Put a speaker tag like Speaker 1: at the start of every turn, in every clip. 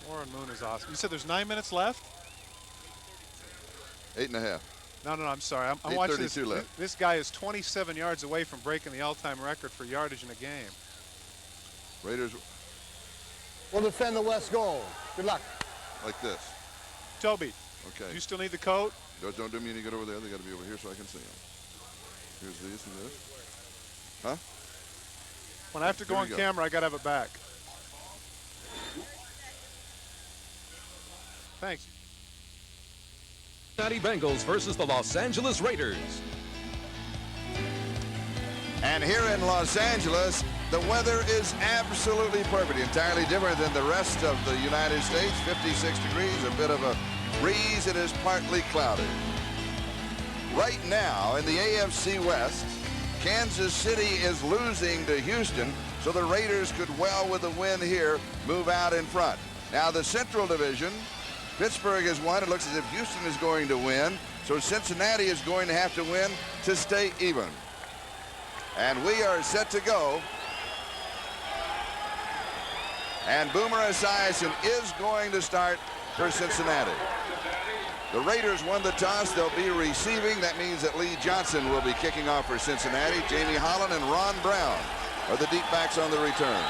Speaker 1: Warren Moon is awesome. You said there's 9 minutes left?
Speaker 2: 8.5.
Speaker 1: No, I'm sorry. I'm watching this.
Speaker 2: Left.
Speaker 1: This guy is 27 yards away from breaking the all-time record for yardage in a game.
Speaker 2: Raiders
Speaker 3: will defend the west goal. Good luck.
Speaker 2: Like this.
Speaker 1: Toby.
Speaker 2: Okay.
Speaker 1: Do you still need the coat?
Speaker 2: Don't do me any good over there. They got to be over here so I can see them. Here's these and this. Huh?
Speaker 1: When I have to go on camera, I got to have it back. Thanks.
Speaker 4: Cincinnati Bengals versus the Los Angeles Raiders.
Speaker 2: And here in Los Angeles, the weather is absolutely perfect. Entirely different than the rest of the United States. 56 degrees, a bit of a breeze. It is partly cloudy. Right now in the AFC West, Kansas City is losing to Houston, so the Raiders could well, with a win here, move out in front. Now the Central Division, Pittsburgh has won. It looks as if Houston is going to win, so Cincinnati is going to have to win to stay even. And we are set to go. And Boomer Esiason is going to start for Cincinnati. The Raiders won the toss. They'll be receiving. That means that Lee Johnson will be kicking off for Cincinnati. Jamie Holland and Ron Brown are the deep backs on the return.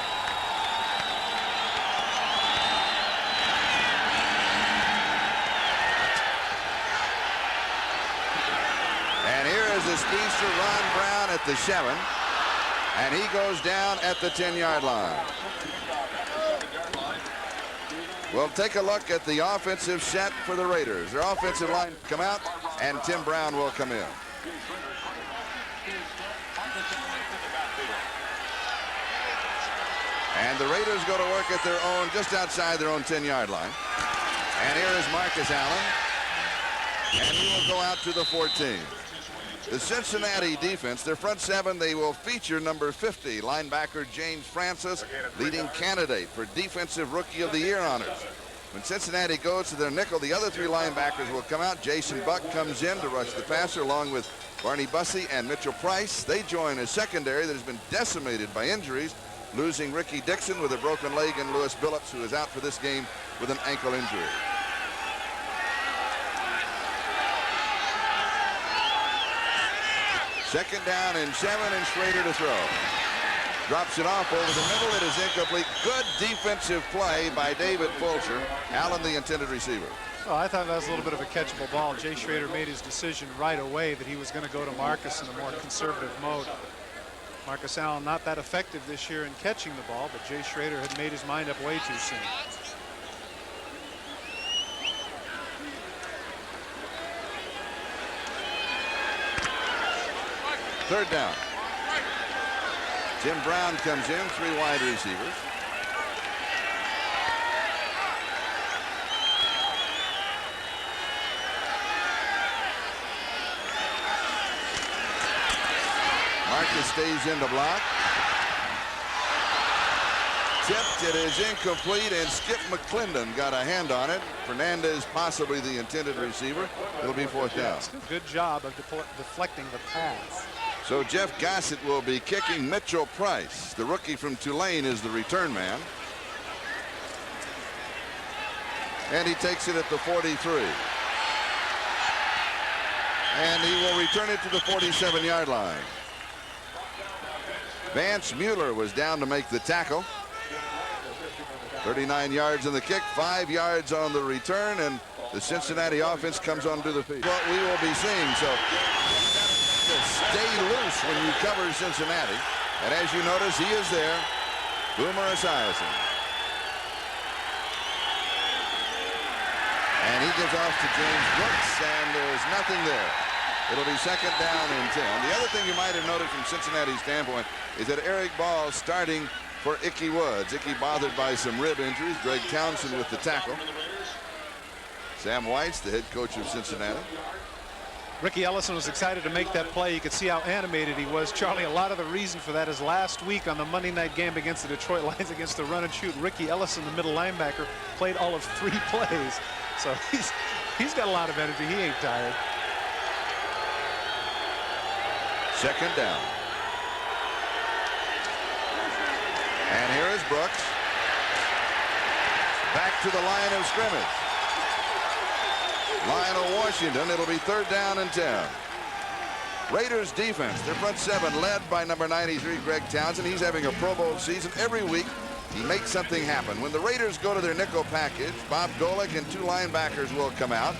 Speaker 2: And here is the speedster Ron Brown at the 7. And he goes down at the 10-yard line. We'll take a look at the offensive set for the Raiders. Their offensive line come out, and Tim Brown will come in. And the Raiders go to work at their own, just outside their own 10-yard line. And here is Marcus Allen. And he will go out to the 14. The Cincinnati defense, their front 7, they will feature number 50, linebacker James Francis, leading candidate for Defensive Rookie of the Year honors. When Cincinnati goes to their nickel, the other 3 linebackers will come out. Jason Buck comes in to rush the passer along with Barney Bussey and Mitchell Price. They join a secondary that has been decimated by injuries, losing Ricky Dixon with a broken leg and Lewis Billups, who is out for this game with an ankle injury. Second down and 7, and Schrader to throw. Drops it off over the middle. It is incomplete. Good defensive play by David Fulcher. Allen, the intended receiver.
Speaker 1: Well, I thought that was a little bit of a catchable ball. Jay Schrader made his decision right away that he was going to go to Marcus in a more conservative mode. Marcus Allen not that effective this year in catching the ball, but Jay Schrader had made his mind up way too soon.
Speaker 2: Third down. Tim Brown comes in, 3 wide receivers. Marcus stays in the block. Tipped, it is incomplete, and Skip McClendon got a hand on it. Fernandez possibly the intended receiver. It'll be 4th down.
Speaker 1: Good job of deflecting the pass.
Speaker 2: So Jeff Gossett will be kicking. Mitchell Price, the rookie from Tulane, is the return man. And he takes it at the 43. And he will return it to the 47-yard line. Vance Mueller was down to make the tackle. 39 yards in the kick, 5 yards on the return, and the Cincinnati offense comes onto the field. What we will be seeing, so stay loose when you cover Cincinnati. And as you notice, he is there, Boomer Esiason. And he gives off to James Brooks, and there's nothing there. It'll be 2nd down and 10. The other thing you might have noted from Cincinnati's standpoint is that Eric Ball starting for Ickey Woods. Ickey bothered by some rib injuries. Greg Townsend with the tackle. Sam White's the head coach of Cincinnati.
Speaker 1: Ricky Ellison was excited to make that play. You could see how animated he was. Charlie, a lot of the reason for that is last week on the Monday night game against the Detroit Lions against the run and shoot, Ricky Ellison, the middle linebacker, played all of 3 plays. So he's got a lot of energy. He ain't tired.
Speaker 2: 2nd down. And here is Brooks. back to the line of scrimmage. Lionel Washington. It'll be 3rd down and 10. Raiders defense, their front 7 led by number 93, Greg Townsend. He's having a Pro Bowl season. Every week he makes something happen. When the Raiders go to their nickel package, Bob Golick and 2 linebackers will come out.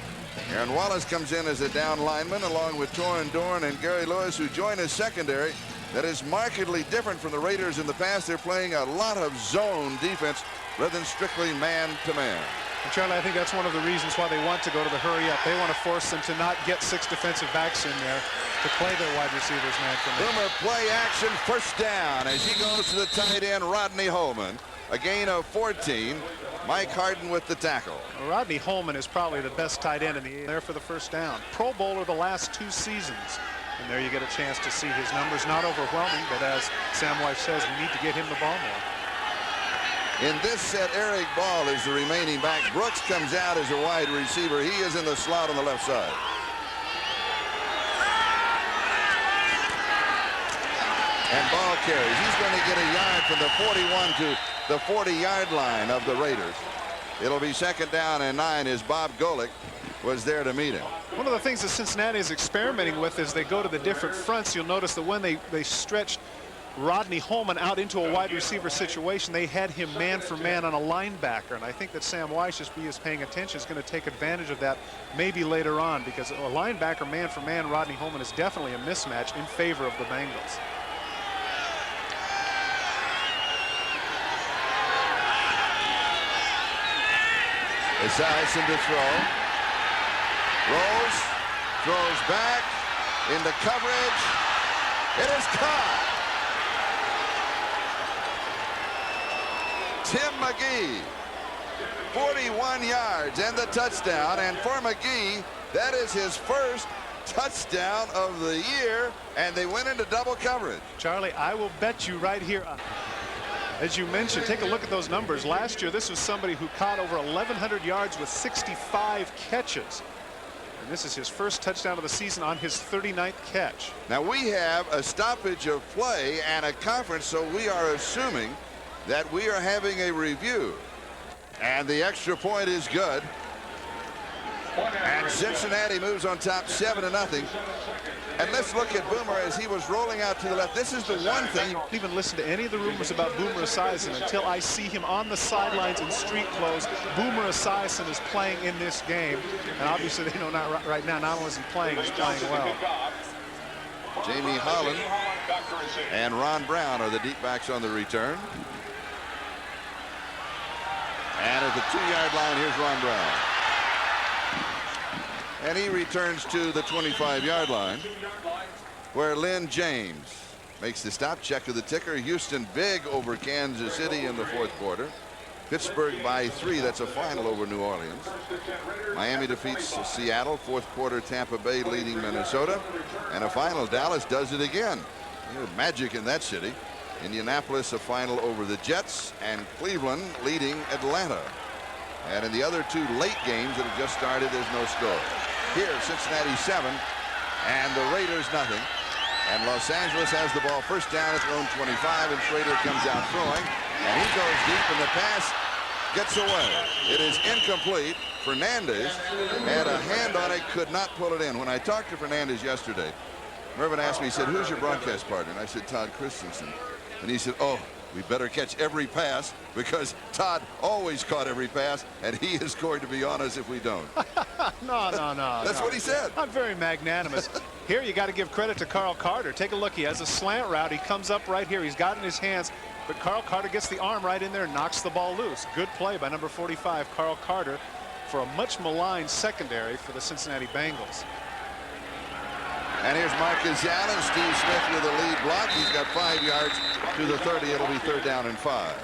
Speaker 2: Aaron Wallace comes in as a down lineman along with Torrin Dorn and Gary Lewis, who join a secondary that is markedly different from the Raiders in the past. They're playing a lot of zone defense rather than strictly man-to-man.
Speaker 1: And Charlie, I think that's one of the reasons why they want to go to the hurry up. They want to force them to not get 6 defensive backs in there to play their wide receivers man for man.
Speaker 2: Boomer play action, 1st down as he goes to the tight end Rodney Holman. A gain of 14. Mike Harden with the tackle.
Speaker 1: Rodney Holman is probably the best tight end in the there for the 1st down. Pro Bowler the last 2 seasons. And there you get a chance to see his numbers. Not overwhelming, but as Sam Weiss says, we need to get him the ball more.
Speaker 2: In this set, Eric Ball is the remaining back. Brooks comes out as a wide receiver. He is in the slot on the left side. And Ball carries. He's going to get a yard from the 41 to the 40-yard line of the Raiders. It'll be 2nd down and 9 as Bob Golick was there to meet him.
Speaker 1: One of the things that Cincinnati is experimenting with is they go to the different fronts. You'll notice that when they stretched Rodney Holman out into a wide receiver situation, they had him man for man on a linebacker. And I think that Sam Weiss, just be as paying attention, is going to take advantage of that maybe later on, because a linebacker man for man, Rodney Holman, is definitely a mismatch in favor of the Bengals.
Speaker 2: Esiason to throw. Rolls. Throws back. Into coverage. It is caught. Tim McGee. 41 yards and the touchdown. And for McGee, that is his 1st touchdown of the year. And they went into double coverage.
Speaker 1: Charlie, I will bet you right here. As you mentioned, take a look at those numbers. Last year, this was somebody who caught over 1,100 yards with 65 catches. And this is his 1st touchdown of the season on his 39th catch.
Speaker 2: Now we have a stoppage of play and a conference, so we are assuming that we are having a review. And the extra point is good. And Cincinnati moves on top 7-0. And let's look at Boomer as he was rolling out to the left. This is the one thing.
Speaker 1: Don't even listen to any of the rumors about Boomer Esiason until I see him on the sidelines in street clothes. Boomer Esiason is playing in this game. And obviously they know not right now, not only is he playing, he's playing well.
Speaker 2: Jamie Holland and Ron Brown are the deep backs on the return. And at the 2-yard line, here's Ron Brown. And he returns to the 25-yard line, where Lynn James makes the stop. Check of the ticker. Houston big over Kansas City in the 4th quarter. Pittsburgh by 3. That's a final over New Orleans. Miami defeats Seattle. 4th quarter, Tampa Bay leading Minnesota. And a final, Dallas does it again. Magic in that city. Indianapolis a final over the Jets, and Cleveland leading Atlanta. And in the other 2 late games that have just started, there's no score. Here, Cincinnati 7 and the Raiders nothing. And Los Angeles has the ball 1st down at their own 25, and Schrader comes out throwing, and he goes deep, and the pass gets away. It is incomplete. Fernandez had a hand on it, could not pull it in. When I talked to Fernandez yesterday, Mervin asked me, he said, "Who's your broadcast partner?" And I said, "Todd Christensen." And he said, "Oh, we better catch every pass, because Todd always caught every pass, and he is going to be on us if we don't."
Speaker 1: No.
Speaker 2: That's what he said.
Speaker 1: I'm very magnanimous. Here you got to give credit to Carl Carter. Take a look. He has a slant route. He comes up right here. He's got it in his hands, but Carl Carter gets the arm right in there and knocks the ball loose. Good play by number 45, Carl Carter, for a much maligned secondary for the Cincinnati Bengals.
Speaker 2: And here's Marcus Allen. Steve Smith with a lead block. He's got 5 yards to the 30. It'll be 3rd down and 5.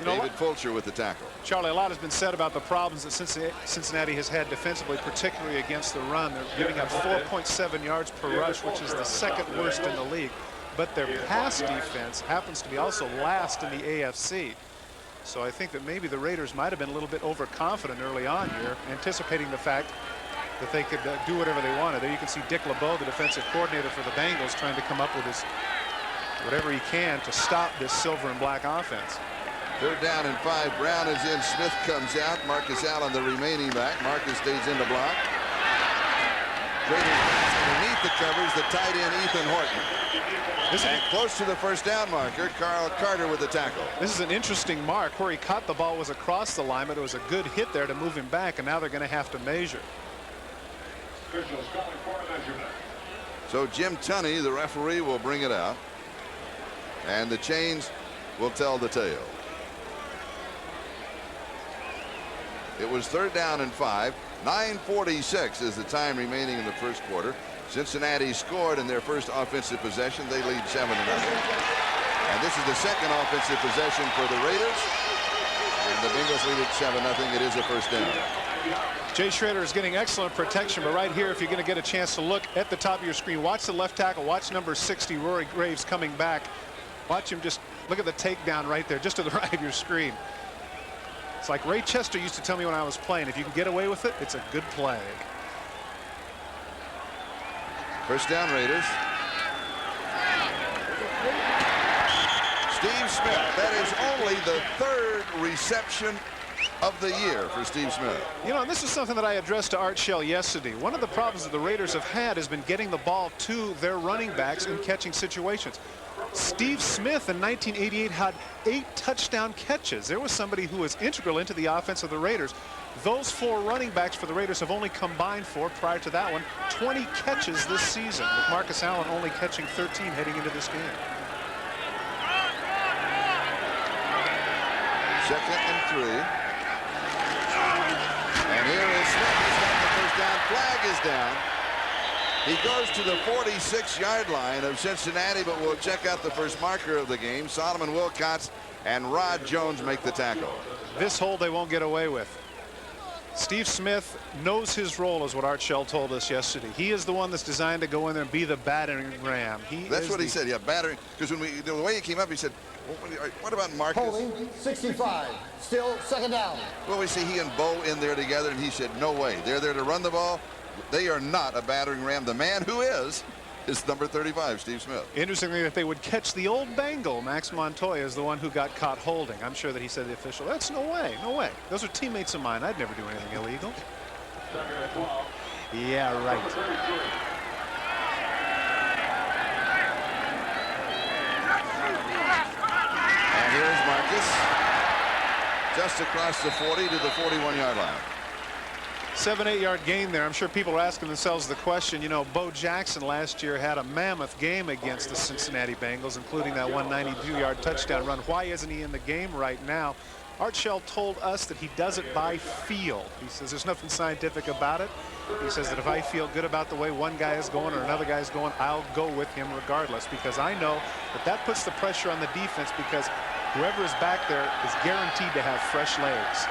Speaker 2: David Fulcher with the tackle.
Speaker 1: Charlie, a lot has been said about the problems that Cincinnati has had defensively, particularly against the run. They're giving up 4.7 yards per rush, which is the 2nd worst in the league. But their pass defense happens to be also last in the AFC. So I think that maybe the Raiders might have been a little bit overconfident early on here, anticipating the fact that they could do whatever they wanted. There you can see Dick LeBeau, the defensive coordinator for the Bengals, trying to come up with his whatever he can to stop this silver and black offense.
Speaker 2: Third down and 5. Brown is in. Smith comes out. Marcus Allen, the remaining back. Marcus stays in the block. Raiders underneath the covers. The tight end Ethan Horton. And close to the first down marker, Carl Carter with the tackle.
Speaker 1: This is an interesting mark. Where he caught the ball was across the line, but it was a good hit there to move him back, and now they're going to have to measure.
Speaker 2: So Jim Tunney, the referee, will bring it out, and the chains will tell the tale. It was third down and 5. 9:46 is the time remaining in the first quarter. Cincinnati scored in their first offensive possession. They lead 7-0. And this is the second offensive possession for the Raiders. And the Bengals lead it 7-0. It is a first down.
Speaker 1: Jay Schroeder is getting excellent protection, but right here, if you're going to get a chance to look at the top of your screen, watch the left tackle, watch number 60, Rory Graves, coming back. Watch him just look at the takedown right there, just to the right of your screen. It's like Ray Chester used to tell me when I was playing, if you can get away with it, it's a good play.
Speaker 2: First down, Raiders. Steve Smith. That is only the third reception of the year for Steve Smith.
Speaker 1: You know, and this is something that I addressed to Art Shell yesterday. One of the problems that the Raiders have had has been getting the ball to their running backs in catching situations. Steve Smith in 1988 had 8 touchdown catches. There was somebody who was integral into the offense of the Raiders. Those 4 running backs for the Raiders have only combined for, prior to that one, 20 catches this season, with Marcus Allen only catching 13 heading into this game.
Speaker 2: Second and 3. And here is Smith. He's got the first down. Flag is down. He goes to the 46-yard line of Cincinnati, but we'll check out the first marker of the game. Solomon Wilcots and Rod Jones make the tackle.
Speaker 1: This hold they won't get away with. Steve Smith knows his role, is what Art Shell told us yesterday. He is the one that's designed to go in there and be the battering ram.
Speaker 2: That's what he said. Yeah, battering. Because the way he came up, he said, "What about Marcus?"
Speaker 3: Holding 65. Still second down.
Speaker 2: Well, we see he and Bo in there together, and he said, "No way. They're there to run the ball. They are not a battering ram." The man who is number 35, Steve Smith.
Speaker 1: Interestingly, if they would catch the old Bengal, Max Montoya is the one who got caught holding. I'm sure that he said to the official, "That's no way, no way. Those are teammates of mine. I'd never do anything illegal." Yeah, right.
Speaker 2: And here's Marcus, just across the 40 to the 41-yard line.
Speaker 1: 7-8 yard gain there. I'm sure people are asking themselves the question, you know, Bo Jackson last year had a mammoth game against the Cincinnati Bengals, including that 192-yard touchdown run. Why isn't he in the game right now? Art Shell told us that he does it by feel. He says there's nothing scientific about it. He says that if I feel good about the way one guy is going or another guy is going, I'll go with him regardless, because I know that puts the pressure on the defense, because whoever is back there is guaranteed to have fresh legs.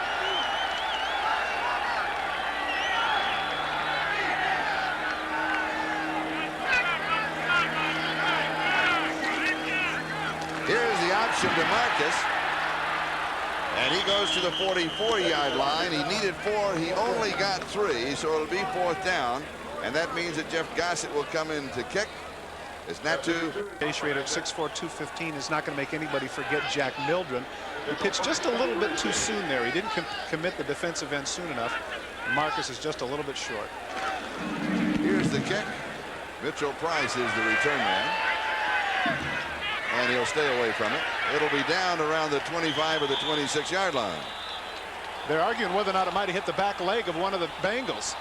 Speaker 2: Here's the option to Marcus. And he goes to the 44-yard line. He needed 4. He only got 3, so it'll be fourth down. And that means that Jeff Gossett will come in to kick. It's not too.
Speaker 1: Base rate of 6'4", 215 is not going to make anybody forget Jack Mildren. He pitched just a little bit too soon there. He didn't commit the defensive end soon enough. Marcus is just a little bit short.
Speaker 2: Here's the kick. Mitchell Price is the return man. And he'll stay away from it. It'll be down around the 25 or the 26-yard line.
Speaker 1: They're arguing whether or not it might have hit the back leg of one of the Bengals.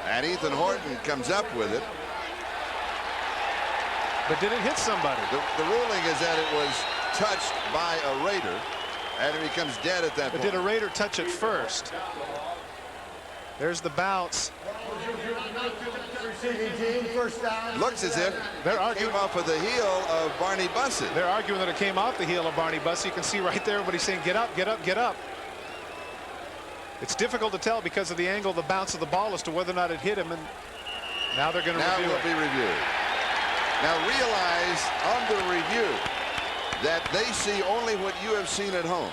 Speaker 2: And Ethan Horton comes up with it.
Speaker 1: But did it hit somebody?
Speaker 2: The ruling is that it was touched by a Raider, and it becomes dead at that point.
Speaker 1: But did a Raider touch it first? There's the bounce.
Speaker 3: First down.
Speaker 2: Looks as if
Speaker 1: They're
Speaker 2: it
Speaker 1: arguing
Speaker 2: came off of the heel of Barney Bussey.
Speaker 1: They're arguing that it came off the heel of Barney Bussey. You can see right there everybody saying, get up, get up, get up. It's difficult to tell because of the angle of the bounce of the ball as to whether or not it hit him, and now they're going to review it.
Speaker 2: Now it will be reviewed. Now realize on the review that they see only what you have seen at home.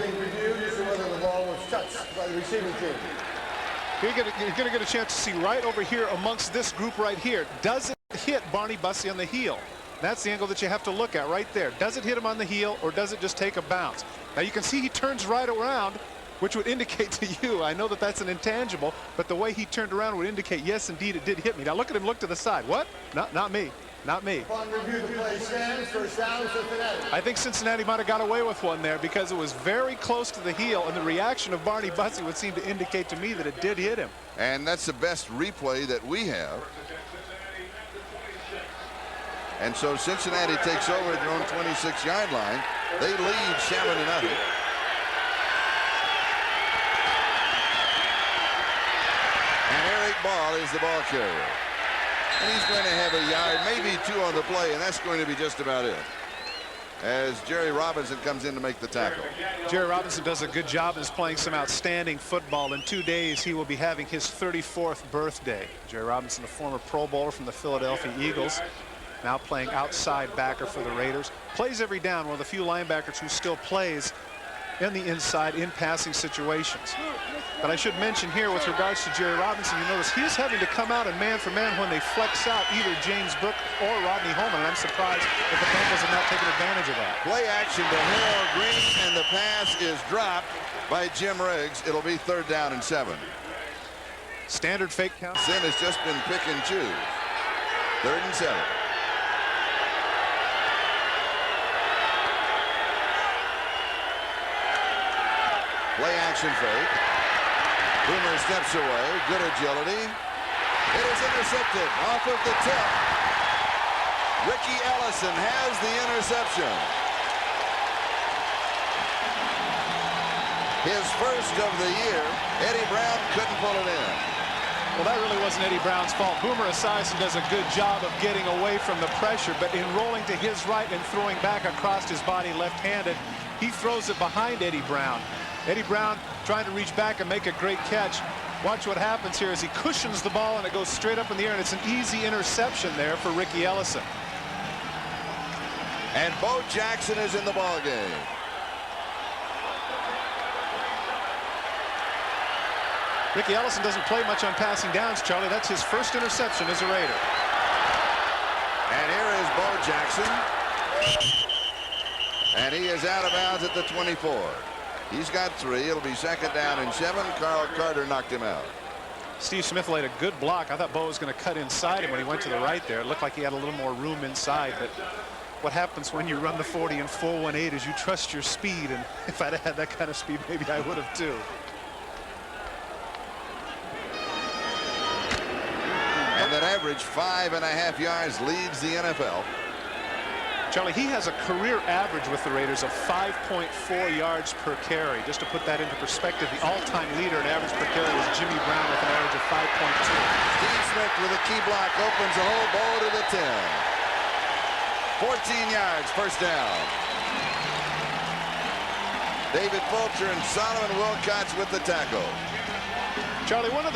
Speaker 3: Being reviewed as to whether the ball was touched by the receiving team.
Speaker 1: You're going to get a chance to see right over here amongst this group right here. Does it hit Barney Bussey on the heel? That's the angle that you have to look at right there. Does it hit him on the heel, or does it just take a bounce? Now you can see he turns right around, which would indicate to you, I know that that's an intangible, but the way he turned around would indicate, yes, indeed, it did hit me. Now look at him look to the side. What? Not me. Not me.
Speaker 3: Upon review, the play stands. First down, Cincinnati.
Speaker 1: I think Cincinnati might have got away with one there because it was very close to the heel, and the reaction of Barney Bussey would seem to indicate to me that it did hit him.
Speaker 2: And that's the best replay that we have. And so Cincinnati takes over at their own 26-yard line. They lead 7-0. And Eric Ball is the ball carrier. And he's going to have a yard, maybe 2 on the play, and that's going to be just about it, as Jerry Robinson comes in to make the tackle.
Speaker 1: Jerry Robinson does a good job and is playing some outstanding football. In 2 days, he will be having his 34th birthday. Jerry Robinson, a former Pro Bowler from the Philadelphia Eagles, now playing outside backer for the Raiders. Plays every down, one of the few linebackers who still plays in the inside in passing situations. But I should mention here with regards to Jerry Robinson, you notice he's having to come out and man for man when they flex out either James Brooks or Rodney Holman, and I'm surprised that the Bengals have not taken advantage of that.
Speaker 2: Play action to Harold Green, and the pass is dropped by Jim Riggs. It'll be 3rd down and 7.
Speaker 1: Standard fake count.
Speaker 2: Sin has just been pick and choose. 3rd and 7. Play action fake. Boomer steps away. Good agility. It is intercepted off of the tip. Ricky Ellison has the interception. His first of the year. Eddie Brown couldn't pull it in.
Speaker 1: Well, that really wasn't Eddie Brown's fault. Boomer Esiason does a good job of getting away from the pressure, but in rolling to his right and throwing back across his body left-handed, he throws it behind Eddie Brown. Eddie Brown trying to reach back and make a great catch. Watch what happens here as he cushions the ball and it goes straight up in the air, and it's an easy interception there for Ricky Ellison.
Speaker 2: And Bo Jackson is in the ball game.
Speaker 1: Ricky Ellison doesn't play much on passing downs, Charlie. That's his first interception as a Raider.
Speaker 2: And here is Bo Jackson. And he is out of bounds at the 24. He's got 3. It'll be 2nd down and 7. Carl Carter knocked him out.
Speaker 1: Steve Smith laid a good block. I thought Bo was going to cut inside him when he went to the right there. It looked like he had a little more room inside, but what happens when you run the 40 and 4.18 is you trust your speed, and if I'd had that kind of speed, maybe I would have too.
Speaker 2: And that average 5.5 yards leads the NFL.
Speaker 1: Charlie, he has a career average with the Raiders of 5.4 yards per carry. Just to put that into perspective, the all-time leader in average per carry was Jimmy Brown with an average of 5.2.
Speaker 2: Steve Smith with a key block opens the whole ball to the 10. 14 yards, 1st down. David Fulcher and Solomon Wilcox with the tackle.
Speaker 1: Charlie, one of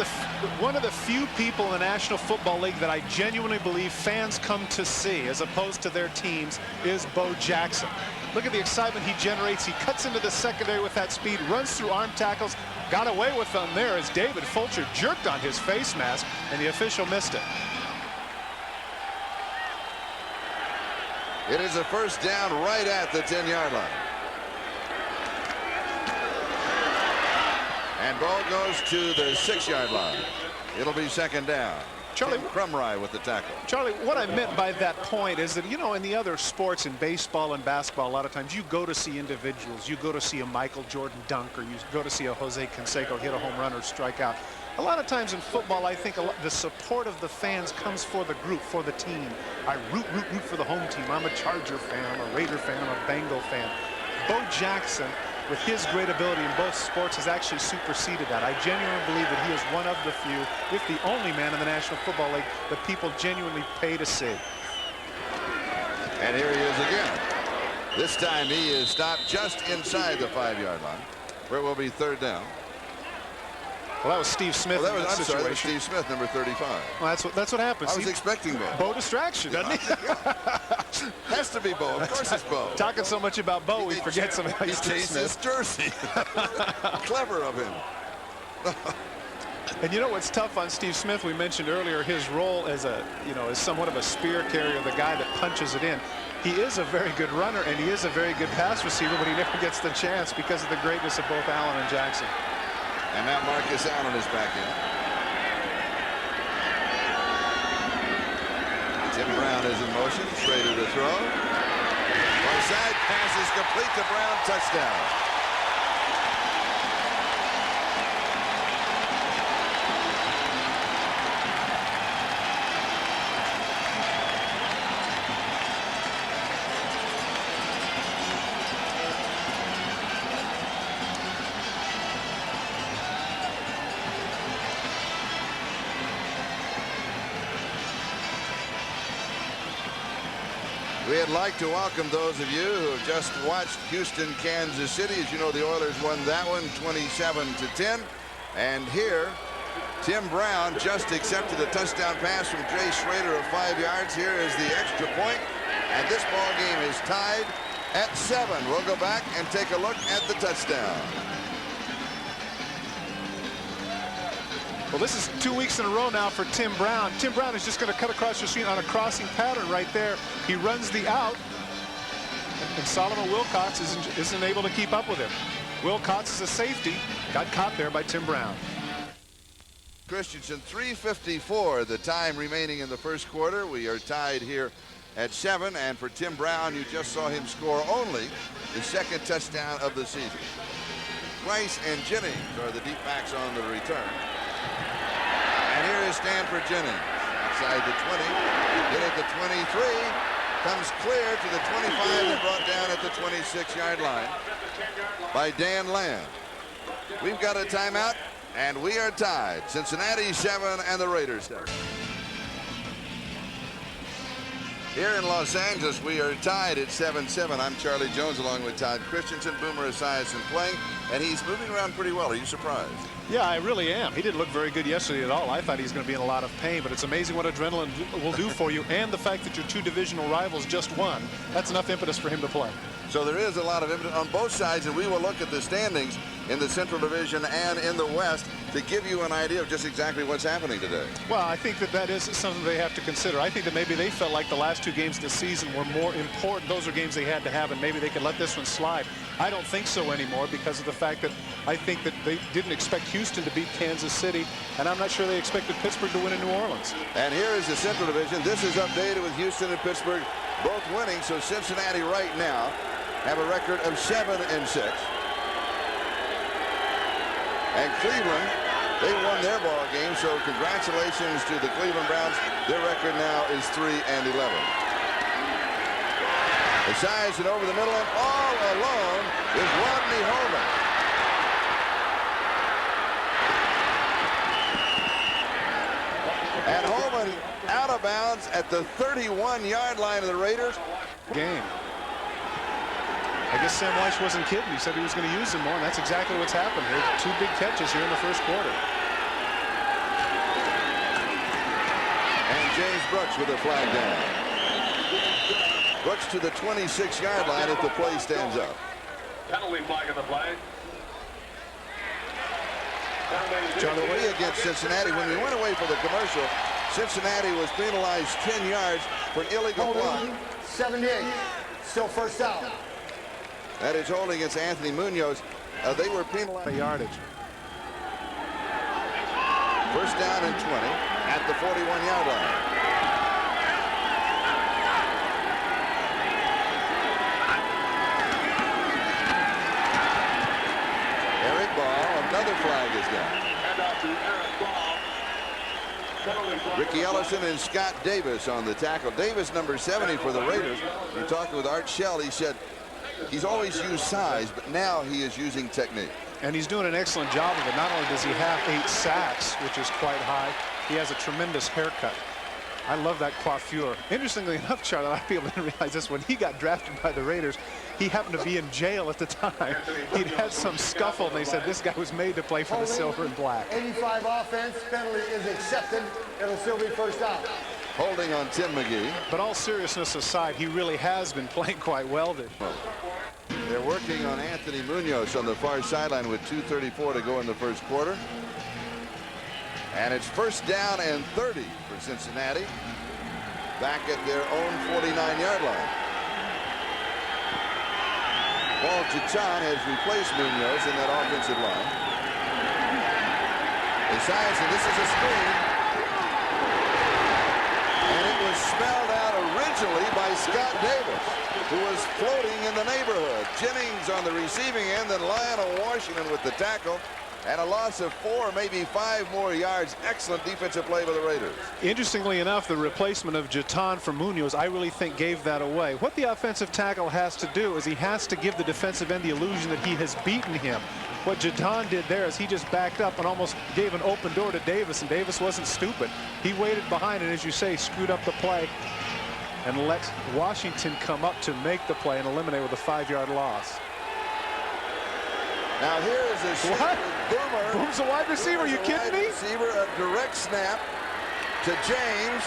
Speaker 1: the few people in the National Football League that I genuinely believe fans come to see as opposed to their teams is Bo Jackson. Look at the excitement he generates. He cuts into the secondary with that speed, runs through arm tackles, got away with them there as David Fulcher jerked on his face mask, and the official missed it.
Speaker 2: It is a 1st down right at the 10-yard line. And ball goes to the 6-yard line. It'll be 2nd down.
Speaker 1: Charlie
Speaker 2: Crumry with the tackle.
Speaker 1: Charlie, what I meant by that point is that, you know, in the other sports, in baseball and basketball, a lot of times you go to see individuals. You go to see a Michael Jordan dunk, or you go to see a Jose Canseco hit a home run or strike out. A lot of times in football, I think the support of the fans comes for the group, for the team. I root for the home team. I'm a Charger fan, I'm a Raider fan, I'm a Bengal fan. Bo Jackson, with his great ability in both sports, has actually superseded that. I genuinely believe that he is one of the few, if the only man in the National Football League that people genuinely pay to see.
Speaker 2: And here he is again. This time he is stopped just inside the 5-yard line, where it will be 3rd down.
Speaker 1: Well, that was Steve Smith.
Speaker 2: Well,
Speaker 1: in that
Speaker 2: I'm
Speaker 1: situation.
Speaker 2: sorry, that was Steve Smith, number 35.
Speaker 1: Well, that's what happens.
Speaker 2: I was expecting Bo.
Speaker 1: Bo distraction, doesn't he?
Speaker 2: Has to be Bo. Of course it's Bo.
Speaker 1: Talking so much about Bo, we forget somehow
Speaker 2: he
Speaker 1: he's
Speaker 2: chased his jersey. Clever of him.
Speaker 1: And you know what's tough on Steve Smith? We mentioned earlier his role as as somewhat of a spear carrier, the guy that punches it in. He is a very good runner and he is a very good pass receiver, but he never gets the chance because of the greatness of both Allen and Jackson.
Speaker 2: And now Marcus Allen is back in. Tim Brown is in motion. Schrader to throw. One side pass is complete to Brown. Touchdown. We'd like to welcome those of you who have just watched Houston, Kansas City. As you know, the Oilers won that one 27-10. And here, Tim Brown just accepted a touchdown pass from Jay Schrader of 5 yards. Here is the extra point, and this ball game is tied at 7. We'll go back and take a look at the touchdown.
Speaker 1: Well, this is 2 weeks in a row now for Tim Brown. Tim Brown is just going to cut across your screen on a crossing pattern right there. He runs the out, and Solomon Wilcox isn't able to keep up with him. Wilcox is a safety, got caught there by Tim Brown.
Speaker 2: Christensen, 3:54 the time remaining in the first quarter. We are tied here at 7, and for Tim Brown, you just saw him score only the second touchdown of the season. Rice and Jennings are the deep backs on the return. And here is Stanford Jennings outside the 20, hit at the 23, comes clear to the 25 and brought down at the 26-yard line by Dan Lamb. We've got a timeout and we are tied. Cincinnati 7 and the Raiders 7. Here in Los Angeles, we are tied at 7-7. I'm Charlie Jones along with Todd Christensen. Boomer Esiason playing, and he's moving around pretty well. Are you surprised?
Speaker 1: Yeah, I really am. He didn't look very good yesterday at all. I thought he was going to be in a lot of pain, but it's amazing what adrenaline will do for you, and the fact that your two divisional rivals just won. That's enough impetus for him to play.
Speaker 2: So there is a lot of impetus on both sides, and we will look at the standings in the Central Division and in the West to give you an idea of just exactly what's happening today.
Speaker 1: Well, I think that is something they have to consider. I think that maybe they felt like the last two games this season were more important. Those are games they had to have, and maybe they could let this one slide. I don't think so anymore because of the fact that I think that they didn't expect Houston to beat Kansas City, and I'm not sure they expected Pittsburgh to win in New Orleans.
Speaker 2: And here is the Central Division. This is updated with Houston and Pittsburgh both winning, so Cincinnati right now have a record of 7-6. And Cleveland, they won their ball game, so congratulations to the Cleveland Browns. Their record now is 3-11. Besides and over the middle, and all alone is Rodney Holman. And Holman out of bounds at the 31-yard line of the Raiders.
Speaker 1: Game. I guess Sam Weiss wasn't kidding. He said he was going to use him more, and that's exactly what's happened here. Two big catches here in the first quarter.
Speaker 2: And James Brooks with a flag down. Brooks to the 26-yard line if the play stands up.
Speaker 5: Penalty flag in the play.
Speaker 2: Charlie, way against Cincinnati. When we went away for the commercial, Cincinnati was penalized 10 yards for an illegal block.
Speaker 3: 78, still first down.
Speaker 2: That is holding against Anthony Munoz. They were penalized.
Speaker 1: Yardage.
Speaker 2: First down and 20 at the 41-yard line. Eric Ball, another flag is down. Ricky Ellison and Scott Davis on the tackle. Davis, number 70 for the Raiders. You're talking with Art Shell. He said he's always used size, but now he is using technique.
Speaker 1: And he's doing an excellent job of it. Not only does he have 8 sacks, which is quite high, he has a tremendous haircut. I love that coiffure. Interestingly enough, Charlie, a lot of people didn't realize this. When he got drafted by the Raiders, he happened to be in jail at the time. He'd had some scuffle, and they said this guy was made to play for the silver and black.
Speaker 3: 85 offense, penalty is accepted. It'll still be first down.
Speaker 2: Holding on Tim McGee.
Speaker 1: But all seriousness aside, he really has been playing quite well.
Speaker 2: They're working on Anthony Munoz on the far sideline with 2:34 to go in the first quarter. And it's first down and 30 for Cincinnati. Back at their own 49-yard line. Paul Chachan has replaced Munoz in that offensive line. Besides, and this is a screen. And it was spelled out originally by Scott Davis, who was floating in the neighborhood. Jennings on the receiving end, then Lionel Washington with the tackle. And a loss of 4, maybe 5 more yards. Excellent defensive play by the Raiders.
Speaker 1: Interestingly enough, the replacement of Jatan for Munoz, I really think, gave that away. What the offensive tackle has to do is he has to give the defensive end the illusion that he has beaten him. What Jatan did there is he just backed up and almost gave an open door to Davis, and Davis wasn't stupid. He waited behind and, as you say, screwed up the play and let Washington come up to make the play and eliminate with a 5-yard loss.
Speaker 2: Now here is a shot with Boomer.
Speaker 1: Boomer's a wide receiver. Are you kidding me?
Speaker 2: Receiver, a direct snap to James.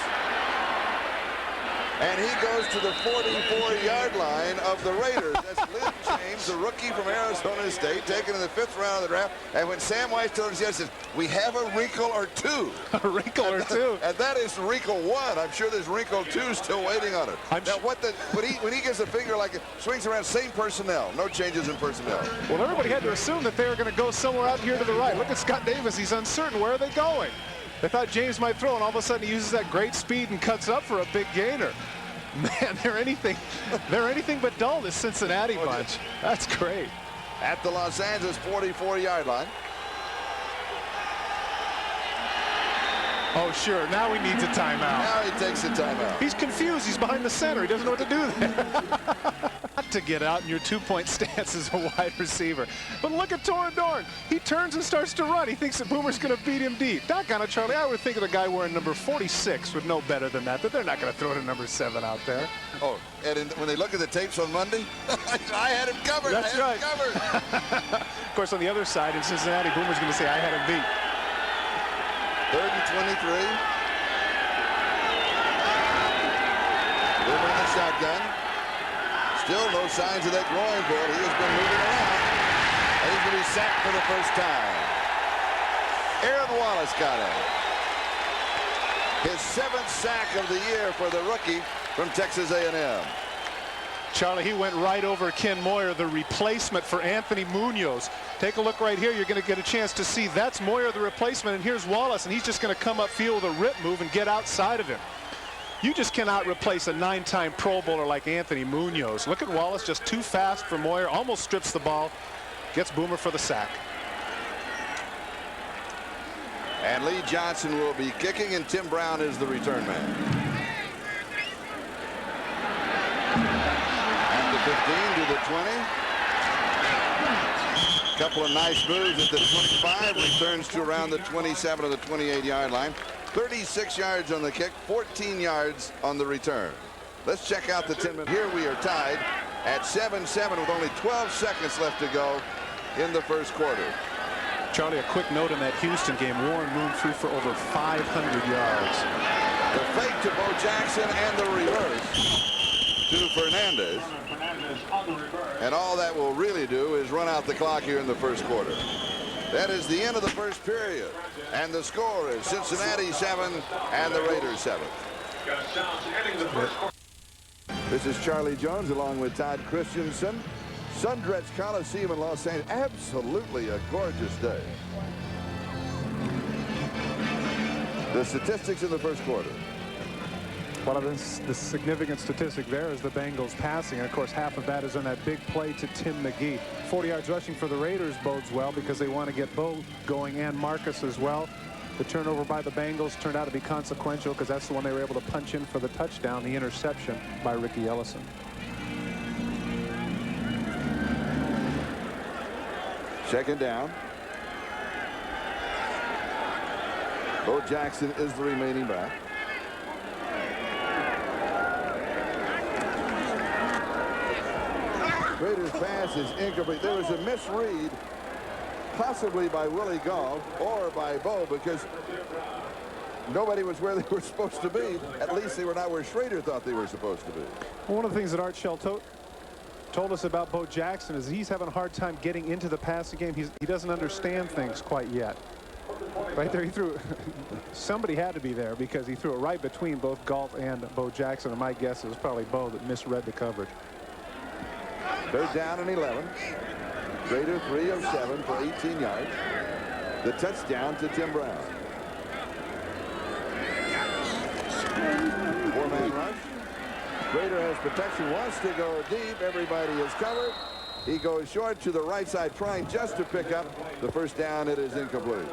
Speaker 2: And he goes to the 44-yard line of the Raiders. That's Lynn James, the rookie from Arizona State, taken in the 5th round of the draft. And when Sam Weiss told us yesterday, we have a wrinkle or 2.
Speaker 1: A wrinkle or 2.
Speaker 2: And that is wrinkle 1. I'm sure there's wrinkle 2 still waiting on it. Now, when he gives a finger like it, swings around, same personnel. No changes in personnel.
Speaker 1: Well, everybody had to assume that they were going to go somewhere out here to the right. Look at Scott Davis. He's uncertain. Where are they going? They thought James might throw, and all of a sudden he uses that great speed and cuts up for a big gainer. Man, they're anything but dull, this Cincinnati bunch. That's great.
Speaker 2: At the Los Angeles 44-yard line.
Speaker 1: Oh, sure. Now he needs a timeout.
Speaker 2: Now he takes a timeout.
Speaker 1: He's confused. He's behind the center. He doesn't know what to do there. Not to get out in your 2-point stance as a wide receiver. But look at Torrendon. He turns and starts to run. He thinks that Boomer's going to beat him deep. Doggone it, Charlie. I would think of the guy wearing number 46 would know better than that they're not going to throw to number 7 out there.
Speaker 2: Oh, and when they look at the tapes on Monday, I had him covered.
Speaker 1: That's right.
Speaker 2: Covered.
Speaker 1: Of course, on the other side in Cincinnati, Boomer's going to say, I had him beat.
Speaker 2: 3rd and 23. Boomer in the shotgun. Still no signs of that groin pull. He has been moving around. And he's going to be sacked for the first time. Aaron Wallace got it. His 7th sack of the year for the rookie from Texas A&M.
Speaker 1: Charlie, he went right over Ken Moyer, the replacement for Anthony Munoz. Take a look right here. You're going to get a chance to see that's Moyer, the replacement, and here's Wallace, and he's just going to come upfield with a rip move and get outside of him. You just cannot replace a 9-time Pro Bowler like Anthony Munoz. Look at Wallace, just too fast for Moyer, almost strips the ball, gets Boomer for the sack.
Speaker 2: And Lee Johnson will be kicking, and Tim Brown is the return man. At the 15 to the 20. Couple of nice moves at the 25. Returns to around the 27 or the 28-yard line. 36 yards on the kick, 14 yards on the return. Let's check out the 10-minute. Here we are tied at 7-7 with only 12 seconds left to go in the first quarter.
Speaker 1: Charlie, a quick note in that Houston game. Warren Moon threw for over 500 yards.
Speaker 2: The fake to Bo Jackson and the reverse to Fernandez. And all that will really do is run out the clock here in the first quarter. That is the end of the first period. And the score is Cincinnati 7 and the Raiders 7. This is Charlie Jones along with Todd Christensen. Sundretz Coliseum in Los Angeles. Absolutely a gorgeous day. The statistics in the first quarter.
Speaker 1: Well, the significant statistic there is the Bengals passing. And, of course, half of that is on that big play to Tim McGee. 40 yards rushing for the Raiders bodes well because they want to get Bo going and Marcus as well. The turnover by the Bengals turned out to be consequential because that's the one they were able to punch in for the touchdown, the interception by Ricky Ellison.
Speaker 2: Second down. Bo Jackson is the remaining back. Raiders pass is incomplete. There was a misread, possibly by Willie Gall or by Bo, because nobody was where they were supposed to be. At least they were not where Schrader thought they were supposed to be.
Speaker 1: Well, one of the things that Art Shell told us about Bo Jackson is he's having a hard time getting into the passing game. He doesn't understand things quite yet. Right there, he threw. Somebody had to be there because he threw it right between both Galt and Bo Jackson. And my guess is probably Bo that misread the coverage.
Speaker 2: Third down and 11. Schrader 3 of 7 for 18 yards. The touchdown to Tim Brown. Four-man rush. Schrader has protection, wants to go deep. Everybody is covered. He goes short to the right side, trying just to pick up the first down. It is incomplete.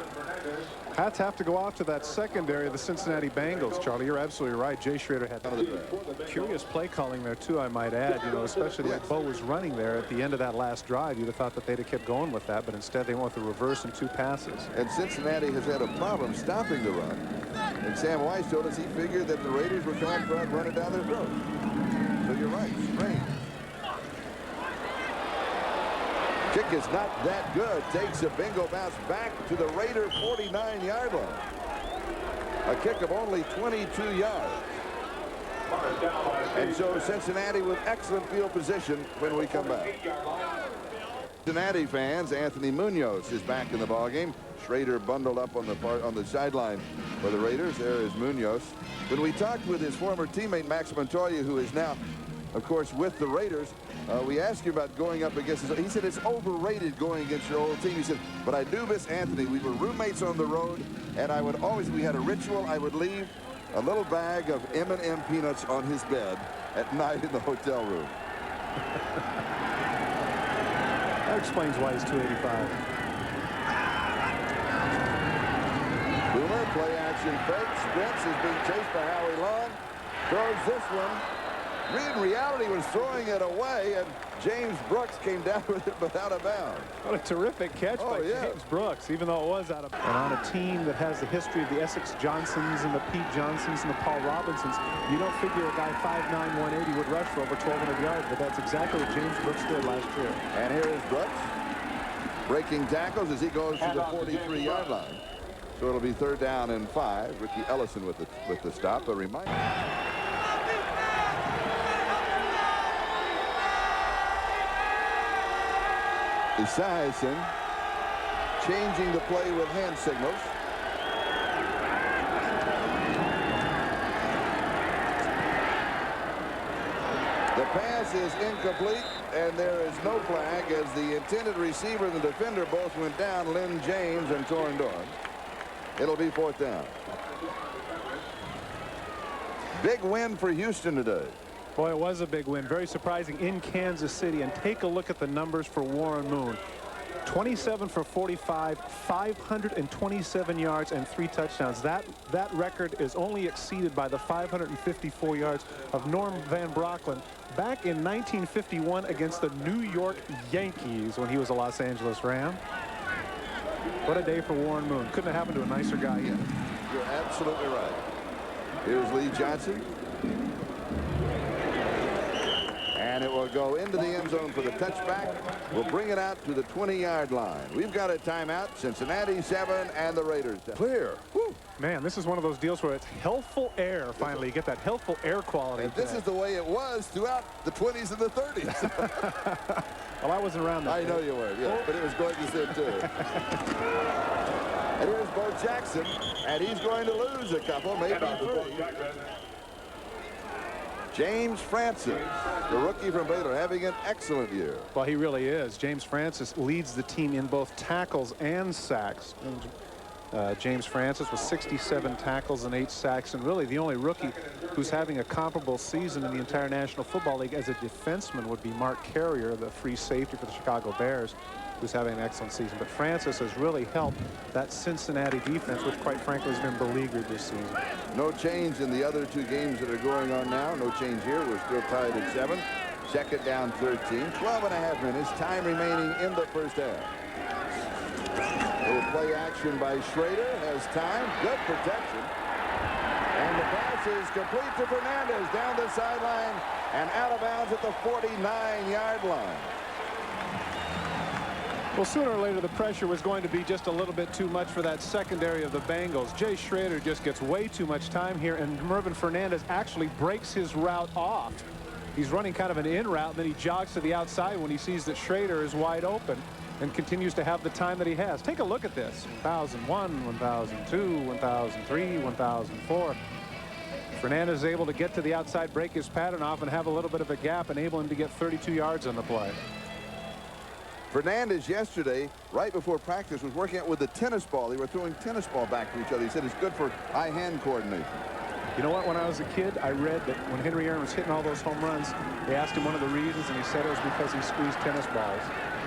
Speaker 1: Hats have to go off to that secondary of the Cincinnati Bengals, Charlie. You're absolutely right. Jay Schrader had curious play calling there, too, I might add. You know, especially the way Bo was running there at the end of that last drive. You'd have thought that they'd have kept going with that, but instead they went with the reverse and 2 passes.
Speaker 2: And Cincinnati has had a problem stopping the run. And Sam Weiss told us he figured that the Raiders were coming front running down their throat. So you're right. Strange. Kick is not that good. Takes a bingo bounce back to the Raider 49-yard line. A kick of only 22 yards. And so Cincinnati with excellent field position when we come back. Cincinnati fans, Anthony Munoz is back in the ballgame. Schrader bundled up on the sideline for the Raiders. There is Munoz. When we talked with his former teammate Max Montoya, who is now, of course, with the Raiders, we asked you about going up against his. He said it's overrated going against your old team. He said, but I do miss Anthony. We were roommates on the road, and I would always, we had a ritual. I would leave a little bag of M&M peanuts on his bed at night in the hotel room.
Speaker 1: That explains why he's 285.
Speaker 2: Boomer, play action fake, sprints, is being chased by Howie Long. Throws this one. In reality was throwing it away, and James Brooks came down with it without a bound.
Speaker 1: What a terrific catch by James Brooks, even though it was out of. And on a team that has the history of the Essex Johnsons and the Pete Johnsons and the Paul Robinsons, you don't figure a guy 5'9", 180 would rush for over 1,200 yards, but that's exactly what James Brooks did last year.
Speaker 2: And here is Brooks breaking tackles as he goes to the 43-yard line. So it'll be 3rd down and 5. Ricky Ellison with the stop. A reminder. Esiason changing the play with hand signals. The pass is incomplete, and there is no flag as the intended receiver and the defender both went down, Lynn James and Torrin Dorn. It'll be 4th down. Big win for Houston today.
Speaker 1: Boy, it was a big win. Very surprising in Kansas City. And take a look at the numbers for Warren Moon. 27 for 45, 527 yards, and 3 touchdowns. That record is only exceeded by the 554 yards of Norm Van Brocklin back in 1951 against the New York Yankees when he was a Los Angeles Ram. What a day for Warren Moon. Couldn't have happened to a nicer guy yet.
Speaker 2: You're absolutely right. Here's Lee Johnson. And it will go into the end zone for the touchback. We'll bring it out to the 20-yard line. We've got a timeout. Cincinnati 7 and the Raiders clear. Woo.
Speaker 1: Man, this is one of those deals where it's healthful air. Finally, you get that healthful air quality.
Speaker 2: And this is the way it was throughout the 20s and the 30s.
Speaker 1: Well, I wasn't around that.
Speaker 2: I know you were, yeah, but it was going to sit too. And here's Bo Jackson, and he's going to lose a couple, maybe 3. James Francis, the rookie from Baylor, having an excellent year.
Speaker 1: Well, he really is. James Francis leads the team in both tackles and sacks. James Francis with 67 tackles and 8 sacks, and really the only rookie who's having a comparable season in the entire National Football League as a defenseman would be Mark Carrier, the free safety for the Chicago Bears, who's having an excellent season. But Francis has really helped that Cincinnati defense, which quite frankly has been beleaguered this season.
Speaker 2: No change in the other 2 games that are going on now. No change here. We're still tied at 7. 2nd down 13. 12.5 minutes. Time remaining in the first half. Little play action by Schrader. Has time. Good protection. And the pass is complete to Fernandez down the sideline and out of bounds at the 49-yard line.
Speaker 1: Well, sooner or later, the pressure was going to be just a little bit too much for that secondary of the Bengals. Jay Schrader just gets way too much time here, and Mervin Fernandez actually breaks his route off. He's running kind of an in route, and then he jogs to the outside when he sees that Schrader is wide open. and continues to have the time that he has. Take a look at this. 1001, 1002, 1003, 1004. Fernandez is able to get to the outside, break his pattern off, and have a little bit of a gap, enable him to get 32 yards on the play.
Speaker 2: Fernandez yesterday, right before practice, was working out with the tennis ball. They were throwing tennis ball back to each other. He said it's good for eye-hand coordination.
Speaker 1: You know what? When I was a kid, I read that when Henry Aaron was hitting all those home runs, they asked him one of the reasons, and he said it was because he squeezed tennis balls.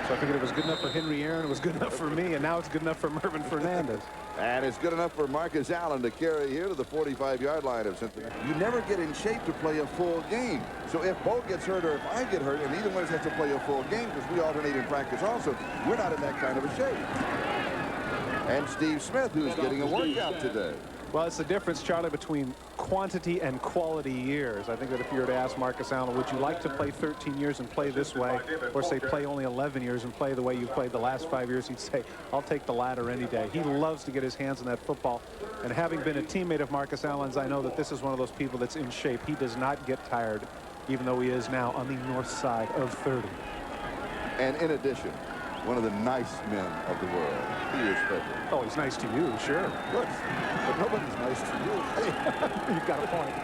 Speaker 1: So I figured it was good enough for Henry Aaron, it was good enough for me, and now it's good enough for Mervin Fernandez.
Speaker 2: And it's good enough for Marcus Allen to carry here to the 45-yard line of Cincinnati. You never get in shape to play a full game. So if Bo gets hurt or if I get hurt, and either one of us has to play a full game because we alternate in practice also, we're not in that kind of a shape. And Steve Smith, who's getting a workout today.
Speaker 1: Well, it's the difference, Charlie, between quantity and quality years. I think that if you were to ask Marcus Allen, would you like to play 13 years and play this way, or say play only 11 years and play the way you played the last 5 years, he'd say, I'll take the latter any day. He loves to get his hands on that football. And having been a teammate of Marcus Allen's, I know that this is one of those people that's in shape. He does not get tired, even though he is now on the north side of 30.
Speaker 2: And in addition, one of the nice men of the world. He is special.
Speaker 1: Oh, he's nice to you, sure.
Speaker 2: Good. But nobody's nice to you.
Speaker 1: You've got a point.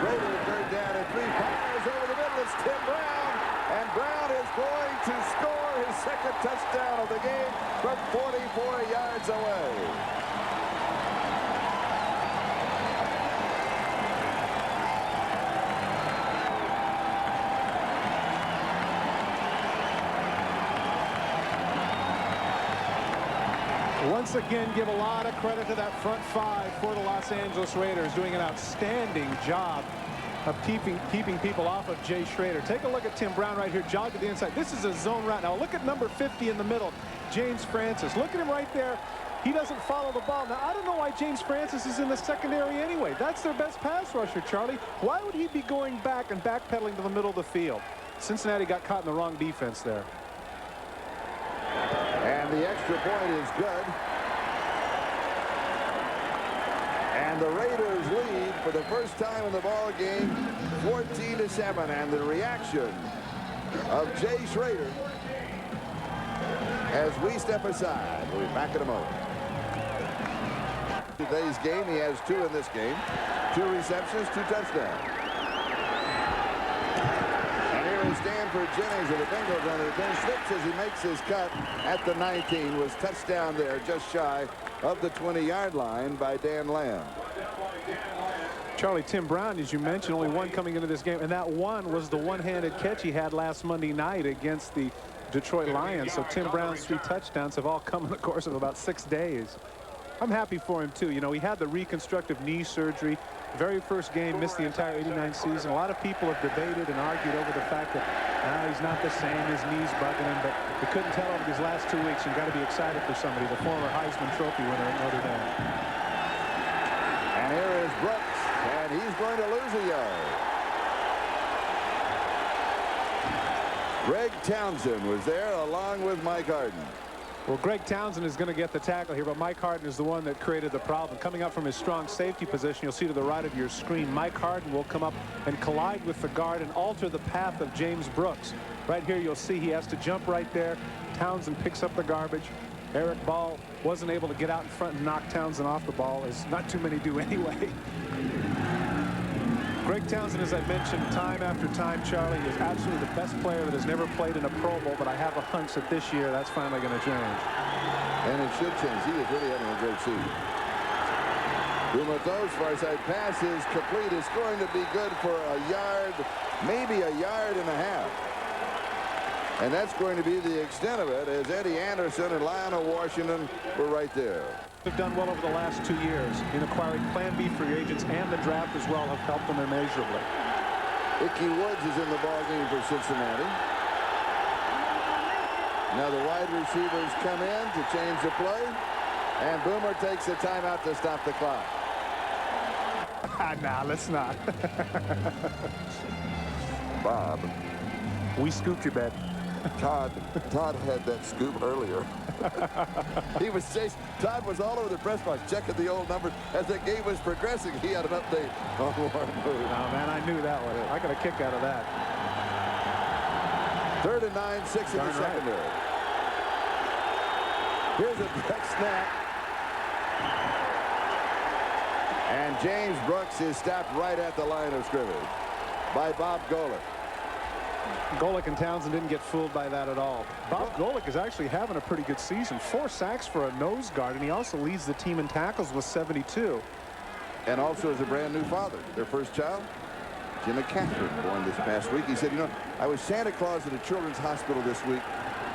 Speaker 2: Raiders third down and 3. Fires over the middle. It's Tim Brown. And Brown is going to score his second touchdown of the game from 44 yards away.
Speaker 1: Once again, give a lot of credit to that front five for the Los Angeles Raiders, doing an outstanding job of keeping people off of Jay Schrader. Take a look at Tim Brown right here, jog to the inside. This is a zone route. Now look at number 50 in the middle, James Francis. Look at him right there. He doesn't follow the ball. Now, I don't know why James Francis is in the secondary anyway. That's their best pass rusher, Charlie. Why would he be going back and backpedaling to the middle of the field? Cincinnati got caught in the wrong defense there.
Speaker 2: And the extra point is good. And the Raiders lead for the first time in the ball game, 14-7. And the reaction of Jay Schrader as we step aside. We'll be back in a moment. Today's game, he has 2 in this game. 2 receptions, 2 touchdowns. And here is Stanford Jennings of the Bengals on the bench. Slips as he makes his cut at the 19. Was touchdown there just shy of the 20-yard line by Dan Lamb.
Speaker 1: Charlie, Tim Brown, as you mentioned, only 1 coming into this game, and that 1 was the one-handed catch he had last Monday night against the Detroit Lions. So Tim Brown's 3 touchdowns have all come in the course of about 6 days. I'm happy for him too. You know, he had the reconstructive knee surgery. Very first game, missed the entire '89 season. A lot of people have debated and argued over the fact that he's not the same, his knee's bugging him, but we couldn't tell over these last 2 weeks. You've got to be excited for somebody, the former Heisman Trophy winner at Notre Dame.
Speaker 2: And here is Brooks, and he's going to lose a yard. Greg Townsend was there along with Mike Harden.
Speaker 1: Well, Greg Townsend is going to get the tackle here, but Mike Harden is the one that created the problem. Coming up from his strong safety position, you'll see to the right of your screen, Mike Harden will come up and collide with the guard and alter the path of James Brooks. Right here, you'll see he has to jump right there. Townsend picks up the garbage. Eric Ball wasn't able to get out in front and knock Townsend off the ball, as not too many do anyway. Greg Townsend, as I've mentioned time after time, Charlie, is absolutely the best player that has never played in a Pro Bowl, but I have a hunch that this year that's finally going to change.
Speaker 2: And it should change. He is really having a great season. Boomer throws, far side pass is complete. It's going to be good for a yard, maybe a yard and a half. And that's going to be the extent of it, as Eddie Anderson and Lionel Washington were right there.
Speaker 1: Have done well over the last 2 years in acquiring Plan B free agents, and the draft as well have helped them immeasurably.
Speaker 2: Ickey Woods is in the ballgame for Cincinnati. Now the wide receivers come in to change the play, and Boomer takes a timeout to stop the clock.
Speaker 1: Nah, let's not.
Speaker 2: Bob.
Speaker 1: We scooped you, bet.
Speaker 2: Todd had that scoop earlier. He was chasing. Todd was all over the press box checking the old numbers. As the game was progressing, he had an update on Warren Moon.
Speaker 1: Oh, man, I knew that one. I got a kick out of that.
Speaker 2: 3rd and 9, 6 in the secondary. Here's a direct snap. And James Brooks is stopped right at the line of scrimmage by Bob Golick.
Speaker 1: Golick and Townsend didn't get fooled by that at all. Bob Golick is actually having a pretty good season. 4 sacks for a nose guard, and he also leads the team in tackles with 72.
Speaker 2: And also is a brand new father. Their first child, Jim and Catherine, born this past week. He said, you know, I was Santa Claus at a children's hospital this week,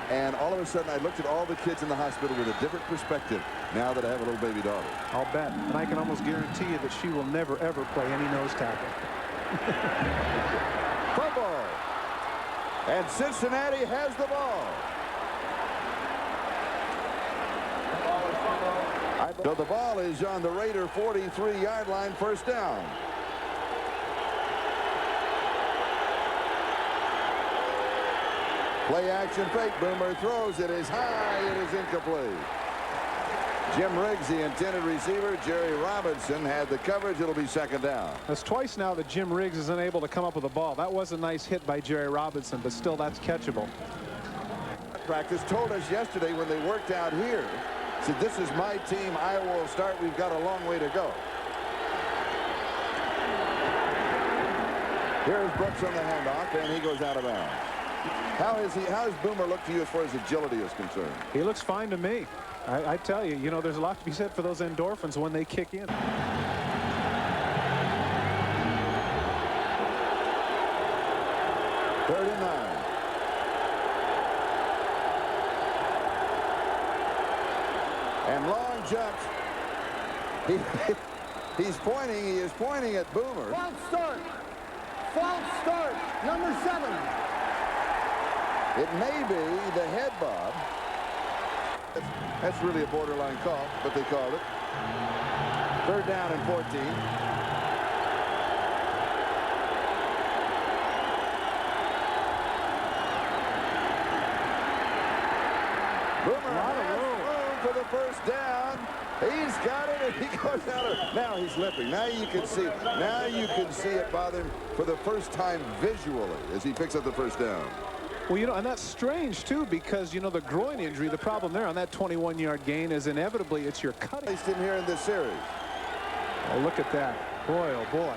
Speaker 2: and all of a sudden I looked at all the kids in the hospital with a different perspective now that I have a little baby daughter.
Speaker 1: I'll bet. And I can almost guarantee you that she will never, ever play any nose tackle.
Speaker 2: Fumble. And Cincinnati has the ball. So the ball is on the Raider 43-yard line, first down. Play action fake. Boomer throws. It is high. It is incomplete. Jim Riggs, the intended receiver. Jerry Robinson had the coverage. It'll be second down.
Speaker 1: That's twice now that Jim Riggs is unable to come up with a ball. That was a nice hit by Jerry Robinson, but still that's catchable.
Speaker 2: Practice told us yesterday when they worked out here, said, this is my team. I will start. We've got a long way to go. Here's Brooks on the handoff, and he goes out of bounds. How has Boomer looked to you as far as agility is concerned?
Speaker 1: He looks fine to me. I tell you, you know, there's a lot to be said for those endorphins when they kick in. 3rd
Speaker 2: and 9. And long jumps. He's pointing. He is pointing at Boomer.
Speaker 3: False start. False start. Number 7.
Speaker 2: It may be the head bob. That's really a borderline call, but they called it. 3rd down and 14. Boomer has room for the first down. He's got it, and he goes out of. Now he's limping. Now you can see. Now you can see it bother him for the first time visually as he picks up the first down.
Speaker 1: Well, you know, and that's strange, too, because, you know, the groin injury, the problem there on that 21-yard gain is inevitably it's your cutting.
Speaker 2: Placed him here in this series.
Speaker 1: Oh, look at that. Boy, oh, boy.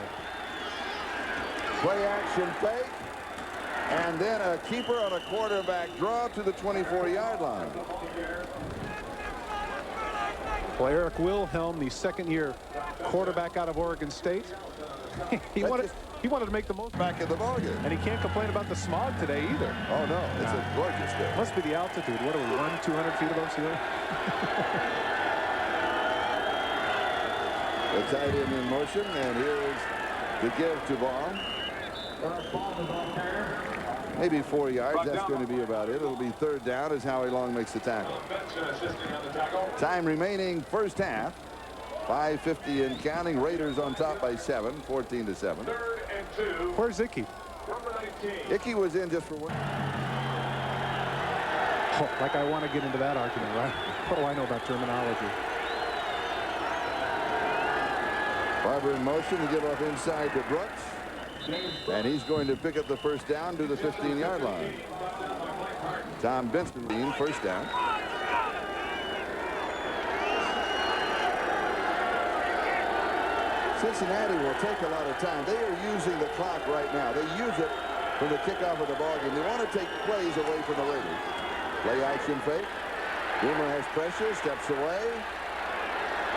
Speaker 2: Play action fake. And then a keeper on a quarterback draw to the 24-yard line.
Speaker 1: Well, Eric Wilhelm, the second-year quarterback out of Oregon State, he wanted to make the most
Speaker 2: back in the ballgame.
Speaker 1: And he can't complain about the smog today either.
Speaker 2: Oh, no. It's a gorgeous day.
Speaker 1: Must be the altitude. What are we, 200 feet above sea level?
Speaker 2: The tight end in motion, and here's the give to Ball. Maybe 4 yards. That's going to be about it. It'll be 3rd down as Howie Long makes the tackle. Time remaining first half. 5:50 and counting. Raiders on top by 7, 14-7.
Speaker 5: 3rd and 2.
Speaker 1: Where's Icky?
Speaker 5: Number 19.
Speaker 2: Icky was in just for one.
Speaker 1: Oh, like I want to get into that argument, right? What do I know about terminology?
Speaker 2: Barber in motion to give up inside to Brooks. And he's going to pick up the first down to the 15-yard line. Tom Benson, first down. Cincinnati will take a lot of time. They are using the clock right now. They use it from the kickoff of the ballgame. They want to take plays away from the Raiders. Play action fake. Boomer has pressure, steps away.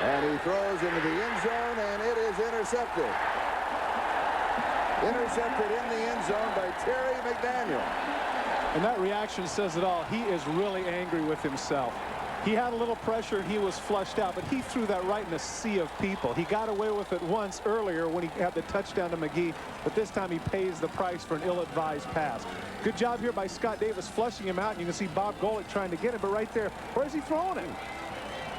Speaker 2: And he throws into the end zone, and it is intercepted. Intercepted in the end zone by Terry McDaniel.
Speaker 1: And that reaction says it all. He is really angry with himself. He had a little pressure. He was flushed out, but he threw that right in a sea of people. He got away with it once earlier when he had the touchdown to McGee, but this time he pays the price for an ill-advised pass. Good job here by Scott Davis flushing him out. And you can see Bob Golick trying to get him, but right there, where's he throwing him?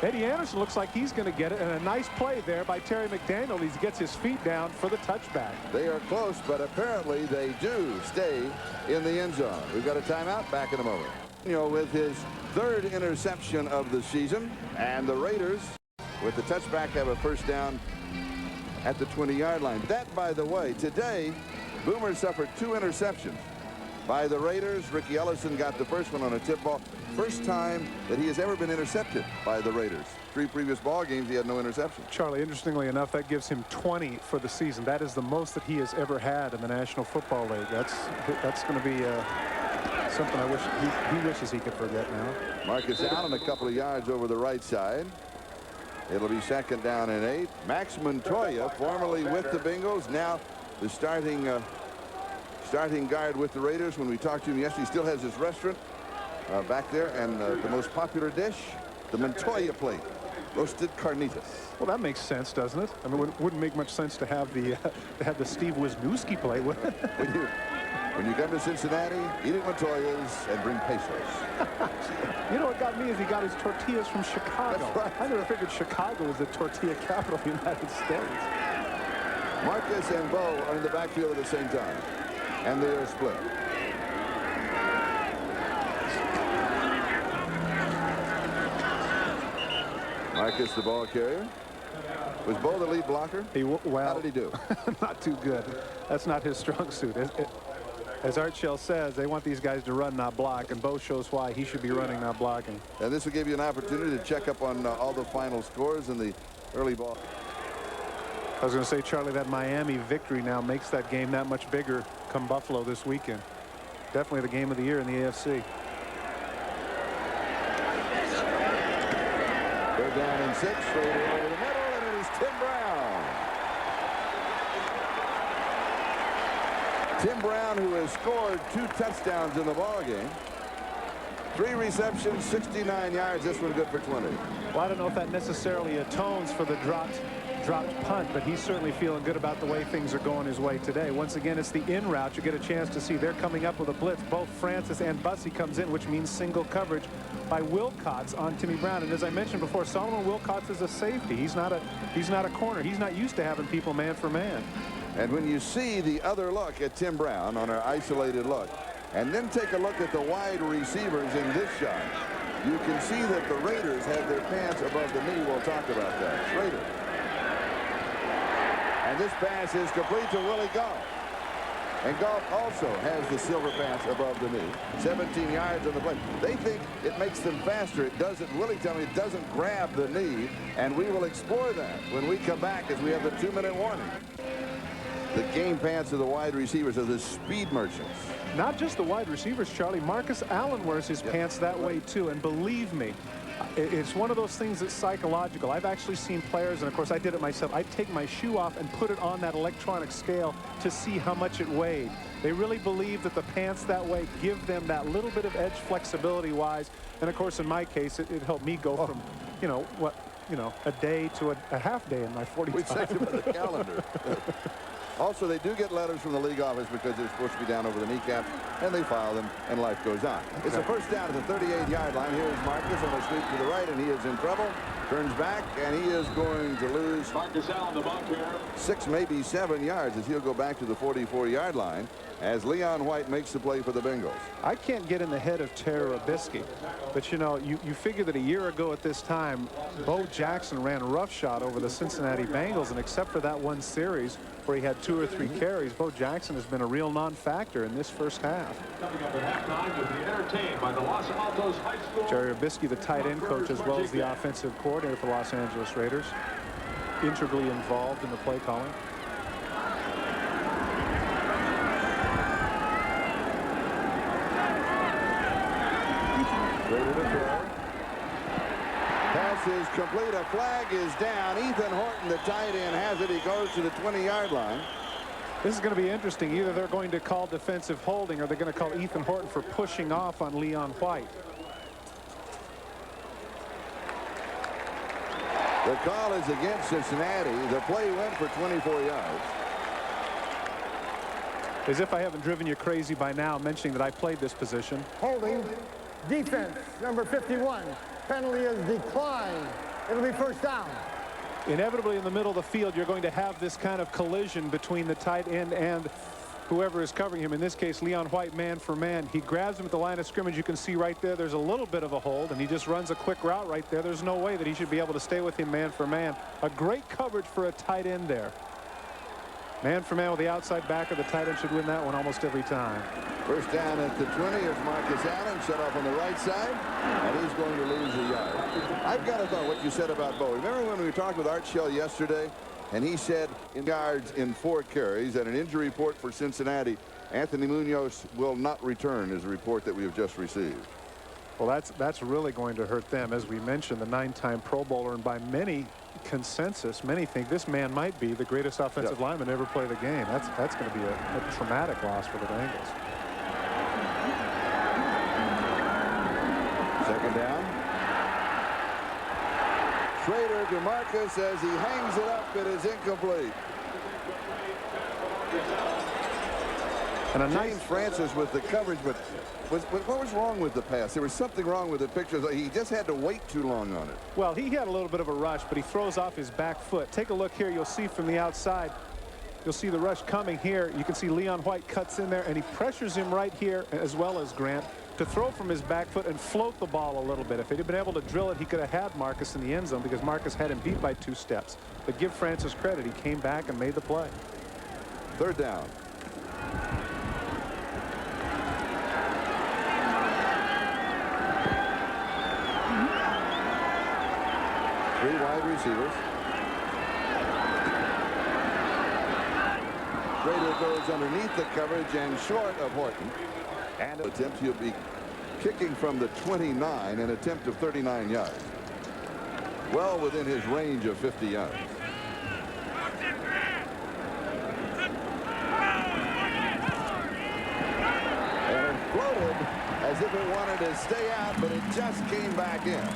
Speaker 1: Eddie Anderson looks like he's going to get it, and a nice play there by Terry McDaniel. He gets his feet down for the touchback.
Speaker 2: They are close, but apparently they do stay in the end zone. We've got a timeout. Back in a moment. With his third interception of the season, and the Raiders, with the touchback, have a first down at the 20-yard line. That, by the way, today, Boomer suffered 2 interceptions by the Raiders. Ricky Ellison got the first one on a tip ball. First time that he has ever been intercepted by the Raiders. 3 previous ball games, he had no interception.
Speaker 1: Charlie, interestingly enough, that gives him 20 for the season. That is the most that he has ever had in the National Football League. That's going to be something I wish he wishes he could forget now.
Speaker 2: Marcus Allen a couple of yards over the right side. It'll be second down and 8. Max Montoya, formerly with the Bengals, now the starting guard with the Raiders. When we talked to him yesterday, he still has his restaurant back there, and the most popular dish, the Montoya plate, roasted carnitas.
Speaker 1: Well, that makes sense, doesn't it? I mean, it wouldn't make much sense to have the Steve Wisniewski plate, would it?
Speaker 2: When you come to Cincinnati, eat at Montoya's and bring pesos.
Speaker 1: You know what got me is he got his tortillas from Chicago.
Speaker 2: That's right.
Speaker 1: I never figured Chicago was the tortilla capital of the United States.
Speaker 2: Marcus and Bo are in the backfield at the same time, and they are split. Marcus, the ball carrier. Was Bo the lead blocker?
Speaker 1: Well,
Speaker 2: how did he do?
Speaker 1: Not too good. That's not his strong suit. As Art Shell says, they want these guys to run, not block, and Bo shows why he should be running, not blocking.
Speaker 2: And this will give you an opportunity to check up on all the final scores in the early ball.
Speaker 1: I was going to say, Charlie, that Miami victory now makes that game that much bigger come Buffalo this weekend. Definitely the game of the year in the AFC.
Speaker 2: They're down in 6, straight over the middle, and it is Tim Brown. Tim Brown, who has scored 2 touchdowns in the ball game. 3 receptions, 69 yards. This one good for 20.
Speaker 1: Well, I don't know if that necessarily atones for the dropped punt, but he's certainly feeling good about the way things are going his way today. Once again, it's the in route. You get a chance to see they're coming up with a blitz. Both Francis and Bussey comes in, which means single coverage by Wilcox on Timmy Brown. And as I mentioned before, Solomon Wilcox is a safety. He's not a corner. He's not used to having people man for man.
Speaker 2: And when you see the other look at Tim Brown on our isolated look, and then take a look at the wide receivers in this shot, you can see that the Raiders have their pants above the knee. We'll talk about that. Raiders. And this pass is complete to Willie Goff. And Goff also has the silver pants above the knee. 17 yards on the play. They think it makes them faster. It doesn't. Willie tell me it doesn't grab the knee. And we will explore that when we come back, as we have the 2-minute warning. The game pants of the wide receivers are the speed merchants.
Speaker 1: Not just the wide receivers, Charlie. Marcus Allen wears his pants that way too, and believe me, it's one of those things that's psychological. I've actually seen players, and of course I did it myself. I'd take my shoe off and put it on that electronic scale to see how much it weighed. They really believe that the pants that way give them that little bit of edge flexibility wise, and of course in my case it helped me go from a day to a half day in my 40
Speaker 2: We
Speaker 1: time.
Speaker 2: checked it with the calendar. Also, they do get letters from the league office because they're supposed to be down over the kneecaps, and they file them, and life goes on. It's a first down at the 38-yard line. Here's Marcus on the sweep to the right, and he is in trouble. Turns back, and he is going to lose
Speaker 5: Marcus Allen, the ball carrier.
Speaker 2: 6, maybe 7 yards as he'll go back to the 44-yard line as Leon White makes the play for the Bengals.
Speaker 1: I can't get in the head of Terry Robisky, but you figure that a year ago at this time, Bo Jackson ran roughshod over the Cincinnati Bengals, and except for that one series where he had 2 or 3 carries, Bo Jackson has been a real non-factor in this first half.
Speaker 5: Coming up at halftime, you'll be entertained by the Los Altos High School.
Speaker 1: Jerry Robisky, the tight end coach, as well as the offensive coordinator for the Los Angeles Raiders, integrally involved in the play calling.
Speaker 2: Pass is complete. A flag is down. Ethan Horton, the tight end, has it. He goes to the 20-yard line.
Speaker 1: This is going to be interesting. Either they're going to call defensive holding or they're going to call Ethan Horton for pushing off on Leon White.
Speaker 2: The call is against Cincinnati. The play went for 24 yards.
Speaker 1: As if I haven't driven you crazy by now mentioning that I played this position.
Speaker 3: Holding. Defense, number 51. Penalty is declined. It'll be first down.
Speaker 1: Inevitably, in the middle of the field, you're going to have this kind of collision between the tight end and whoever is covering him. In this case, Leon White, man for man. He grabs him at the line of scrimmage. You can see right there, there's a little bit of a hold, and he just runs a quick route right there. There's no way that he should be able to stay with him man for man. A great coverage for a tight end there. Man for man with the outside backer. The tight end should win that one almost every time.
Speaker 2: First down at the 20 is Marcus Allen, set off on the right side, and he's going to lose a yard. I've got to thought what you said about Bo. Remember when we talked with Art Shell yesterday, and he said in yards in 4 carries, and an injury report for Cincinnati, Anthony Munoz will not return, is a report that we have just received.
Speaker 1: Well, that's really going to hurt them. As we mentioned, the 9-time Pro Bowler, and by many consensus, many think this man might be the greatest offensive lineman to ever play the game. That's going to be a traumatic loss for the Bengals.
Speaker 2: Second down. Schrader to Marcus as he hangs it up. It is incomplete. And a nice Francis with the coverage, but what was wrong with the pass? There was something wrong with the picture. He just had to wait too long on it.
Speaker 1: Well, he had a little bit of a rush, but he throws off his back foot. Take a look here. You'll see from the outside. You'll see the rush coming here. You can see Leon White cuts in there, and he pressures him right here, as well as Grant, to throw from his back foot and float the ball a little bit. If he'd have been able to drill it, he could have had Marcus in the end zone, because Marcus had him beat by 2 steps. But give Francis credit. He came back and made the play.
Speaker 2: Third down. Three wide receivers. Schrader goes underneath the coverage and short of Horton. And attempt, he'll be kicking from the 29, an attempt of 39 yards. Well within his range of 50 yards. And it floated as if it wanted to stay out, but it just came back in.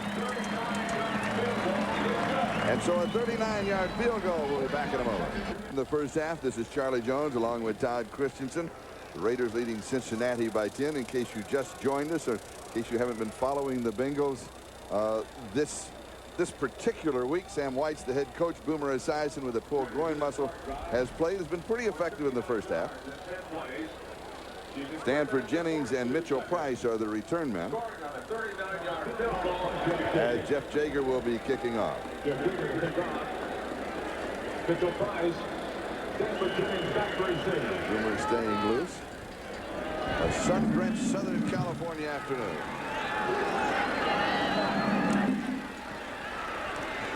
Speaker 2: And so a 39-yard field goal will be back in a moment. In the first half, this is Charlie Jones along with Todd Christensen. The Raiders leading Cincinnati by 10. In case you just joined us, or in case you haven't been following the Bengals this particular week, Sam White's the head coach. Boomer Esiason with a pulled groin muscle has been pretty effective in the first half. Stanford Jennings and Mitchell Price are the return men, as Jeff Jager will be kicking off.
Speaker 5: Mitchell Price, Stanford Jennings back for receiver.
Speaker 2: Boomer staying loose. A sun-drenched Southern California afternoon.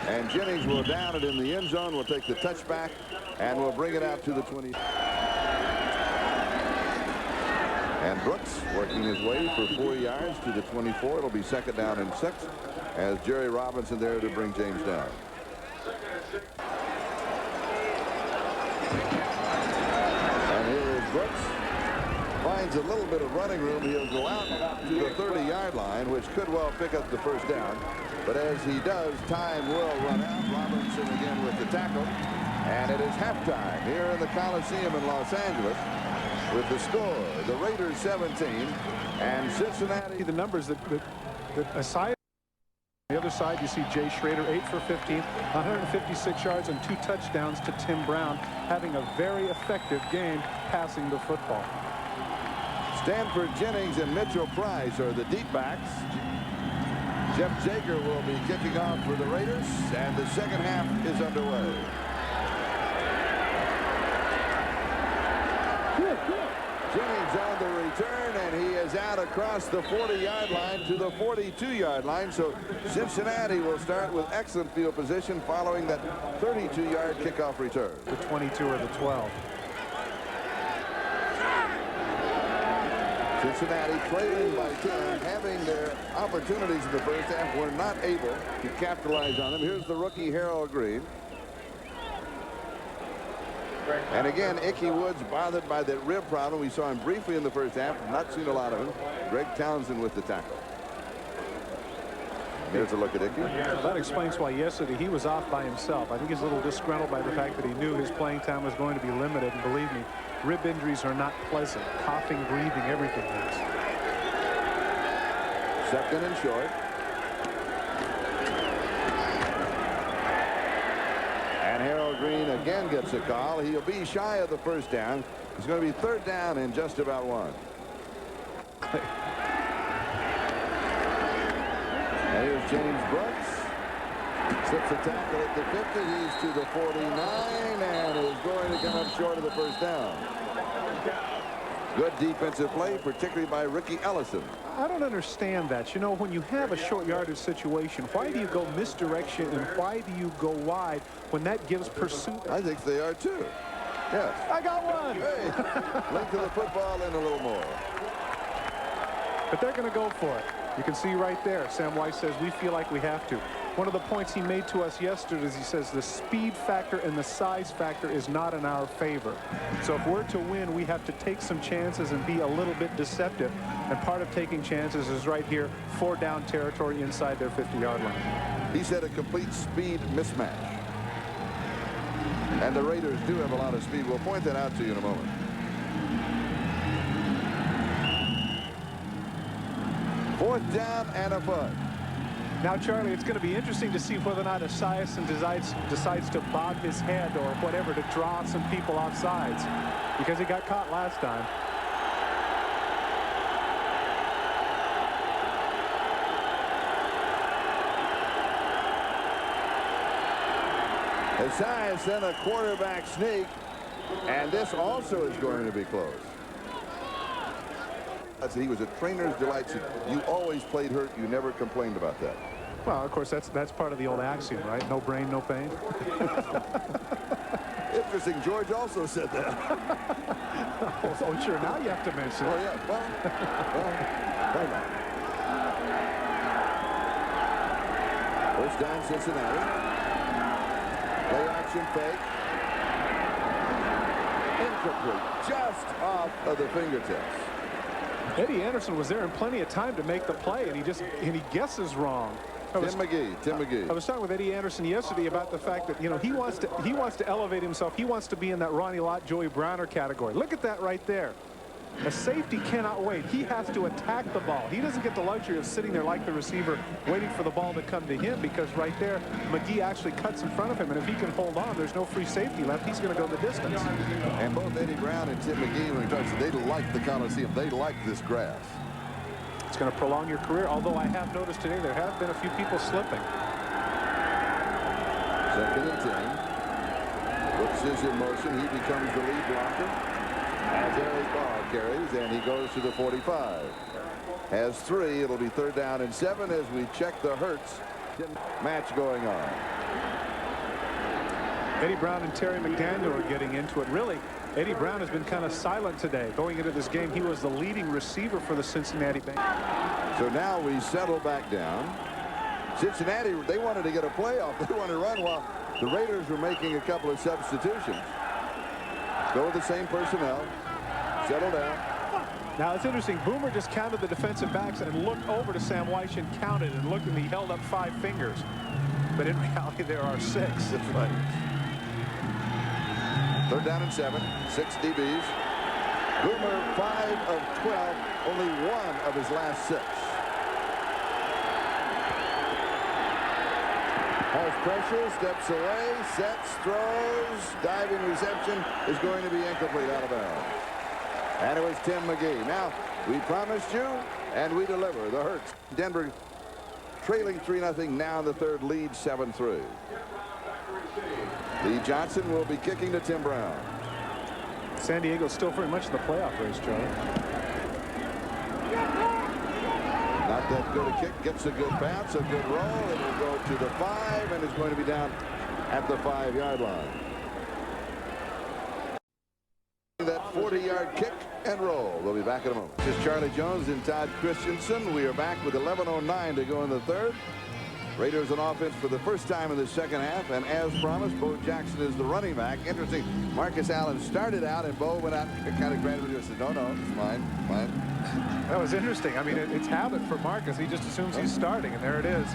Speaker 2: And Jennings will down it in the end zone. Will take the touchback and will bring it out to the 20. And Brooks working his way for 4 yards to the 24. It'll be second down and 6 as Jerry Robinson there to bring James down. And here is Brooks. Finds a little bit of running room. He'll go out to the 30-yard line, which could well pick up the first down. But as he does, time will run out. Robinson again with the tackle. And it is halftime here in the Coliseum in Los Angeles. With the score, the Raiders 17 and Cincinnati.
Speaker 1: The numbers that aside, on the other side, you see Jay Schrader 8 for 15, 156 yards and 2 touchdowns to Tim Brown, having a very effective game passing the football.
Speaker 2: Stanford Jennings and Mitchell Price are the deep backs. Jeff Jager will be kicking off for the Raiders, and the second half is underway. Jennings on the return, and he is out across the 40-yard line to the 42-yard line. So Cincinnati will start with excellent field position following that 32-yard kickoff return.
Speaker 1: The 22 or the 12.
Speaker 2: Cincinnati trailing by 10, having their opportunities in the first half, were not able to capitalize on them. Here's the rookie Harold Green. And again, Ickey Woods bothered by that rib problem. We saw him briefly in the first half. Not seen a lot of him. Greg Townsend with the tackle. Here's a look at Ickey.
Speaker 1: Well, that explains why yesterday he was off by himself. I think he's a little disgruntled by the fact that he knew his playing time was going to be limited. And believe me, rib injuries are not pleasant. Coughing, breathing, everything is.
Speaker 2: Second and short. Green again gets a call. He'll be shy of the first down. It's going to be third down and just about one. And here's James Brooks. Slips a tackle at the 50. He's to the 49 and is going to come up short of the first down. Good defensive play, particularly by Ricky Ellison.
Speaker 1: I don't understand that. You know, when you have a short yardage situation, why do you go misdirection and why do you go wide when that gives pursuit?
Speaker 2: I think they are too. Yes.
Speaker 1: I got one.
Speaker 2: Hey, link to the football in a little more.
Speaker 1: But they're going to go for it. You can see right there, Sam Weiss says we feel like we have to. One of the points he made to us yesterday is he says the speed factor and the size factor is not in our favor. So if we're to win, we have to take some chances and be a little bit deceptive. And part of taking chances is right here, 4-down territory inside their 50-yard line.
Speaker 2: He said a complete speed mismatch. And the Raiders do have a lot of speed. We'll point that out to you in a moment. Fourth down and a foot.
Speaker 1: Now, Charlie, it's going to be interesting to see whether or not Esiason decides to bob his head or whatever to draw some people off sides, because he got caught last time.
Speaker 2: Esiason, a quarterback sneak, and this also is going to be close. He was a trainer's delight. You always played hurt. You never complained about that.
Speaker 1: Well, of course, that's part of the old axiom, right? No brain, no pain.
Speaker 2: Interesting. George also said that.
Speaker 1: Oh, sure. Now you have to mention it.
Speaker 2: Oh, yeah. Well, why not? First down, Cincinnati. Play action fake. Incomplete. Just off of the fingertips.
Speaker 1: Eddie Anderson was there in plenty of time to make the play, and he guesses wrong. Tim McGee. I was talking with Eddie Anderson yesterday about the fact that, you know, he wants to elevate himself. He wants to be in that Ronnie Lott, Joey Browner category. Look at that right there. A safety cannot wait. He has to attack the ball. He doesn't get the luxury of sitting there like the receiver waiting for the ball to come to him, because right there McGee actually cuts in front of him, and if he can hold on, there's no free safety left. He's going to go the distance.
Speaker 2: And both Eddie Brown and Tim McGee, when he talks, they like the Coliseum. They like this grass.
Speaker 1: It's going to prolong your career, although I have noticed today there have been a few people slipping.
Speaker 2: Second and 10. Brooks is in motion. He becomes the lead blocker as Eric Barr carries, and he goes to the 45. Has 3. It'll be third down and 7 as we check the Hurts match going on.
Speaker 1: Eddie Brown and Terry McDaniel are getting into it. Really, Eddie Brown has been kind of silent today. Going into this game, he was the leading receiver for the Cincinnati Bengals.
Speaker 2: So now we settle back down. Cincinnati, they wanted to get a playoff. They wanted to run while the Raiders were making a couple of substitutions. Go with the same personnel. Settle down.
Speaker 1: Now it's interesting. Boomer just counted the defensive backs and looked over to Sam Weiss and counted and looked, and he held up 5 fingers. But in reality, there are 6.
Speaker 2: That's right. Third down and 7. 6 DBs. Boomer 5 of 12. Only 1 of his last 6. Has pressure, steps away, sets, throws, diving reception is going to be incomplete, out of bounds. And it was Tim McGee. Now, we promised you, and we deliver. The Hurts. Denver trailing 3-0 now in the third, lead 7-3. Lee Johnson will be kicking to Tim Brown.
Speaker 1: San Diego's still very much in the playoff race, Charlie.
Speaker 2: Not that good a kick. Gets a good bounce, a good roll. It will go to the 5 and is going to be down at the 5-yard line. That 40-yard kick and roll. We'll be back in a moment. This is Charlie Jones and Todd Christensen. We are back with 11:09 to go in the third. Raiders on offense for the first time in the second half, and as promised, Bo Jackson is the running back. Interesting, Marcus Allen started out, and Bo went out and kind of granted it and said, no, it's mine.
Speaker 1: That was interesting. I mean, it's habit for Marcus. He just assumes he's starting, and there it is.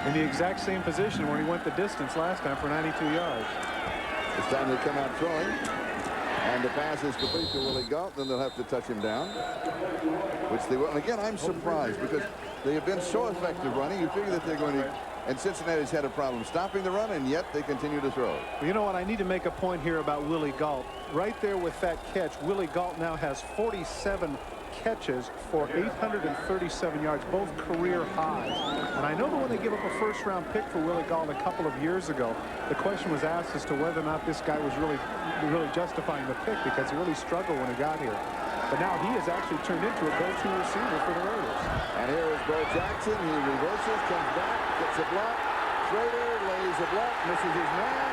Speaker 1: In the exact same position where he went the distance last time for 92 yards.
Speaker 2: This time they come out throwing, and the pass is complete to Willie Galt. Then they'll have to touch him down, which they will. And again, I'm surprised because they have been so effective running. You figure that they're going to And Cincinnati's had a problem stopping the run, and yet they continue to throw.
Speaker 1: Well, you know what? I need to make a point here about Willie Gault. Right there with that catch, Willie Gault now has 47 catches for 837 yards, both career highs. And I know that when they give up a first-round pick for Willie Gault a couple of years ago, the question was asked as to whether or not this guy was really justifying the pick, because he really struggled when he got here. But now he has actually turned into a go-to receiver for the Raiders.
Speaker 2: And here is Bo Jackson. He reverses, comes back, gets a block. Schrader lays a block, misses his man.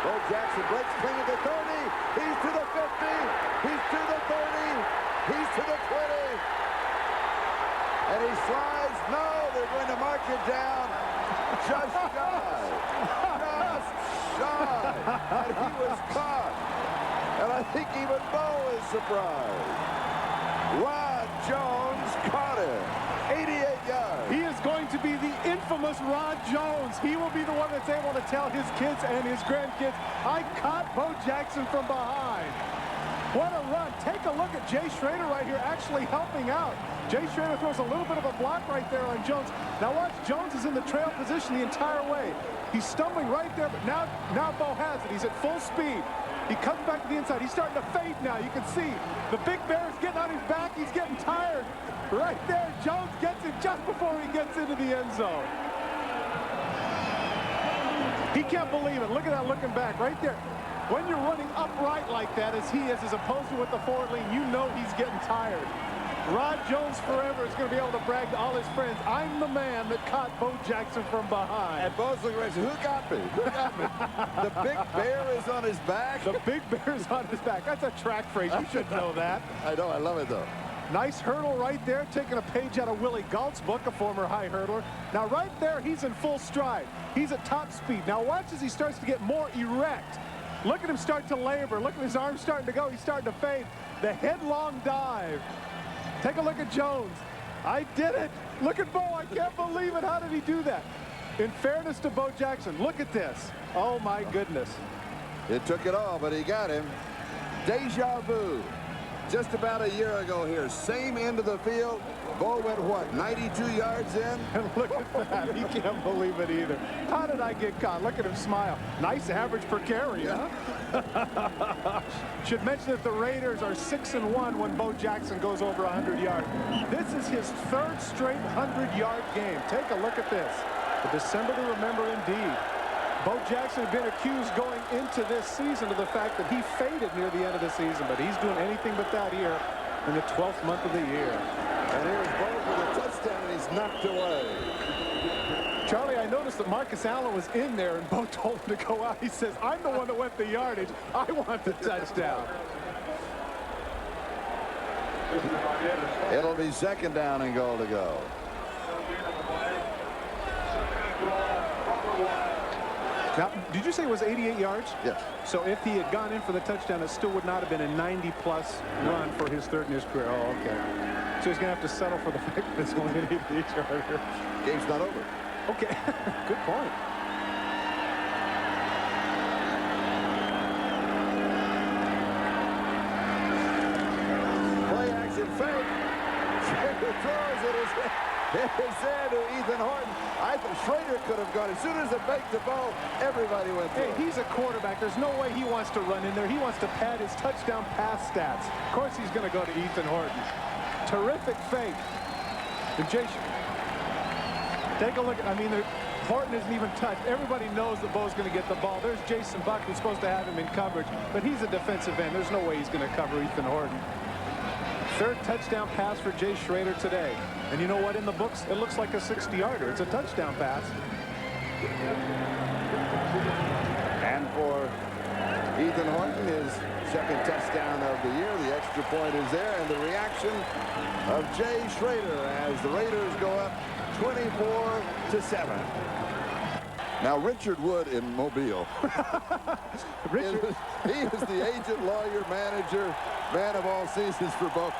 Speaker 2: Bo Jackson breaks clean at the 30. He's to the 50. He's to the 30. He's to the 20. And he slides. No, they're going to mark it down. Just shy. Just shy. And he was caught. And I think even Bo is surprised. Rod Jones caught him. 88 yards.
Speaker 1: He is going to be the infamous Rod Jones. He will be the one that's able to tell his kids and his grandkids, I caught Bo Jackson from behind. What a run. Take a look at Jay Schrader right here actually helping out. Jay Schrader throws a little bit of a block right there on Jones. Now watch, Jones is in the trail position the entire way. He's stumbling right there, but now Bo has it. He's at full speed. He comes back to the inside. He's starting to fade now. You can see the big bear is getting on his back. He's getting tired. Right there, Jones gets it just before he gets into the end zone. He can't believe it. Look at that looking back right there. When you're running upright like that as he is, as opposed to with the forward lean, you know he's getting tired. Rod Jones forever is going to be able to brag to all his friends, I'm the man that caught Bo Jackson from behind.
Speaker 2: And Bo's looking around and says, who got me? Who got me? The big bear is on his back.
Speaker 1: The big bear is on his back. That's a track phrase. You should know that.
Speaker 2: I know. I love it, though.
Speaker 1: Nice hurdle right there, taking a page out of Willie Gault's book, a former high hurdler. Now right there, he's in full stride. He's at top speed. Now watch as he starts to get more erect. Look at him start to labor. Look at his arms starting to go. He's starting to fade. The headlong dive. Take a look at Jones. I did it. Look at Bo. I can't believe it. How did he do that? In fairness to Bo Jackson, look at this. Oh, my goodness.
Speaker 2: It took it all, but he got him. Deja vu. Just about a year ago here. Same end of the field. Bo went, what, 92 yards in?
Speaker 1: And look at that. He can't believe it either. How did I get caught? Look at him smile. Nice average per carry, huh? Should mention that the Raiders are 6-1 when Bo Jackson goes over 100 yards. This is his third straight 100-yard game. Take a look at this. The December to remember indeed. Bo Jackson had been accused going into this season of the fact that he faded near the end of the season, but he's doing anything but that here in the 12th month of the year.
Speaker 2: And here's Bo for the touchdown, and he's knocked away.
Speaker 1: Charlie, I noticed that Marcus Allen was in there, and Bo told him to go out. He says, I'm the one that went the yardage. I want the touchdown.
Speaker 2: It'll be second down and goal to go.
Speaker 1: Now, did you say it was 88 yards?
Speaker 2: Yes.
Speaker 1: So if he had gone in for the touchdown, it still would not have been a 90-plus run for his third in his career. Oh, okay. So he's going to have to settle for the fact that it's only an 88-yarder.
Speaker 2: Game's not over.
Speaker 1: Okay. Good point.
Speaker 2: Play action fake. Schrader throws it. It was there to Ethan Horton. I think Schrader could have gone. As soon as it baked the ball, everybody went through.
Speaker 1: Hey, he's a quarterback. There's no way he wants to run in there. He wants to pad his touchdown pass stats. Of course he's going to go to Ethan Horton. Terrific fake. And Jason, take a look. I mean, Horton isn't even touched. Everybody knows that Bo's going to get the ball. There's Jason Buck, who's supposed to have him in coverage, but he's a defensive end. There's no way he's going to cover Ethan Horton. Third touchdown pass for Jay Schrader today. And you know what? In the books, it looks like a 60-yarder. It's a touchdown pass.
Speaker 2: And for Ethan Horton, his second touchdown of the year. The extra point is there, and the reaction of Jay Schrader as the Raiders go up 24-7. Now Richard Wood in Mobile.
Speaker 1: Richard.
Speaker 2: He is the agent, lawyer, manager, man of all seasons for both.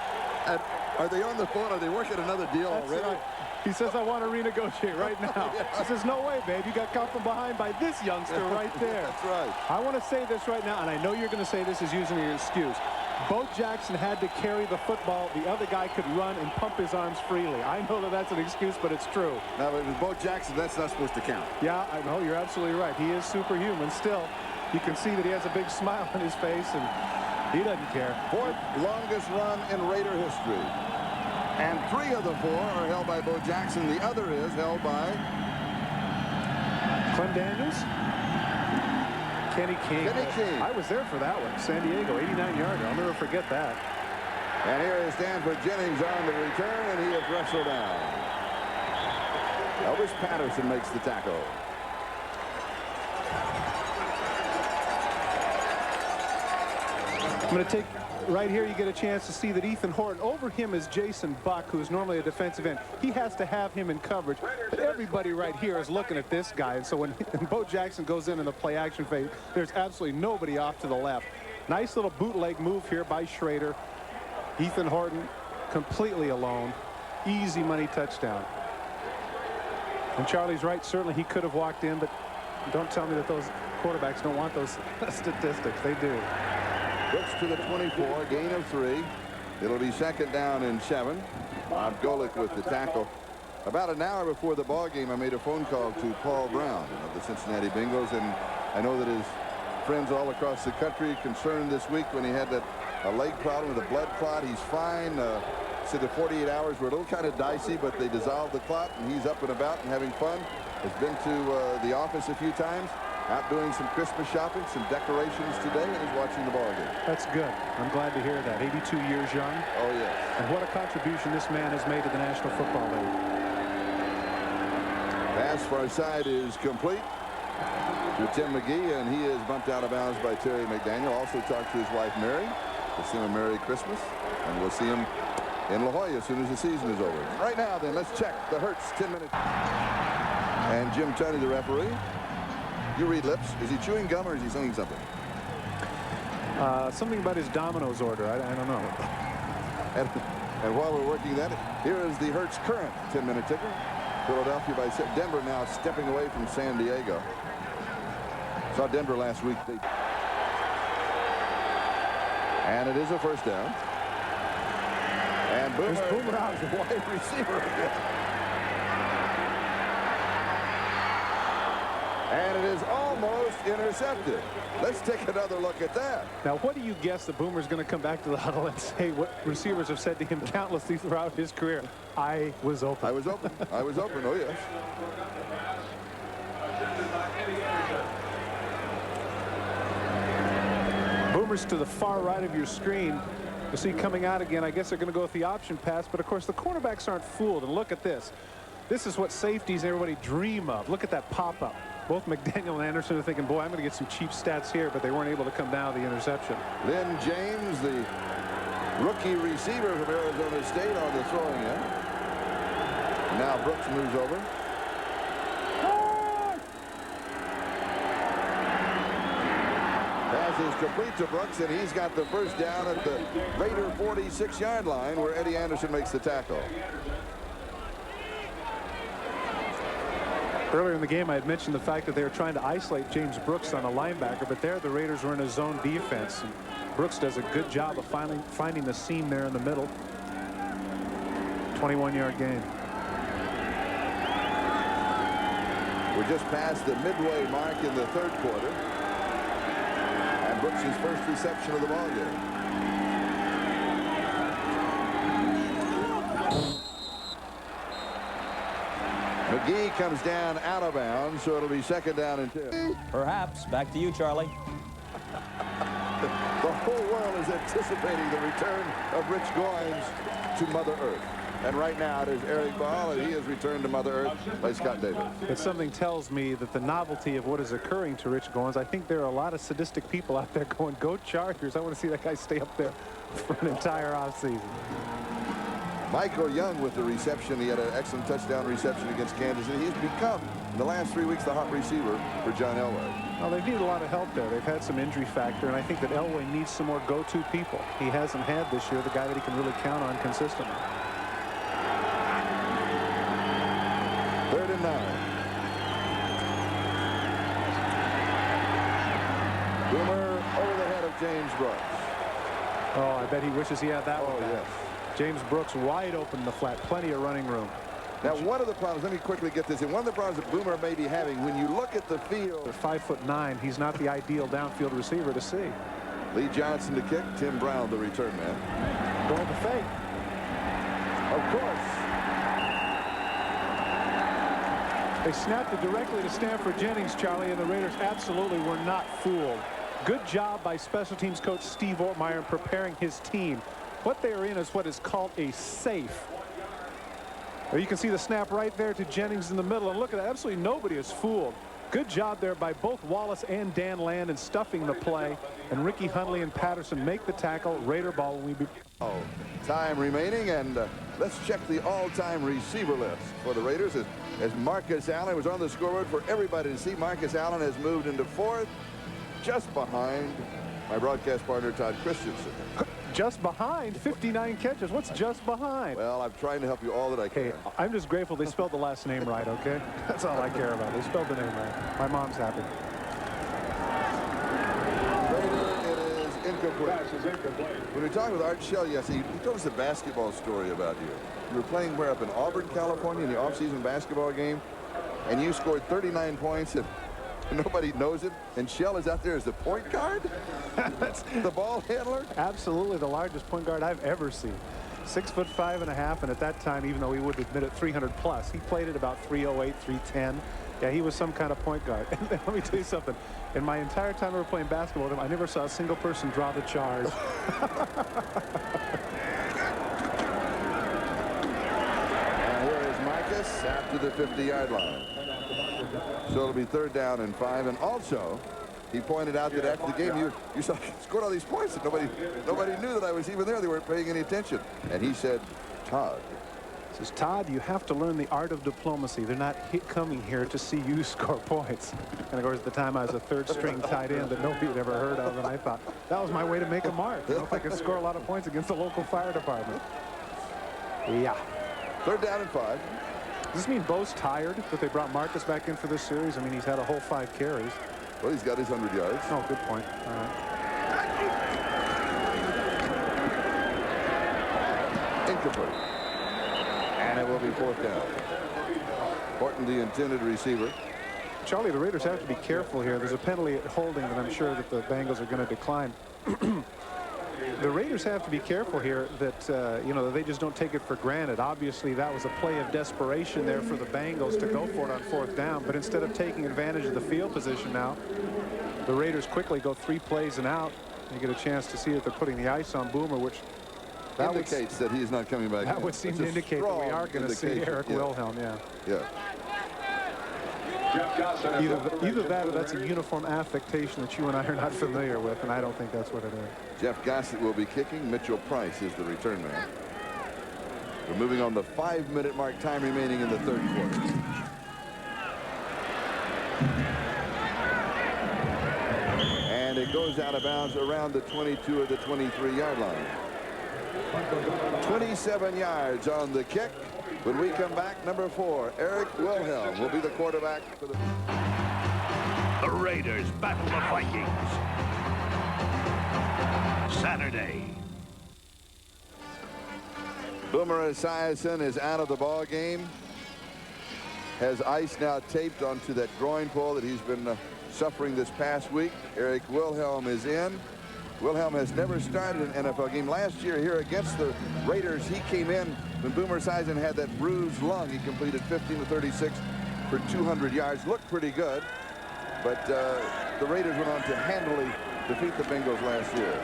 Speaker 2: And are they on the phone? Are they working another deal already?
Speaker 1: Right. He says, I want to renegotiate right now. He says, no way, babe. You got caught from behind by this youngster right there.
Speaker 2: That's right.
Speaker 1: I want to say this right now, and I know you're going to say this is using your excuse. Bo Jackson had to carry the football. The other guy could run and pump his arms freely. I know that that's an excuse, but it's true.
Speaker 3: Now, if it's Bo Jackson, that's not supposed to count.
Speaker 1: Yeah, I know. You're absolutely right. He is superhuman. Still, you can see that he has a big smile on his face, and he doesn't care.
Speaker 3: 4th longest run in Raider history. And 3 of the 4 are held by Bo Jackson. The other is held by
Speaker 1: Clem Daniels. Kenny King.
Speaker 3: Kenny King.
Speaker 1: I was there for that one. San Diego, 89-yarder. I'll never forget that.
Speaker 3: And here is Stanford Jennings on the return, and he is wrestled down. Elvis Patterson makes the tackle.
Speaker 1: I'm going to take right here. You get a chance to see that Ethan Horton, over him is Jason Buck, who's normally a defensive end. He has to have him in coverage. But everybody right here is looking at this guy. And so when Bo Jackson goes in the play action phase, there's absolutely nobody off to the left. Nice little bootleg move here by Schrader. Ethan Horton completely alone. Easy money touchdown. And Charlie's right. Certainly he could have walked in, but don't tell me that those quarterbacks don't want those statistics. They do.
Speaker 3: Brooks to the 24, gain of 3. It'll be 2nd down and 7. Bob Golick with the tackle. About an hour before the ball game, I made a phone call to Paul Brown of the Cincinnati Bengals, and I know that his friends all across the country concerned this week when he had a leg problem with a blood clot. He's fine. Said the 48 hours were a little kind of dicey, but they dissolved the clot, and he's up and about and having fun. Has been to the office a few times. Out doing some Christmas shopping, some decorations today, and is watching the ball game.
Speaker 1: That's good. I'm glad to hear that. 82 years young.
Speaker 3: Oh, yes.
Speaker 1: And what a contribution this man has made to the National Football League.
Speaker 3: Pass far side is complete to Tim McGee, and he is bumped out of bounds by Terry McDaniel. Also talked to his wife, Mary. We'll see him a Merry Christmas, and we'll see him in La Jolla as soon as the season is over. Right now, then, let's check the Hertz 10-minute. And Jim Tunney, the referee. You read lips. Is he chewing gum or is he saying something?
Speaker 1: Something about his Domino's order. I don't know.
Speaker 3: And while we're working that, here is the Hertz current 10-minute ticker. Philadelphia by Denver now stepping away from San Diego. Saw Denver last week. And it is a 1st down. And Boomer out as a wide receiver again. And it is almost intercepted. Let's take another look at that.
Speaker 1: Now, what do you guess that Boomer's going to come back to the huddle and say what receivers have said to him countlessly throughout his career? I was open.
Speaker 3: I was open. I was open. Oh, yes.
Speaker 1: Boomer's to the far right of your screen. You see coming out again. I guess they're going to go with the option pass. But, of course, the cornerbacks aren't fooled. And look at this. This is what safeties and everybody dream of. Look at that pop-up. Both McDaniel and Anderson are thinking, boy, I'm going to get some cheap stats here, but they weren't able to come down with the interception.
Speaker 3: Lynn James, the rookie receiver from Arizona State, on the throwing end. Now Brooks moves over. Pass is complete to Brooks, and he's got the 1st down at the Raider 46-yard line, where Eddie Anderson makes the tackle.
Speaker 1: Earlier in the game, I had mentioned the fact that they were trying to isolate James Brooks on a linebacker, but there the Raiders were in a zone defense. And Brooks does a good job of finding the seam there in the middle. 21-yard gain.
Speaker 3: We're just past the midway mark in the 3rd quarter. And Brooks' 1st reception of the ball game. McGee comes down out of bounds, so it'll be 2nd down and 2.
Speaker 6: Perhaps. Back to you, Charlie.
Speaker 3: The whole world is anticipating the return of Rich Goins to Mother Earth. And right now it is Eric Ball, and he is returned to Mother Earth by Scott Davis.
Speaker 1: But something tells me that the novelty of what is occurring to Rich Goins, I think there are a lot of sadistic people out there going, go Chargers. I want to see that guy stay up there for an entire offseason.
Speaker 3: Michael Young with the reception. He had an excellent touchdown reception against Kansas, and he's become, in the last 3 weeks, the hot receiver for John Elway.
Speaker 1: Well, they've needed a lot of help there. They've had some injury factor, and I think that Elway needs some more go-to people. He hasn't had this year the guy that he can really count on consistently.
Speaker 3: 3rd and 9. Boomer over the head of James Brooks.
Speaker 1: Oh, I bet he wishes he had that one.
Speaker 3: Yes.
Speaker 1: James Brooks wide open in the flat. Plenty of running room.
Speaker 3: Now, one of the problems, let me quickly get this in. One of the problems that Boomer may be having when you look at the field.
Speaker 1: They're 5'9". He's not the ideal downfield receiver to see.
Speaker 3: Lee Johnson to kick. Tim Brown, the return man.
Speaker 1: Going to fake.
Speaker 3: Of course.
Speaker 1: They snapped it directly to Stanford Jennings, Charlie, and the Raiders absolutely were not fooled. Good job by special teams coach Steve Ortmeyer in preparing his team. What they are in is what is called a safe. Well, you can see the snap right there to Jennings in the middle, and look at that. Absolutely nobody is fooled. Good job there by both Wallace and Dan Land in stuffing the play, and Ricky Hundley and Patterson make the tackle. Raider ball when we be.
Speaker 3: Time remaining, and let's check the all-time receiver list for the Raiders as Marcus Allen was on the scoreboard for everybody to see. Marcus Allen has moved into 4th, just behind my broadcast partner Todd Christensen.
Speaker 1: Just behind, 59 catches. What's just behind?
Speaker 3: Well, I'm trying to help you all that I can.
Speaker 1: Hey, I'm just grateful they spelled the last name right, okay? That's all I care about. They spelled the name right. My mom's happy.
Speaker 3: Raider, it is incomplete. When we talked with Art Shell yesterday, he told us a basketball story about you. You were playing where up in Auburn, California in the off-season basketball game, and you scored 39 points and nobody knows it, and Shell is out there as the point guard? That's the ball handler?
Speaker 1: Absolutely the largest point guard I've ever seen. 6'5.5", and at that time, even though he would admit it 300 plus, he played at about 308, 310. Yeah, he was some kind of point guard. And let me tell you something. In my entire time ever playing basketball with him, I never saw a single person draw the charge.
Speaker 3: And here is Marcus after the 50-yard line. So it'll be 3rd down and 5. And also, he pointed out that after the game, you saw scored all these points, and nobody knew that I was even there. They weren't paying any attention. And he said, Todd.
Speaker 1: He says, Todd, you have to learn the art of diplomacy. They're not coming here to see you score points. And of course, at the time, I was a 3rd-string tight end that nobody had ever heard of, and I thought that was my way to make a mark. You know, if I could score a lot of points against the local fire department. Yeah.
Speaker 3: 3rd down and 5.
Speaker 1: Does this mean Bo's tired that they brought Marcus back in for this series? I mean, he's had a whole 5 carries.
Speaker 3: Well, he's got his 100 yards.
Speaker 1: Oh, good point. All right.
Speaker 3: Incomplete. And it will be 4th down. Horton, the intended receiver.
Speaker 1: Charlie, the Raiders have to be careful here. There's a penalty at holding that I'm sure that the Bengals are going to decline. The Raiders have to be careful here that, you know, that they just don't take it for granted. Obviously, that was a play of desperation there for the Bengals to go for it on 4th down. But instead of taking advantage of the field position now, the Raiders quickly go 3 plays and out. You get a chance to see that they're putting the ice on Boomer, which that
Speaker 3: indicates that he's not coming back.
Speaker 1: That would seem to indicate that we are going to see Eric Wilhelm,
Speaker 3: Yeah.
Speaker 1: Either that or that's a uniform affectation that you and I are not familiar with, and I don't think that's what it is.
Speaker 3: Jeff Gossett will be kicking. Mitchell Price is the return man. We're moving on the 5-minute mark, time remaining in the 3rd quarter. And it goes out of bounds around the 22 or the 23-yard line. 27 yards on the kick. When we come back, number 4, Eric Wilhelm will be the quarterback for the...
Speaker 7: The Raiders battle the Vikings. Saturday.
Speaker 3: Boomer Esiason is out of the ball game. Has ice now taped onto that groin pull that he's been suffering this past week. Eric Wilhelm is in. Wilhelm has never started an NFL game. Last year here against the Raiders, he came in when Boomer Esiason had that bruised lung. He completed 15 to 36 for 200 yards. Looked pretty good, but the Raiders went on to handily defeat the Bengals last year.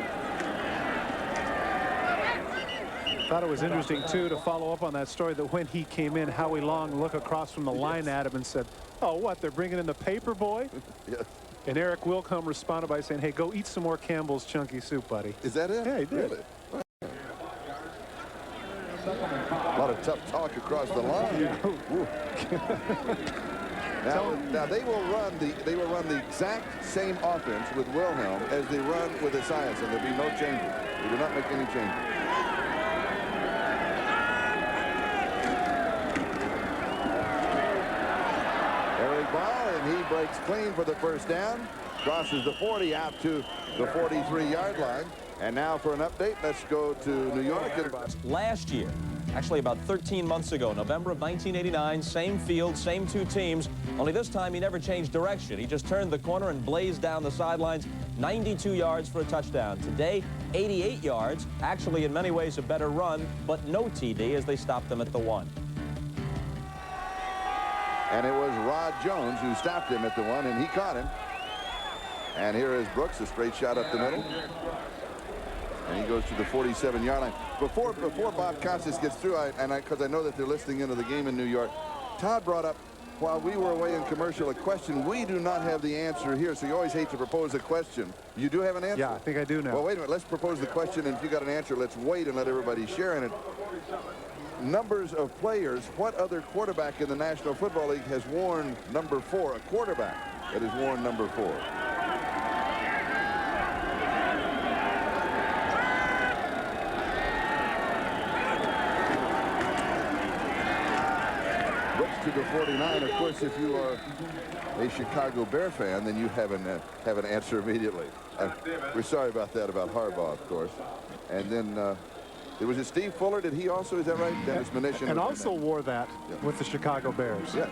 Speaker 1: Thought it was interesting, too, to follow up on that story that when he came in, Howie Long looked across from the line at him and said, oh, what, they're bringing in the paper boy?
Speaker 3: Yes.
Speaker 1: And Eric Wilhelm responded by saying, hey, go eat some more Campbell's Chunky Soup, buddy.
Speaker 3: Is that it?
Speaker 1: Yeah, he did.
Speaker 3: Really? A lot of tough talk across the line. Now they will run the exact same offense with Wilhelm as they run with Esiason. There'll be no changes. They will not make any changes. Eric ball, and he breaks clean for the 1st down. Crosses the 40 out to the 43-yard line. And now for an update, let's go to New York.
Speaker 6: Last year, actually about 13 months ago, November of 1989, same field, same two teams, only this time he never changed direction. He just turned the corner and blazed down the sidelines, 92 yards for a touchdown. Today, 88 yards, actually in many ways a better run, but no TD as they stopped him at the 1.
Speaker 3: And it was Rod Jones who stopped him at the 1, and he caught him. And here is Brooks, a straight shot up the middle. And he goes to the 47-yard line. Before Bob Costas gets through, because I know that they're listening into the game in New York, Todd brought up, while we were away in commercial, a question. We do not have the answer here, so you always hate to propose a question. You do have an answer?
Speaker 1: Yeah, I think I do now.
Speaker 3: Well, wait a minute. Let's propose the question, and if you got an answer, let's wait and let everybody share in it. Numbers of players. What other quarterback in the National Football League has worn number 4? A quarterback that has worn number 4. To the 49. Of course, if you are a Chicago Bear fan, then you have an answer immediately. We're sorry about that, about Harbaugh, of course. And then there was a Steve Fuller. Did he also? Is that right? Dennis Mnuchin.
Speaker 1: And also wore that with the Chicago Bears.
Speaker 3: Yes.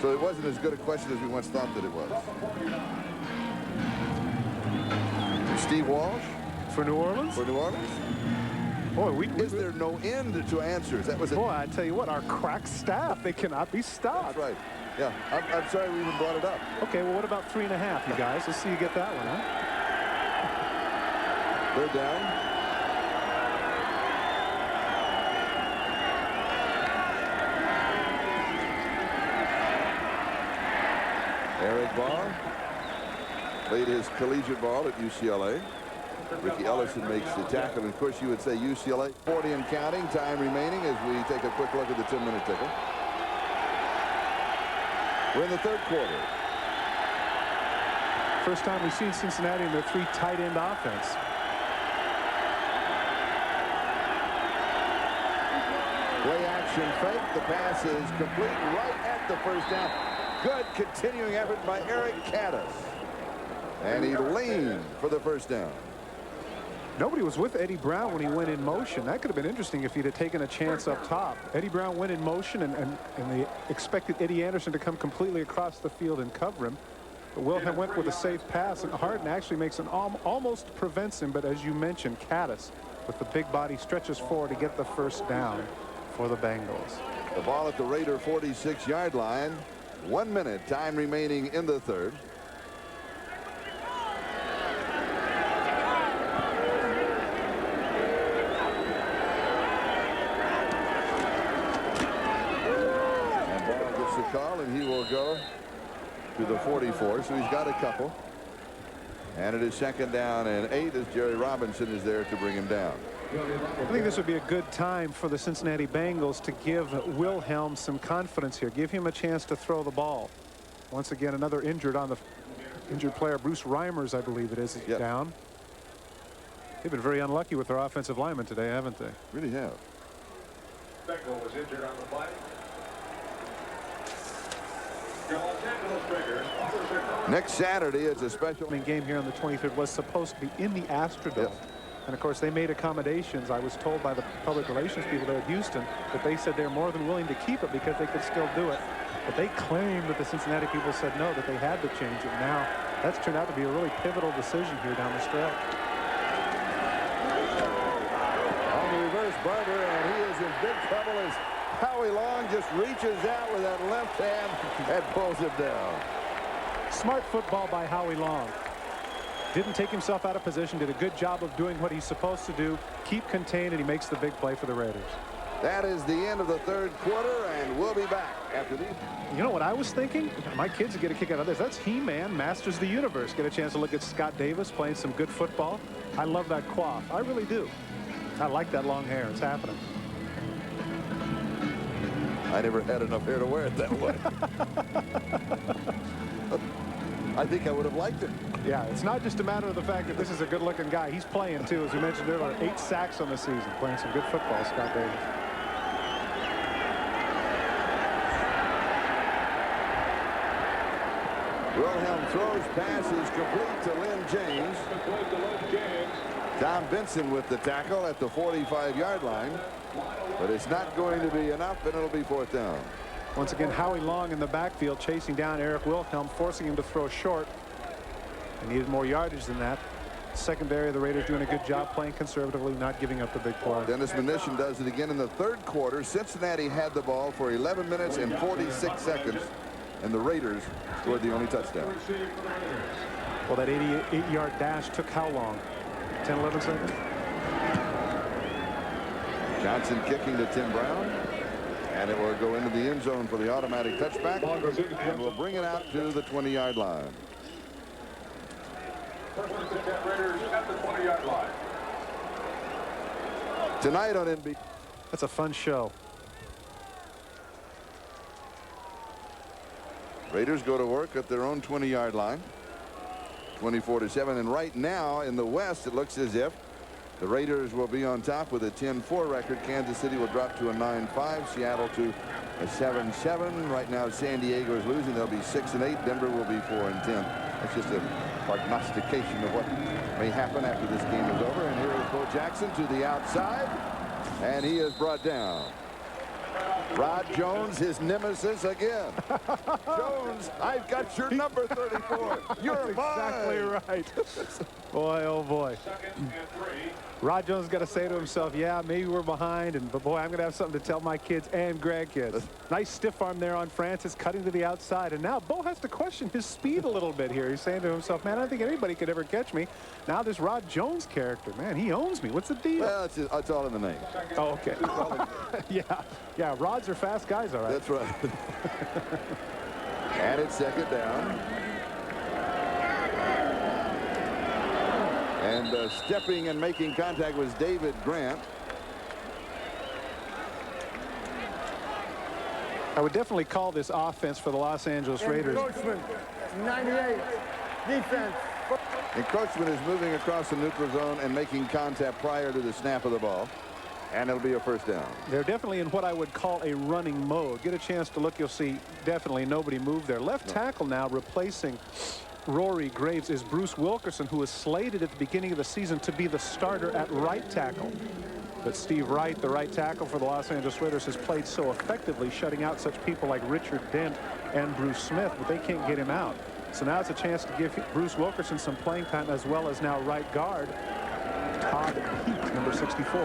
Speaker 3: So it wasn't as good a question as we once thought that it was. Steve Walsh
Speaker 1: For New Orleans?
Speaker 3: for New Orleans.
Speaker 1: Boy,
Speaker 3: Is there no end to answers? That was it.
Speaker 1: Boy, I tell you what, our crack staff, they cannot be stopped.
Speaker 3: That's right. Yeah, I'm sorry we even brought it up.
Speaker 1: Okay, well, what about 3.5, you guys? Let's see you get that one, huh?
Speaker 3: They're down. Eric Barr played his collegiate ball at UCLA. Ricky Ellison makes the tackle, and of course you would say UCLA 40 and counting, time remaining as we take a quick look at the 10-minute ticker. We're in the third quarter.
Speaker 1: First time we've seen Cincinnati in their 3 tight end offense.
Speaker 3: Play action fake. The pass is complete right at the first down. Good continuing effort by Eric Caddis. And he leaned for the first down.
Speaker 1: Nobody was with Eddie Brown when he went in motion. That could have been interesting if he'd have taken a chance up top. Eddie Brown went in motion, and they expected Eddie Anderson to come completely across the field and cover him. But Wilhelm went with a safe pass, and Harden actually makes an almost prevents him. But as you mentioned, Caddis with the big body stretches forward to get the first down for the Bengals.
Speaker 3: The ball at the Raider 46-yard line. 1 minute, time remaining in the third. Call, and he will go to the 44, so he's got a couple. And it is 2nd down and 8 as Jerry Robinson is there to bring him down.
Speaker 1: I think this would be a good time for the Cincinnati Bengals to give Wilhelm some confidence here. Give him a chance to throw the ball. Once again, another injured player, Bruce Reimers, I believe it is,
Speaker 3: yep.
Speaker 1: down. They've been very unlucky with their offensive linemen today, haven't they?
Speaker 3: Really have.
Speaker 5: Bengal was injured on the play.
Speaker 3: Next Saturday is a special
Speaker 1: game here on the 23rd. Was supposed to be in the Astrodome.
Speaker 3: Yes.
Speaker 1: And of course they made accommodations. I was told by the public relations people there at Houston that they said they're more than willing to keep it because they could still do it. But they claimed that the Cincinnati people said no, that they had to change it. Now that's turned out to be a really pivotal decision here down the stretch.
Speaker 3: On the reverse Barber, and he is in big trouble as Howie Long just reaches out with that left hand and pulls him down.
Speaker 1: Smart football by Howie Long. Didn't take himself out of position, did a good job of doing what he's supposed to do, keep contained, and he makes the big play for the Raiders.
Speaker 3: That is the end of the third quarter, and we'll be back after these.
Speaker 1: You know what I was thinking? My kids would get a kick out of this. That's He-Man, Masters of the Universe. Get a chance to look at Scott Davis playing some good football. I love that coif. I really do. I like that long hair. It's happening.
Speaker 3: I never had enough hair to wear it that way. I think I would have liked it.
Speaker 1: Yeah, it's not just a matter of the fact that this is a good-looking guy. He's playing, too. As we mentioned earlier, 8 sacks on the season. Playing some good football, Scott Davis.
Speaker 3: Wilhelm throws, passes complete to Lynn James. Tom Benson with the tackle at the 45-yard line. But it's not going to be enough, and it'll be 4th down.
Speaker 1: Once again, Howie Long in the backfield chasing down Eric Wilhelm, forcing him to throw short. He needed more yardage than that. Secondary, the Raiders doing a good job playing conservatively, not giving up the big play.
Speaker 3: Dennis Munition does it again in the 3rd quarter. Cincinnati had the ball for 11 minutes and 46 seconds, and the Raiders scored the only touchdown.
Speaker 1: Well, that 88-yard dash took how long? 10, 11 seconds?
Speaker 3: Johnson kicking to Tim Brown, and it will go into the end zone for the automatic touchback, and we'll bring it out to the 20-yard line.
Speaker 5: Raiders at the 20-yard line.
Speaker 3: Tonight on NBC.
Speaker 1: That's a fun show.
Speaker 3: Raiders go to work at their own 20-yard line. 24-7, and right now in the West it looks as if the Raiders will be on top with a 10-4 record. Kansas City will drop to a 9-5. Seattle to a 7-7. Right now San Diego is losing. They'll be 6-8. Denver will be 4-10. That's just a prognostication of what may happen after this game is over. And here is Bo Jackson to the outside, and he is brought down. Rod Jones, his nemesis again. Jones, I've got your number 34. You're
Speaker 1: Exactly
Speaker 3: mine.
Speaker 1: right. Boy, oh boy. Rod Jones got to say to himself, yeah, maybe we're behind, but boy, I'm going to have something to tell my kids and grandkids. Nice stiff arm there on Francis, cutting to the outside, and now Bo has to question his speed a little bit here. He's saying to himself, man, I don't think anybody could ever catch me. Now this Rod Jones character, man, he owns me. What's the deal?
Speaker 3: Well, it's all in the name.
Speaker 1: Oh, okay. Yeah, Rods are fast guys, all right.
Speaker 3: That's right. And it's 2nd down. And stepping and making contact was David Grant.
Speaker 1: I would definitely call this offense for the Los Angeles Raiders.
Speaker 8: Encroachment, 98, defense.
Speaker 3: Encroachment is moving across the neutral zone and making contact prior to the snap of the ball. And it'll be a 1st down.
Speaker 1: They're definitely in what I would call a running mode. Get a chance to look, you'll see definitely nobody moved there. Left tackle now replacing Rory Graves is Bruce Wilkerson, who was slated at the beginning of the season to be the starter at right tackle. But Steve Wright, the right tackle for the Los Angeles Raiders, has played so effectively, shutting out such people like Richard Dent and Bruce Smith, but they can't get him out. So now it's a chance to give Bruce Wilkerson some playing time, as well as now right guard Todd Heath, number 64.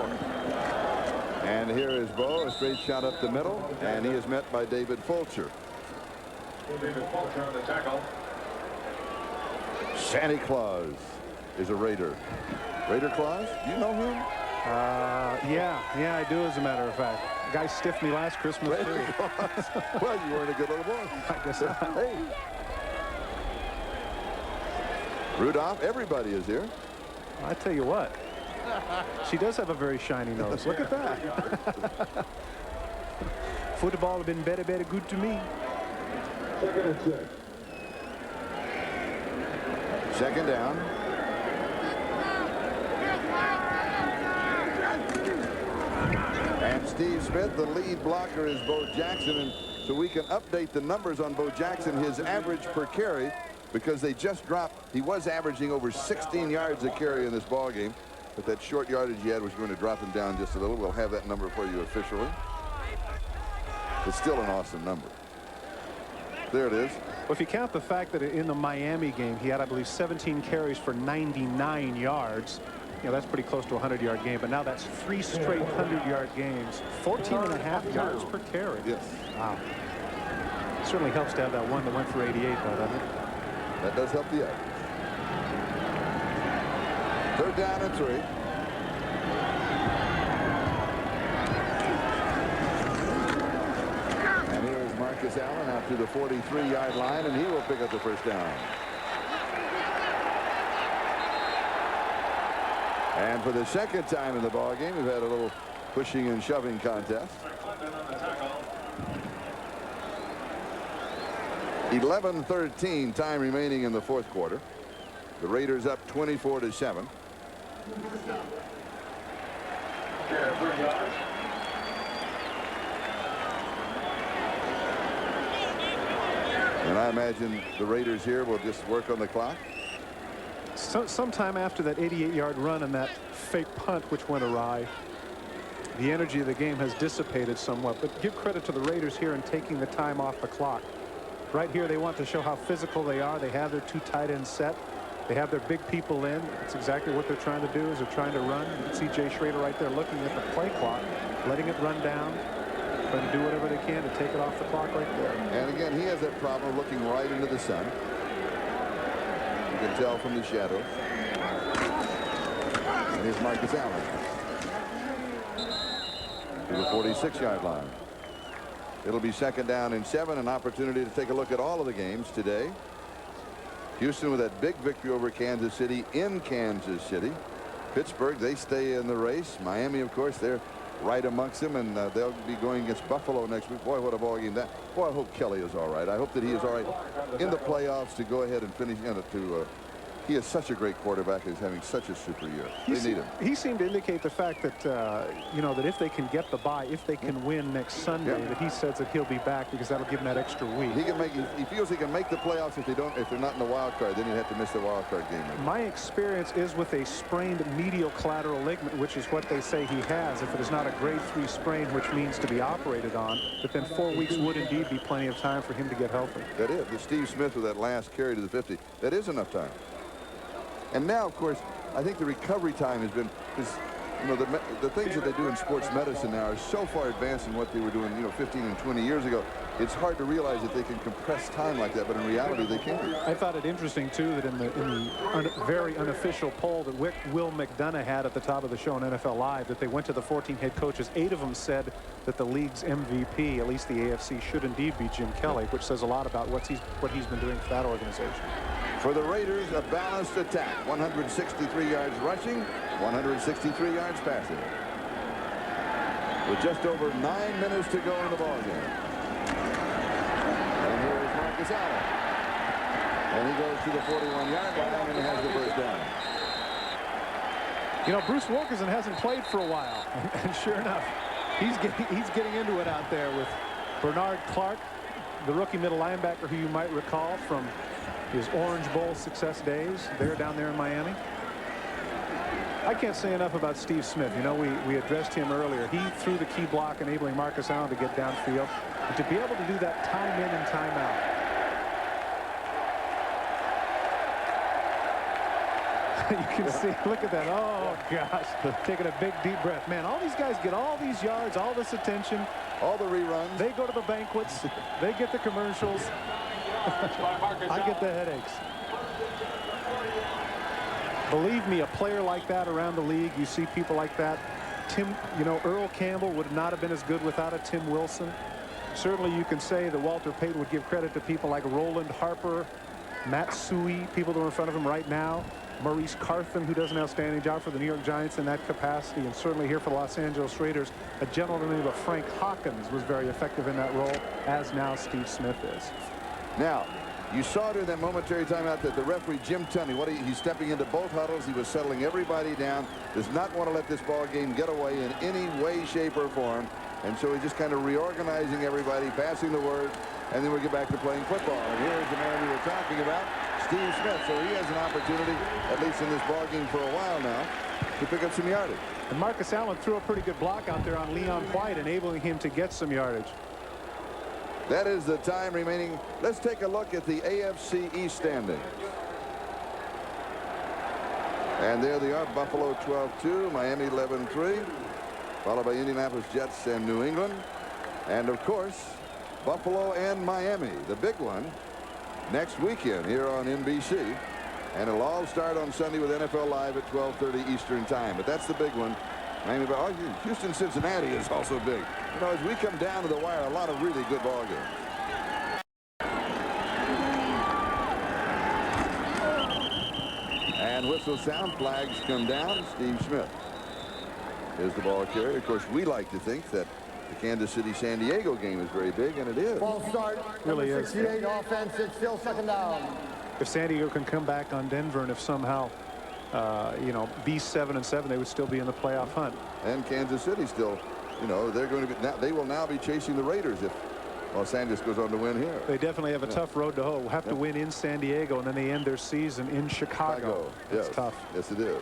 Speaker 3: And here is Bo, a straight shot up the middle, and he is met by David Fulcher.
Speaker 5: David Fulcher on the tackle.
Speaker 3: Santa Claus is a Raider. Raider Claus, do you know him?
Speaker 1: Yeah, I do, as a matter of fact. The guy stiffed me last Christmas, too.
Speaker 3: Raider Claus. Well, you weren't a good little boy.
Speaker 1: I guess not.
Speaker 3: Hey. Rudolph, everybody is here.
Speaker 1: I tell you what, she does have a very shiny nose. Look at that. Football has been very, very good to me.
Speaker 5: 2nd and 6.
Speaker 3: 2nd down. And Steve Smith, the lead blocker, is Bo Jackson. And so we can update the numbers on Bo Jackson, his average per carry, because they just dropped. He was averaging over 16 yards a carry in this ball game, but that short yardage he had was going to drop him down just a little. We'll have that number for you officially. It's still an awesome number. There it is.
Speaker 1: Well, if you count the fact that in the Miami game, he had, I believe, 17 carries for 99 yards. You know, that's pretty close to a 100-yard game, but now that's 3 straight 100-yard games. 14.5 yards per carry.
Speaker 3: Yes.
Speaker 1: Wow. Certainly helps to have that one that went for 88, though, doesn't it?
Speaker 3: That does help the average. 3rd down and 3. And here is Marcus Allen out to the 43-yard line, and he will pick up the 1st down. And for the 2nd time in the ball game, we've had a little pushing and shoving contest. 11:13 time remaining in the 4th quarter. The Raiders up 24-7. And And I imagine the Raiders here will just work on the clock.
Speaker 1: Sometime after that 88-yard run and that fake punt which went awry, the energy of the game has dissipated somewhat. But give credit to the Raiders here in taking the time off the clock. Right here, they want to show how physical they are. They have their two tight ends set. They have their big people in. That's exactly what they're trying to do, is they're trying to run. You can see Jay Schrader right there looking at the play clock, letting it run down, trying to do whatever they can to take it off the clock right there.
Speaker 3: And again, he has that problem looking right into the sun. You can tell from the shadows. And here's Marcus Allen to the 46-yard line. It'll be 2nd down and 7, an opportunity to take a look at all of the games today. Houston with that big victory over Kansas City in Kansas City. Pittsburgh, they stay in the race. Miami, of course, they're right amongst them, and they'll be going against Buffalo next week. Boy, what a ball game that. Boy, I hope Kelly is all right. I hope that he is all right in the playoffs to go ahead and finish. He is such a great quarterback. He's having such a super year. They need him.
Speaker 1: He seemed to indicate the fact that, that if they can get the bye, if they can win next Sunday, that he says that he'll be back because that'll give him that extra week.
Speaker 3: He feels he can make the playoffs if they're not in the wild card. Then he'd have to miss the wild card game.
Speaker 1: My experience is with a sprained medial collateral ligament, which is what they say he has. If it is not a grade 3 sprain, which means to be operated on, but then 4 weeks would indeed be plenty of time for him to get healthy.
Speaker 3: That is. The Steve Smith with that last carry to the 50. That is enough time. And now, of course, I think the recovery time has been, the things that they do in sports medicine now are so far advanced in what they were doing, 15 and 20 years ago. It's hard to realize that they can compress time like that, but in reality, they can.
Speaker 1: I thought it interesting, too, that in the very unofficial poll that Will McDonough had at the top of the show on NFL Live, that they went to the 14 head coaches. 8 of them said that the league's MVP, at least the AFC, should indeed be Jim Kelly, which says a lot about what he's been doing for that organization.
Speaker 3: For the Raiders, a balanced attack. 163 yards rushing, 163 yards passing. With just over 9 minutes to go in the ballgame. And here is Marcus Allen. And he goes to the 41-yard line and he has the first down.
Speaker 1: Bruce Wilkinson hasn't played for a while. And sure enough, he's getting into it out there with Bernard Clark, the rookie middle linebacker who you might recall from his Orange Bowl success days there down there in Miami. I can't say enough about Steve Smith. We addressed him earlier. He threw the key block, enabling Marcus Allen to get downfield. And to be able to do that time in and time out. You can see, look at that. Oh, gosh. Taking a big, deep breath. Man, all these guys get all these yards, all this attention.
Speaker 3: All the reruns.
Speaker 1: They go to the banquets. They get the commercials. I get the headaches. Believe me, a player like that around the league, you see people like that. Earl Campbell would not have been as good without a Tim Wilson. Certainly you can say that Walter Payton would give credit to people like Roland Harper, Matt Suhey, people that are in front of him right now. Maurice Carthen, who does an outstanding job for the New York Giants in that capacity, and certainly here for the Los Angeles Raiders, a gentleman named Frank Hawkins was very effective in that role, as now Steve Smith is.
Speaker 3: Now, you saw during that momentary timeout that the referee, Jim Tunney, he's stepping into both huddles. He was settling everybody down, does not want to let this ball game get away in any way, shape, or form. And so he's just kind of reorganizing everybody, passing the word, and then we'll get back to playing football. And here's the man we were talking about, Steve Smith. So he has an opportunity, at least in this ball game for a while now, to pick up some yardage.
Speaker 1: And Marcus Allen threw a pretty good block out there on Leon White, enabling him to get some yardage.
Speaker 3: That is the time remaining. Let's take a look at the AFC East standings. And there they are, Buffalo 12-2, Miami 11-3, followed by Indianapolis Jets and New England. And of course, Buffalo and Miami, the big one, next weekend here on NBC. And it'll all start on Sunday with NFL Live at 12:30 Eastern time. But that's the big one. Miami, Houston, Cincinnati is also big. As we come down to the wire, a lot of really good ball games. And whistle sound, flags come down. Steve Smith is the ball carrier. Of course, we like to think that the Kansas City-San Diego game is very big, and it is.
Speaker 8: Ball start.
Speaker 1: Really is.
Speaker 8: 68 offense. It's still 2nd down.
Speaker 1: If San Diego can come back on Denver, and if somehow be 7-7, they would still be in the playoff hunt.
Speaker 3: And Kansas City still, they're going to be they will now be chasing the Raiders if Los Angeles goes on to win here.
Speaker 1: They definitely have a tough road to hoe. Have to win in San Diego, and then they end their season in Chicago. It's tough.
Speaker 3: Yes, it is.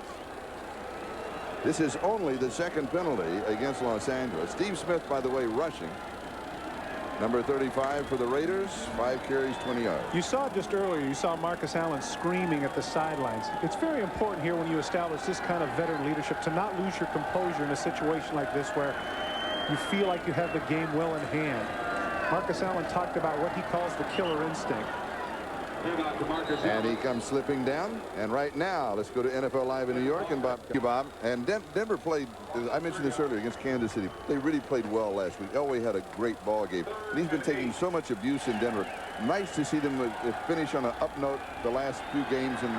Speaker 3: This is only the second penalty against Los Angeles. Steve Smith, by the way, rushing. Number 35 for the Raiders, 5 carries, 20 yards.
Speaker 1: You saw just earlier, you saw Marcus Allen screaming at the sidelines. It's very important here when you establish this kind of veteran leadership to not lose your composure in a situation like this where you feel like you have the game well in hand. Marcus Allen talked about what he calls the killer instinct.
Speaker 3: And he comes slipping down. And right now, let's go to NFL Live in New York. And Bob. And Denver played, I mentioned this earlier, against Kansas City. They really played well last week. Elway had a great ball game. And he's been taking so much abuse in Denver. Nice to see them finish on an up note the last few games and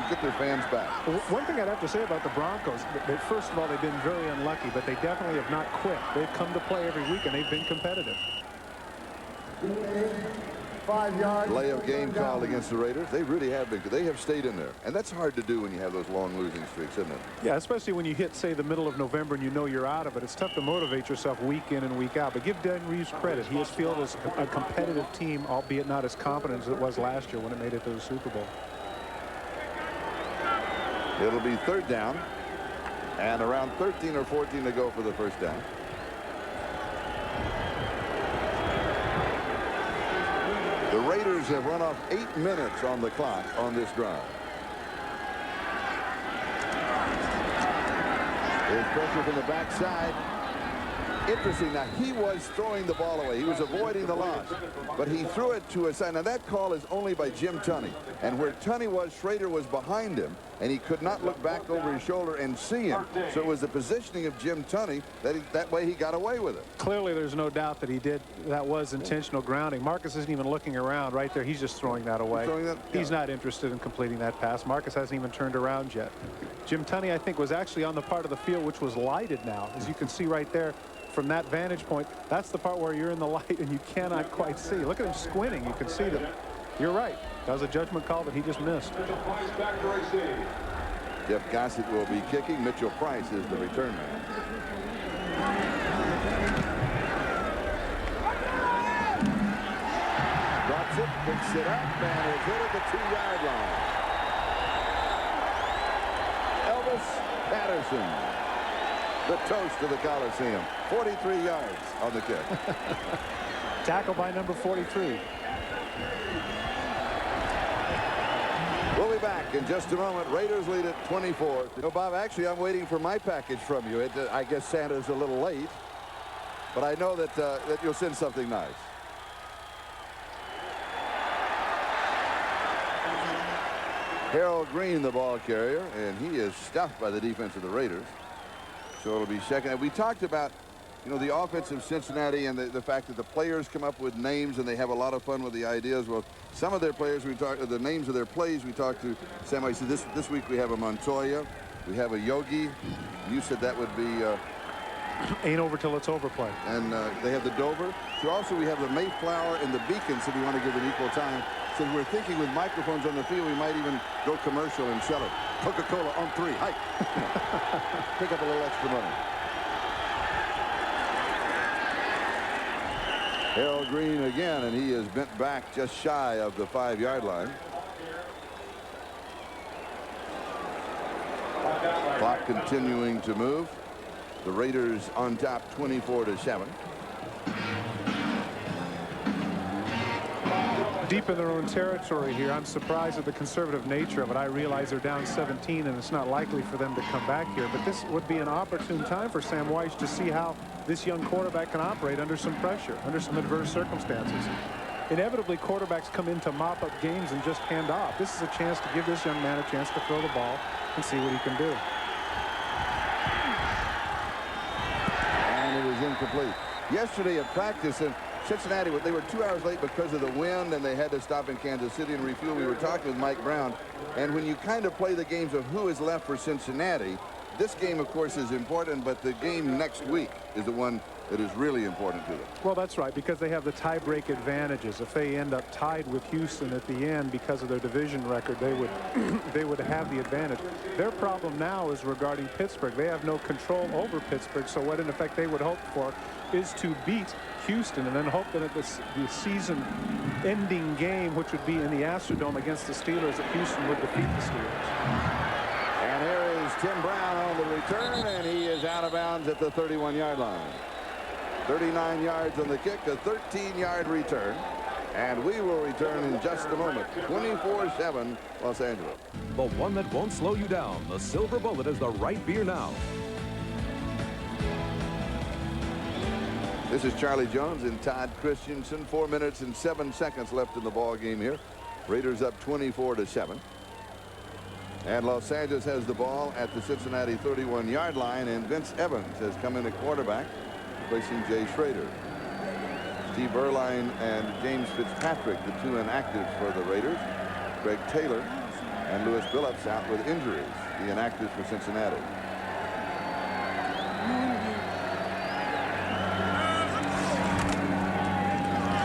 Speaker 3: get their fans back.
Speaker 1: Well, one thing I'd have to say about the Broncos, first of all, they've been very unlucky, but they definitely have not quit. They've come to play every week, and they've been competitive.
Speaker 8: 5 yards.
Speaker 3: Delay of game called against the Raiders. They really have been. They have stayed in there. And that's hard to do when you have those long losing streaks, isn't it?
Speaker 1: Yeah, especially when you hit, say, the middle of November and you know you're out of it. It's tough to motivate yourself week in and week out. But give Dan Reeves credit. He has fielded a competitive team, albeit not as competent as it was last year when it made it to the Super Bowl.
Speaker 3: It'll be 3rd down. And around 13 or 14 to go for the first down. The Raiders have run off 8 minutes on the clock on this drive. There's pressure from the backside. Interesting. Now, he was throwing the ball away. He was avoiding the loss. But he threw it to a side. Now, that call is only by Jim Tunney. And where Tunney was, Schrader was behind him. And he could not look back over his shoulder and see him. So it was the positioning of Jim Tunney that way he got away with it.
Speaker 1: Clearly, there's no doubt that that was intentional grounding. Marcus isn't even looking around right there. He's just throwing that away. He's not interested in completing that pass. Marcus hasn't even turned around yet. Jim Tunney, I think, was actually on the part of the field which was lighted now. As you can see right there from that vantage point, that's the part where you're in the light and you cannot quite see. Look at him squinting. You can see that. You're right. That was a judgment call that he just missed.
Speaker 3: Jeff Gossett will be kicking. Mitchell Price is the return man. Drops it, picks it up, and is hit at the 2-yard line. Elvis Patterson, the toast of the Coliseum. 43 yards on the kick.
Speaker 1: Tackle by number 43.
Speaker 3: We'll be back in just a moment. Raiders lead at 24. You know, Bob, actually, I'm waiting for my package from you. I guess Santa's a little late, but I know that you'll send something nice. Harold Green, the ball carrier, and he is stuffed by the defense of the Raiders. So it'll be second. And we talked about, you know, the offense of Cincinnati and the fact that the players come up with names and they have a lot of fun with the ideas. Well, some of their players, the names of their plays, we talked to Sam. I said this week we have a Montoya, we have a Yogi. You said that would be
Speaker 1: ain't over till it's over play.
Speaker 3: And they have the Dover. So also we have the Mayflower and the Beacon, so we want to give it equal time. So we're thinking with microphones on the field, we might even go commercial and sell it. Coca-Cola on 3. Hike. Pick up a little extra money. Harold Green again, and he is bent back just shy of the 5-yard line. Clock continuing to move. The Raiders on top 24-7.
Speaker 1: Deep in their own territory here. I'm surprised at the conservative nature of it. I realize they're down 17 and it's not likely for them to come back here, but this would be an opportune time for Sam Weiss to see how this young quarterback can operate under some pressure, under some adverse circumstances. Inevitably, quarterbacks come in to mop up games and just hand off. This is a chance to give this young man a chance to throw the ball and see what he can do.
Speaker 3: And it is incomplete. Yesterday at practice in Cincinnati, they were 2 hours late because of the wind, and they had to stop in Kansas City and refuel. We were talking with Mike Brown, and when you kind of play the games of who is left for Cincinnati, this game, of course, is important, but the game next week is the one that is really important to them.
Speaker 1: Well, that's right, because they have the tie-break advantages. If they end up tied with Houston at the end because of their division record, they would they would have the advantage. Their problem now is regarding Pittsburgh. They have no control over Pittsburgh, so what in effect they would hope for is to beat Houston and then hope that at the season-ending game, which would be in the Astrodome against the Steelers, that Houston would defeat the Steelers.
Speaker 3: And here is Tim Brown on the return, and he is out of bounds at the 31-yard line. 39 yards on the kick, a 13-yard return. And we will return in just a moment. 24-7 Los Angeles.
Speaker 4: The one that won't slow you down. The Silver Bullet is the right beer now.
Speaker 3: This is Charlie Jones and Todd Christensen. 4 minutes and 7 seconds left in the ball game here. Raiders up 24-7. And Los Angeles has the ball at the Cincinnati 31-yard line, and Vince Evans has come in at quarterback, replacing Jay Schrader. Steve Erline and James Fitzpatrick, the two inactives for the Raiders. Greg Taylor and Louis Billups out with injuries, the inactives for Cincinnati.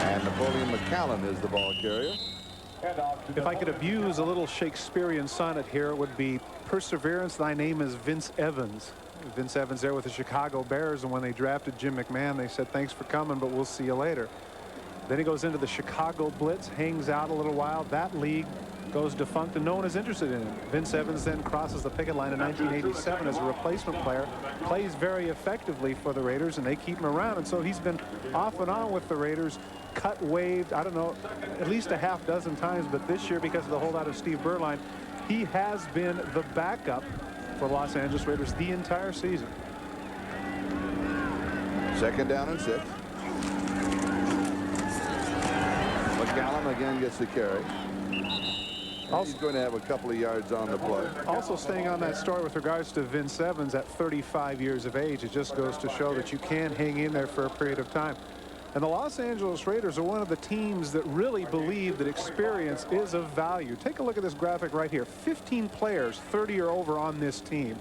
Speaker 3: And Napoleon McCallum is the ball carrier.
Speaker 1: If I could abuse a little Shakespearean sonnet here, it would be perseverance, thy name is Vince Evans. Vince Evans there with the Chicago Bears, and when they drafted Jim McMahon, they said, thanks for coming, but we'll see you later. Then he goes into the Chicago Blitz, hangs out a little while. That league goes defunct, and no one is interested in him. Vince Evans then crosses the picket line in 1987 as a replacement player, plays very effectively for the Raiders, and they keep him around. And so he's been off and on with the Raiders, cut, waived, I don't know, at least a half dozen times. But this year, because of the holdout of Steve Erline, he has been the backup for Los Angeles Raiders the entire season.
Speaker 3: Second down and 6. McCallum again gets the carry. He's going to have a couple of yards on the play.
Speaker 1: Also staying on that story with regards to Vince Evans at 35 years of age, it just goes to show that you can hang in there for a period of time. And the Los Angeles Raiders are one of the teams that really believe that experience is of value. Take a look at this graphic right here. 15 players 30 or over on this team.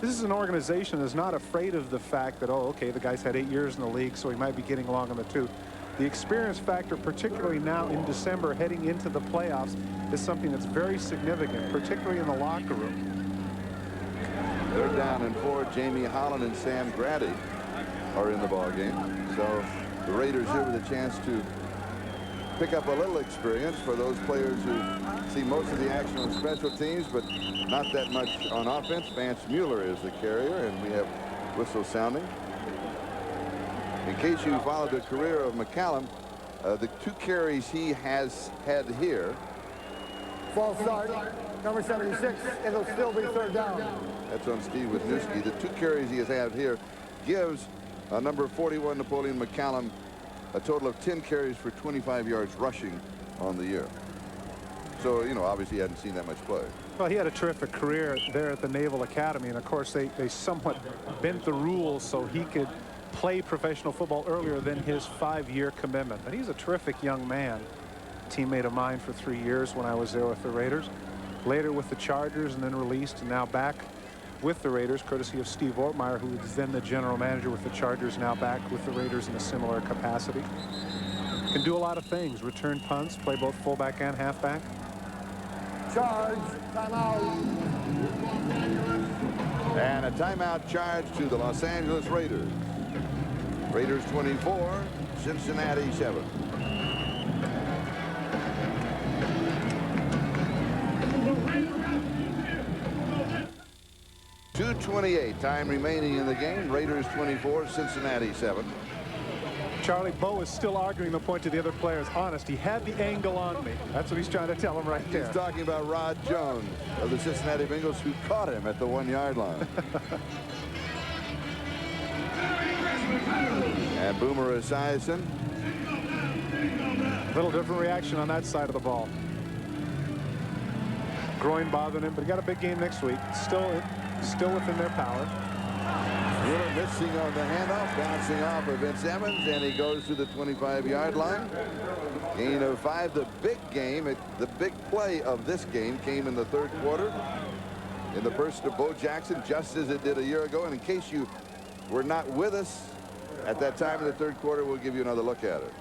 Speaker 1: This is an organization that's not afraid of the fact that, oh, okay, the guy's had 8 years in the league, so he might be getting along on the tooth. The experience factor, particularly now in December heading into the playoffs, is something that's very significant, particularly in the locker room.
Speaker 3: Third down and 4. Jamie Holland and Sam Grady are in the ball game. So the Raiders here with a chance to pick up a little experience for those players who see most of the action on special teams, but not that much on offense. Vance Mueller is the carrier, and we have whistle sounding. In case you followed the career of McCallum, the 2 carries he has had here.
Speaker 8: False start, number 76. It'll still be third down.
Speaker 3: That's on Steve Wisniewski. The 2 carries he has had here gives number 41 Napoleon McCallum a total of 10 carries for 25 yards rushing on the year. So, you know, obviously he hadn't seen that much play.
Speaker 1: Well, he had a terrific career there at the Naval Academy, and of course they somewhat bent the rules so he could play professional football earlier than his 5-year commitment. But he's a terrific young man. Teammate of mine for 3 years when I was there with the Raiders. Later with the Chargers, and then released, and now back with the Raiders, courtesy of Steve Ortmeyer, who was then the general manager with the Chargers, now back with the Raiders in a similar capacity. Can do a lot of things. Return punts, play both fullback and halfback.
Speaker 8: Charge, timeout.
Speaker 3: And a timeout charge to the Los Angeles Raiders. Raiders 24, Cincinnati 7. .228 time remaining in the game. Raiders 24, Cincinnati 7.
Speaker 1: Charlie, Bo is still arguing the point to the other players. Honest, he had the angle on me. That's what he's trying to tell him right there.
Speaker 3: He's talking about Rod Jones of the Cincinnati Bengals, who caught him at the 1-yard line. And Boomer Esiason.
Speaker 1: Little different reaction on that side of the ball. Groin bothering him, but he got a big game next week. Still within their power.
Speaker 3: Mueller missing on the handoff, bouncing off of Vince Evans, and he goes to the 25-yard line. Gain of 5. The big game, the big play of this game came in the third quarter. in the person of Bo Jackson, just as it did a year ago. And in case you were not with us at that time in the third quarter, we'll give you another look at it.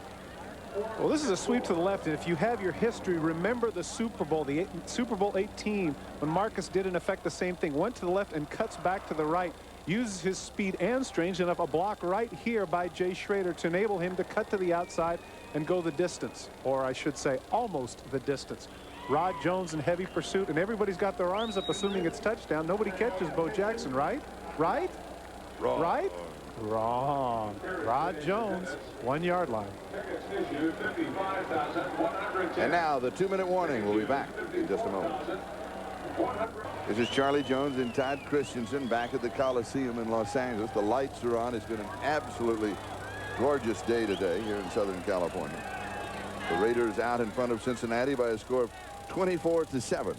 Speaker 1: Well, this is a sweep to the left, and if you have your history, remember the Super Bowl, the Super Bowl 18, when Marcus did in effect the same thing, went to the left and cuts back to the right, uses his speed, and strange enough, a block right here by Jay Schrader to enable him to cut to the outside and go the distance, or I should say almost the distance. Rod Jones in heavy pursuit, and everybody's got their arms up assuming it's touchdown. Nobody catches Bo Jackson, right? Right?
Speaker 3: Wrong.
Speaker 1: Right? Wrong. Rod Jones, 1 yard line.
Speaker 3: And now the 2-minute warning. We'll be back in just a moment. This is Charlie Jones and Todd Christensen back at the Coliseum in Los Angeles. The lights are on. It's been an absolutely gorgeous day today here in Southern California. The Raiders out in front of Cincinnati by a score of 24-7.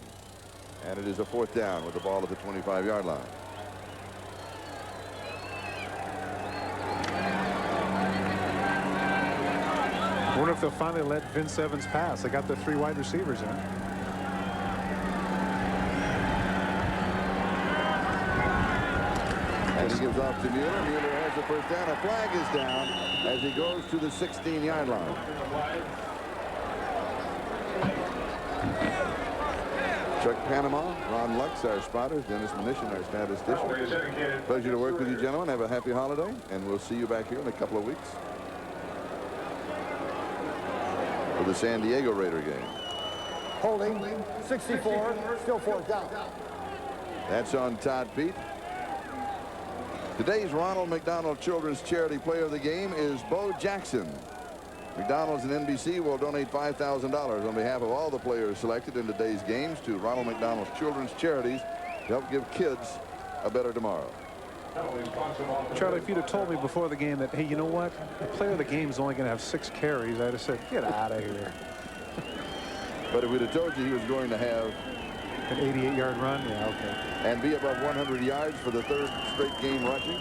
Speaker 3: And it is a 4th down with the ball at the 25-yard line.
Speaker 1: I wonder if they'll finally let Vince Evans pass. They got the 3 wide receivers in.
Speaker 3: And he gives off to Mueller. Mueller has the first down. A flag is down as he goes to the 16-yard line. Chuck Panama, Ron Lux, our spotters, Dennis Mnuchin, our statistician. Pleasure to work with you, gentlemen. Have a happy holiday, and we'll see you back here in a couple of weeks for the San Diego Raider game.
Speaker 8: Holding, 64, still 4th down.
Speaker 3: That's on Todd Pete. Today's Ronald McDonald Children's Charity Player of the Game is Bo Jackson. McDonald's and NBC will donate $5,000 on behalf of all the players selected in today's games to Ronald McDonald's Children's Charities to help give kids a better tomorrow.
Speaker 1: Charlie, if you'd have told me before the game that, hey, you know what? The player of the game is only going to have 6 carries, I'd have said, get out of here.
Speaker 3: But if we'd have told you he was going to have
Speaker 1: an 88-yard run, yeah, okay.
Speaker 3: And be above 100 yards for the 3rd straight game rushing.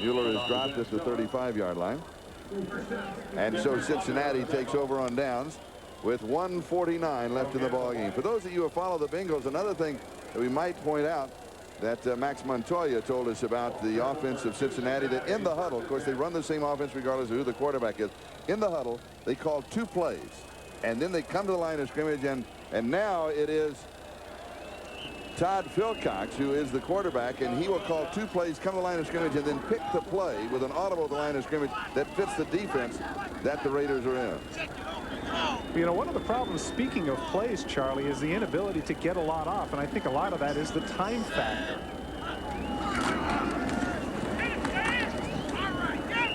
Speaker 3: Mueller is dropped at the 35-yard line. And so Cincinnati takes over on downs with 1:49 left in the ballgame. For those of you who follow the Bengals, another thing that we might point out that Max Montoya told us about the offense of Cincinnati, that in the huddle, of course, they run the same offense regardless of who the quarterback is. In the huddle, they call 2 plays. And then they come to the line of scrimmage, and now it is Todd Philcox, who is the quarterback, and he will call 2 plays, come to the line of scrimmage, and then pick the play with an audible at the line of scrimmage that fits the defense that the Raiders are in.
Speaker 1: You know, one of the problems, speaking of plays, Charlie, is the inability to get a lot off, and I think a lot of that is the time factor.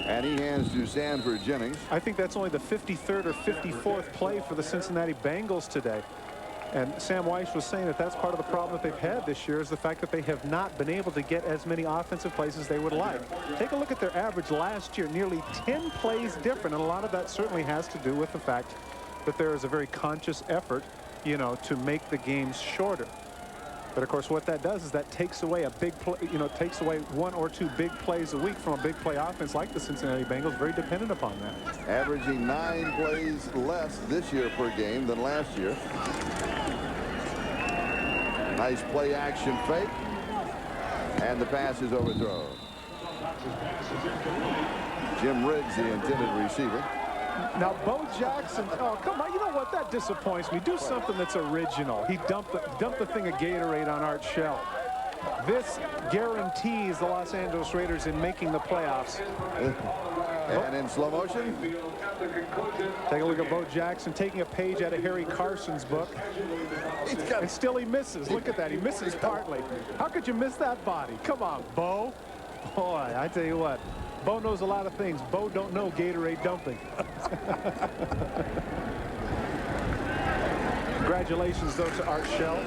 Speaker 3: And he hands to Sanford Jennings.
Speaker 1: I think that's only the 53rd or 54th play for the Cincinnati Bengals today. And Sam Weiss was saying that that's part of the problem that they've had this year, is the fact that they have not been able to get as many offensive plays as they would like. Take a look at their average last year, nearly 10 plays different, and a lot of that certainly has to do with the fact that there is a very conscious effort, you know, to make the games shorter. But of course, what that does is that takes away a big play, you know, takes away 1 or 2 big plays a week from a big play offense like the Cincinnati Bengals, very dependent upon that.
Speaker 3: Averaging 9 plays less this year per game than last year. Nice play action fake. And the pass is overthrown. Jim Riggs, the intended receiver.
Speaker 1: Now, Bo Jackson, oh, come on, you know what? That disappoints me. Do something that's original. He dumped the thing of Gatorade on Art Shell. This guarantees the Los Angeles Raiders in making the playoffs.
Speaker 3: And in slow motion.
Speaker 1: Take a look at Bo Jackson taking a page out of Harry Carson's book. And still he misses. Look at that. He misses partly. How could you miss that body? Come on, Bo. Boy, I tell you what. Bo knows a lot of things. Bo don't know Gatorade dumping. Congratulations, though, to Art Shell.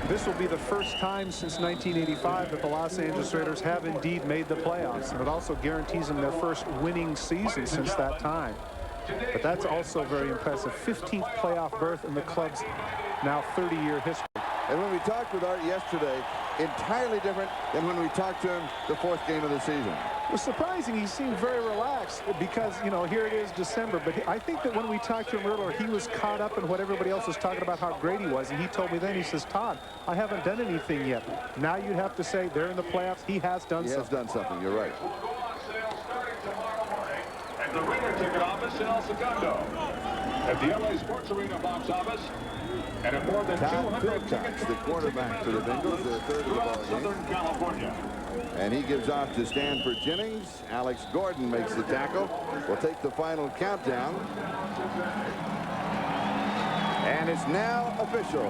Speaker 1: This will be the first time since 1985 that the Los Angeles Raiders have indeed made the playoffs, and it also guarantees them their first winning season since that time. But that's also very impressive. 15th playoff berth in the club's now 30-year history.
Speaker 3: And when we talked with Art yesterday, entirely different than when we talked to him the 4th game of the season.
Speaker 1: It was surprising. He seemed very relaxed because, you know, here it is December. But I think that when we talked to him earlier, he was caught up in what everybody else was talking about, how great he was. And he told me then, he says, Todd, I haven't done anything yet. Now you'd have to say they're in the playoffs. He has done something.
Speaker 3: He has done something. You're right.
Speaker 5: At the Ringer ticket office in El Segundo, at the LA Sports Arena box office, and at more than
Speaker 3: Todd
Speaker 5: 200
Speaker 3: Philcox, the quarterback for the Bengals, their third of the ball game.
Speaker 5: Southern California.
Speaker 3: And he gives off to Stanford Jennings. Alex Gordon makes the tackle. We'll take the final countdown. And it's now official.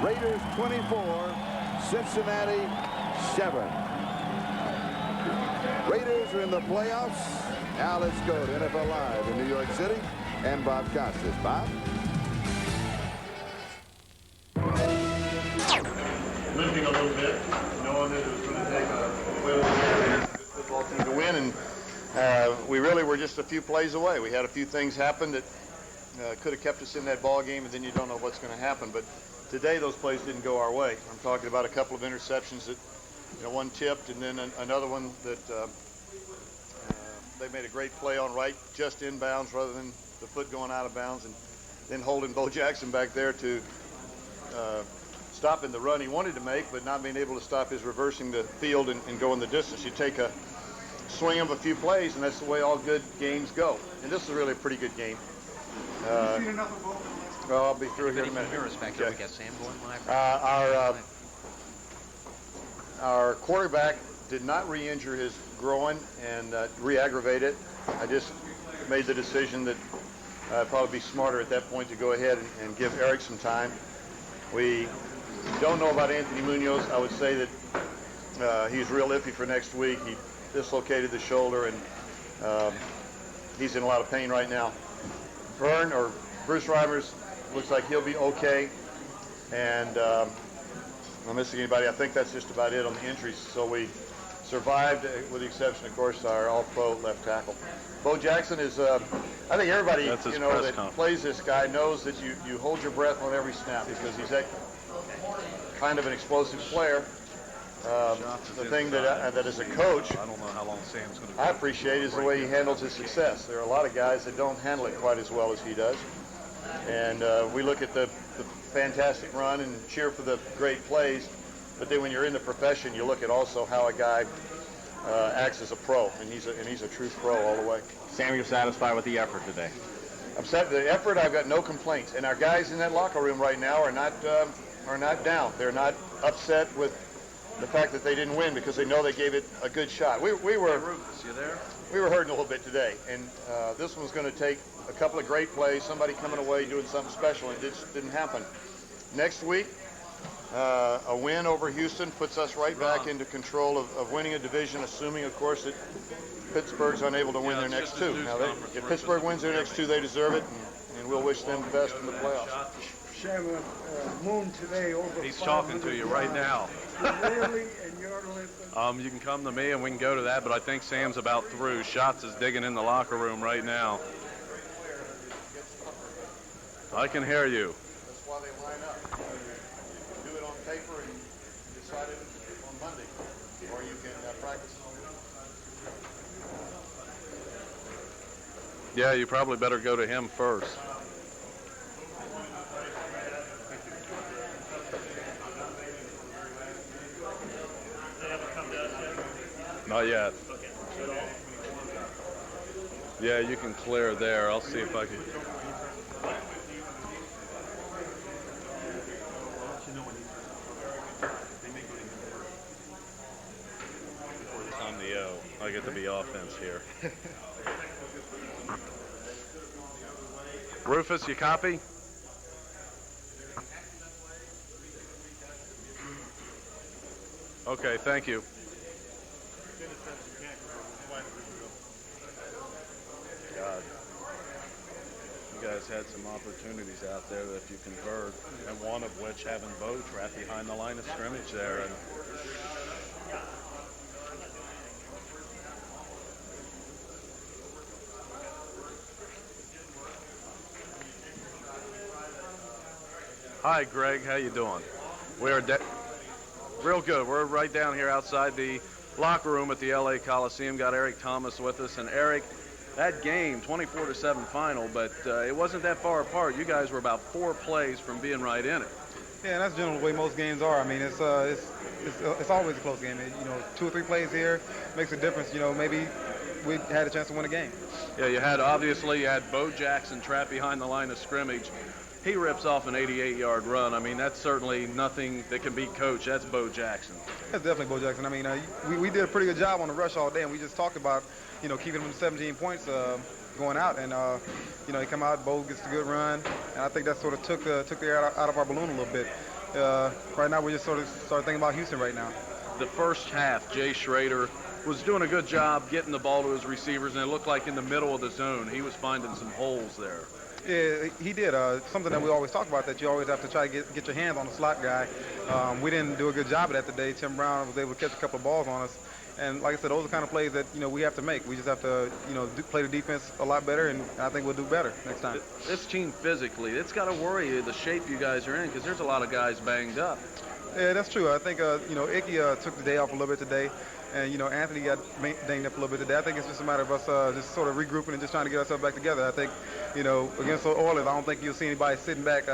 Speaker 3: Raiders 24, Cincinnati 7. Raiders are in the playoffs. Now let's go to NFL Live in New York City and Bob Costas. Bob?
Speaker 9: Limping a little bit, knowing that it was going to take a good football team to win, and we really were just a few plays away. We had a few things happen that could have kept us in that ball game, and then you don't know what's going to happen. But today, those plays didn't go our way. I'm talking about a couple of interceptions that, you know, one tipped, and then another one that they made a great play on right, just inbounds rather than the foot going out of bounds, and then holding Bo Jackson back there to stopping the run he wanted to make, but not being able to stop his reversing the field and going the distance. You take a swing of a few plays, and that's the way all good games go. And this is really a pretty good game. Well, I'll be through here in a minute. Okay.
Speaker 10: We got Sam going live.
Speaker 9: Our quarterback did not re-injure his groin and re-aggravate it. I just made the decision that it'd probably be smarter at that point to go ahead and give Eric some time. We don't know about Anthony Munoz. I would say that he's real iffy for next week. He dislocated the shoulder, and he's in a lot of pain right now. Vern, or Bruce Reimers, looks like he'll be okay. And I'm not missing anybody. I think that's just about it on the injuries. So we survived, with the exception, of course, our all-pro left tackle. Bo Jackson is, I think everybody, you know, that plays this guy knows that you hold your breath on every snap because he's that kind of an explosive player. The thing that as a coach,
Speaker 11: I don't know how long Sam's going to
Speaker 9: I appreciate is the way he handles his success. There are a lot of guys that don't handle it quite as well as he does. And we look at the fantastic run and cheer for the great plays, but then when you're in the profession, you look at also how a guy acts as a pro, and he's a true pro all the way.
Speaker 10: Sam, you're satisfied with the effort today?
Speaker 9: I'm set. The effort, I've got no complaints, and our guys in that locker room right now are not down. They're not upset with the fact that they didn't win because they know they gave it a good shot. We were hurting a little bit today, and this one's going to take a couple of great plays, somebody coming away doing something special, and it just didn't happen. Next week, a win over Houston puts us right back into control of winning a division, assuming, of course, that Pittsburgh's unable to win their next two. Now, if Pittsburgh wins their next two, they deserve it, and we'll wish them the best in the playoffs.
Speaker 12: Sam, Moon today over.
Speaker 11: He's talking to you right now.
Speaker 12: Really, and you're listening.
Speaker 11: You can come to me and we can go to that, but I think Sam's about through. Schatz is digging in the locker room right now. I can hear you.
Speaker 9: That's why they line up. You do it on paper and decide it on Monday, or you can practice.
Speaker 11: Yeah, you probably better go to him first. Not yet. Yeah, you can clear there. I'll see if I can. I'm the O. I get to be offense here. Rufus, you copy? Okay, thank you. God, you guys had some opportunities out there that you convert, and one of which having Bo trapped behind the line of scrimmage there. And hi, Greg. How you doing? We are Real good. We're right down here outside the locker room at the LA Coliseum. Got Eric Thomas with us. And Eric, that game, 24-7 final, but it wasn't that far apart. You guys were about 4 plays from being right in it.
Speaker 13: Yeah, and that's generally the way most games are. I mean, it's always a close game. You know, 2 or 3 plays here makes a difference. You know, maybe we had a chance to win a game.
Speaker 11: Yeah, you had Bo Jackson trapped behind the line of scrimmage. He rips off an 88-yard run. I mean, that's certainly nothing that can beat Coach. That's Bo Jackson.
Speaker 13: That's definitely Bo Jackson. I mean, we did a pretty good job on the rush all day, and we just talked about, you know, keeping them to 17 points going out. And, you know, he come out, Bo gets a good run, and I think that sort of took the air out of our balloon a little bit. Right now, we just sort of started thinking about Houston right now.
Speaker 11: The first half, Jay Schrader was doing a good job getting the ball to his receivers, and it looked like in the middle of the zone, he was finding some holes there.
Speaker 13: Yeah, he did. Something that we always talk about, that you always have to try to get your hands on the slot guy. We didn't do a good job of that today. Tim Brown was able to catch a couple of balls on us. And like I said, those are the kind of plays that, you know, we have to make. We just have to, you know, play the defense a lot better, and I think we'll do better next time.
Speaker 11: This team physically, it's got to worry you, the shape you guys are in, because there's a lot of guys banged up.
Speaker 13: Yeah, that's true. I think, you know, Icky took the day off a little bit today. And, you know, Anthony got dinged up a little bit today. I think it's just a matter of us just sort of regrouping and just trying to get ourselves back together. I think, you know, against the Oilers, I don't think you'll see anybody sitting back.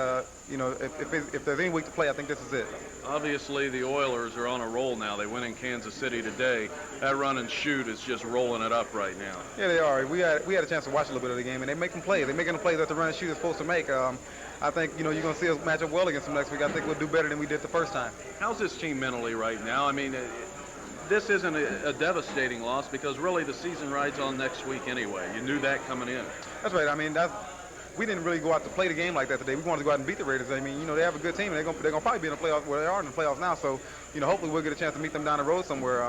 Speaker 13: You know, if there's any week to play, I think this is it.
Speaker 11: Obviously, the Oilers are on a roll now. They win in Kansas City today. That run and shoot is just rolling it up right now.
Speaker 13: Yeah, they are. We had a chance to watch a little bit of the game, and they're making plays. They're making the plays that the run and shoot is supposed to make. I think, you know, you're going to see us match up well against them next week. I think we'll do better than we did the first time.
Speaker 11: How's this team mentally right now? I mean, this isn't a devastating loss because really the season rides on next week anyway. You knew that coming in.
Speaker 13: That's right. I mean, we didn't really go out to play the game like that today. We wanted to go out and beat the Raiders. I mean, you know, they have a good team, and they're gonna probably be in the playoffs where they are in the playoffs now. So, you know, hopefully we'll get a chance to meet them down the road somewhere.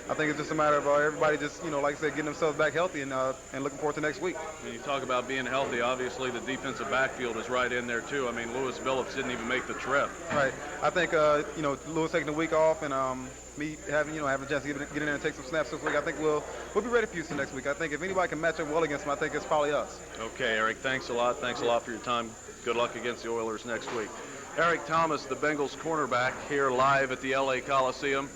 Speaker 13: I think it's just a matter of everybody just, you know, like I said, getting themselves back healthy and looking forward to next week.
Speaker 11: When you talk about being healthy, obviously the defensive backfield is right in there too. I mean, Lewis Phillips didn't even make the trip.
Speaker 13: Right. I think, you know, Lewis taking the week off and me having a chance to get in there and take some snaps this week, I think we'll be ready for Houston next week. I think if anybody can match up well against them, I think it's probably us.
Speaker 11: Okay, Eric, thanks a lot. Thanks a lot for your time. Good luck against the Oilers next week. Eric Thomas, the Bengals cornerback, here live at the LA Coliseum.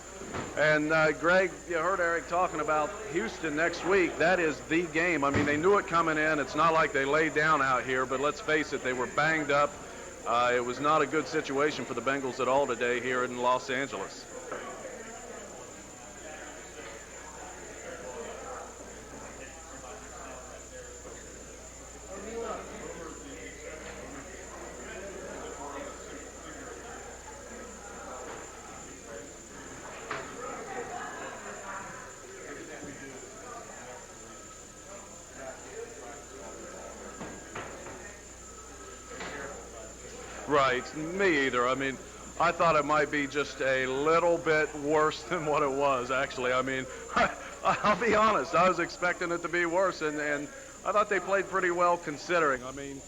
Speaker 11: And Greg, you heard Eric talking about Houston next week. That is the game. I mean, they knew it coming in. It's not like they laid down out here, but let's face it, they were banged up. It was not a good situation for the Bengals at all today here in Los Angeles. Right, me either. I mean, I thought it might be just a little bit worse than what it was, actually. I mean, I'll be honest, I was expecting it to be worse, and I thought they played pretty well considering. I mean,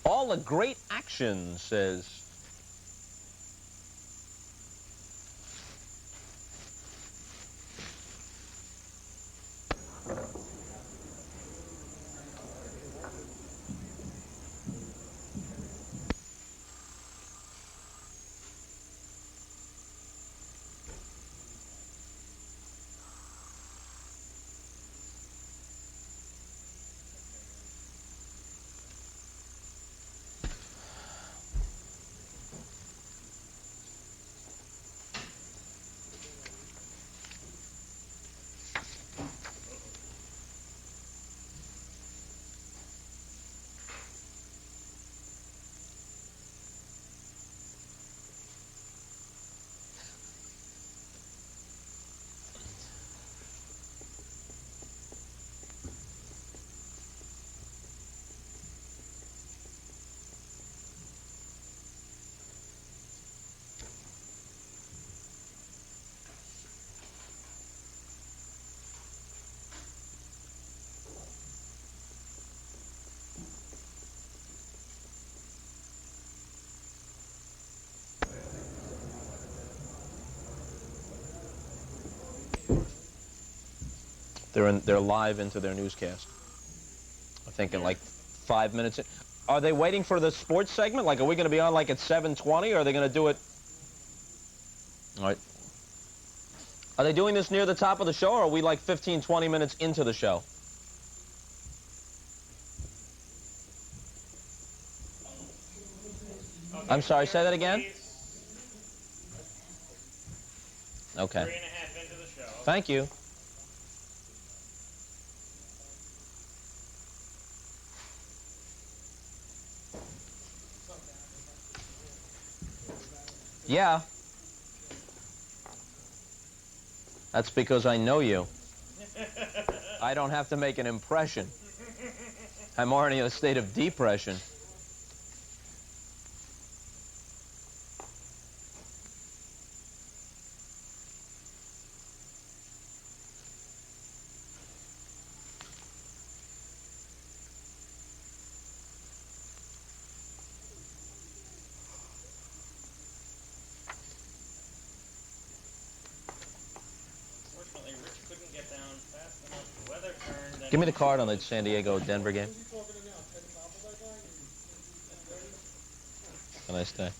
Speaker 6: all the great action, says They're live into their newscast. I think in like 5 minutes. Are they waiting for the sports segment? Like, are we going to be on like at 7:20, or are they going to do it? All right. Are they doing this near the top of the show, or are we like 15, 20 minutes into the show? I'm sorry, say that again? Okay.
Speaker 14: 3.5 into the show.
Speaker 6: Thank you. Yeah. That's because I know you. I don't have to make an impression. I'm already in a state of depression. Give me the card on the San Diego-Denver game. Have a nice day.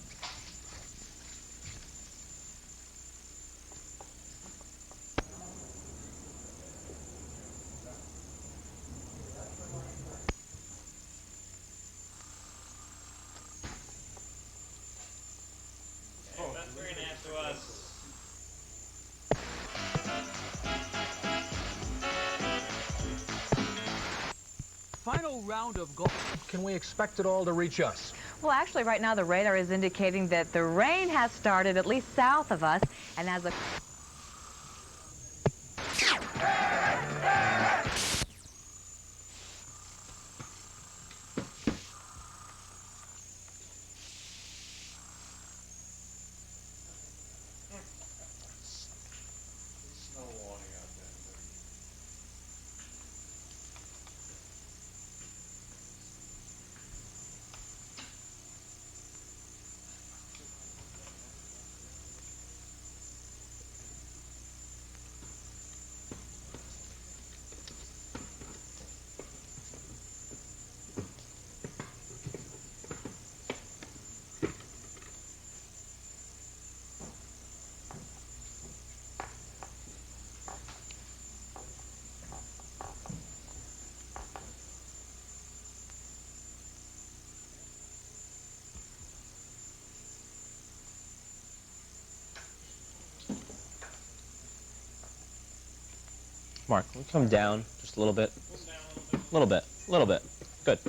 Speaker 14: That's 3.5 to us.
Speaker 15: Final round of golf. Can we expect it all to reach us?
Speaker 16: Well, actually, right now the radar is indicating that the rain has started at least south of us, and as a
Speaker 6: Mark, can we come down just a little bit? A little bit. Good.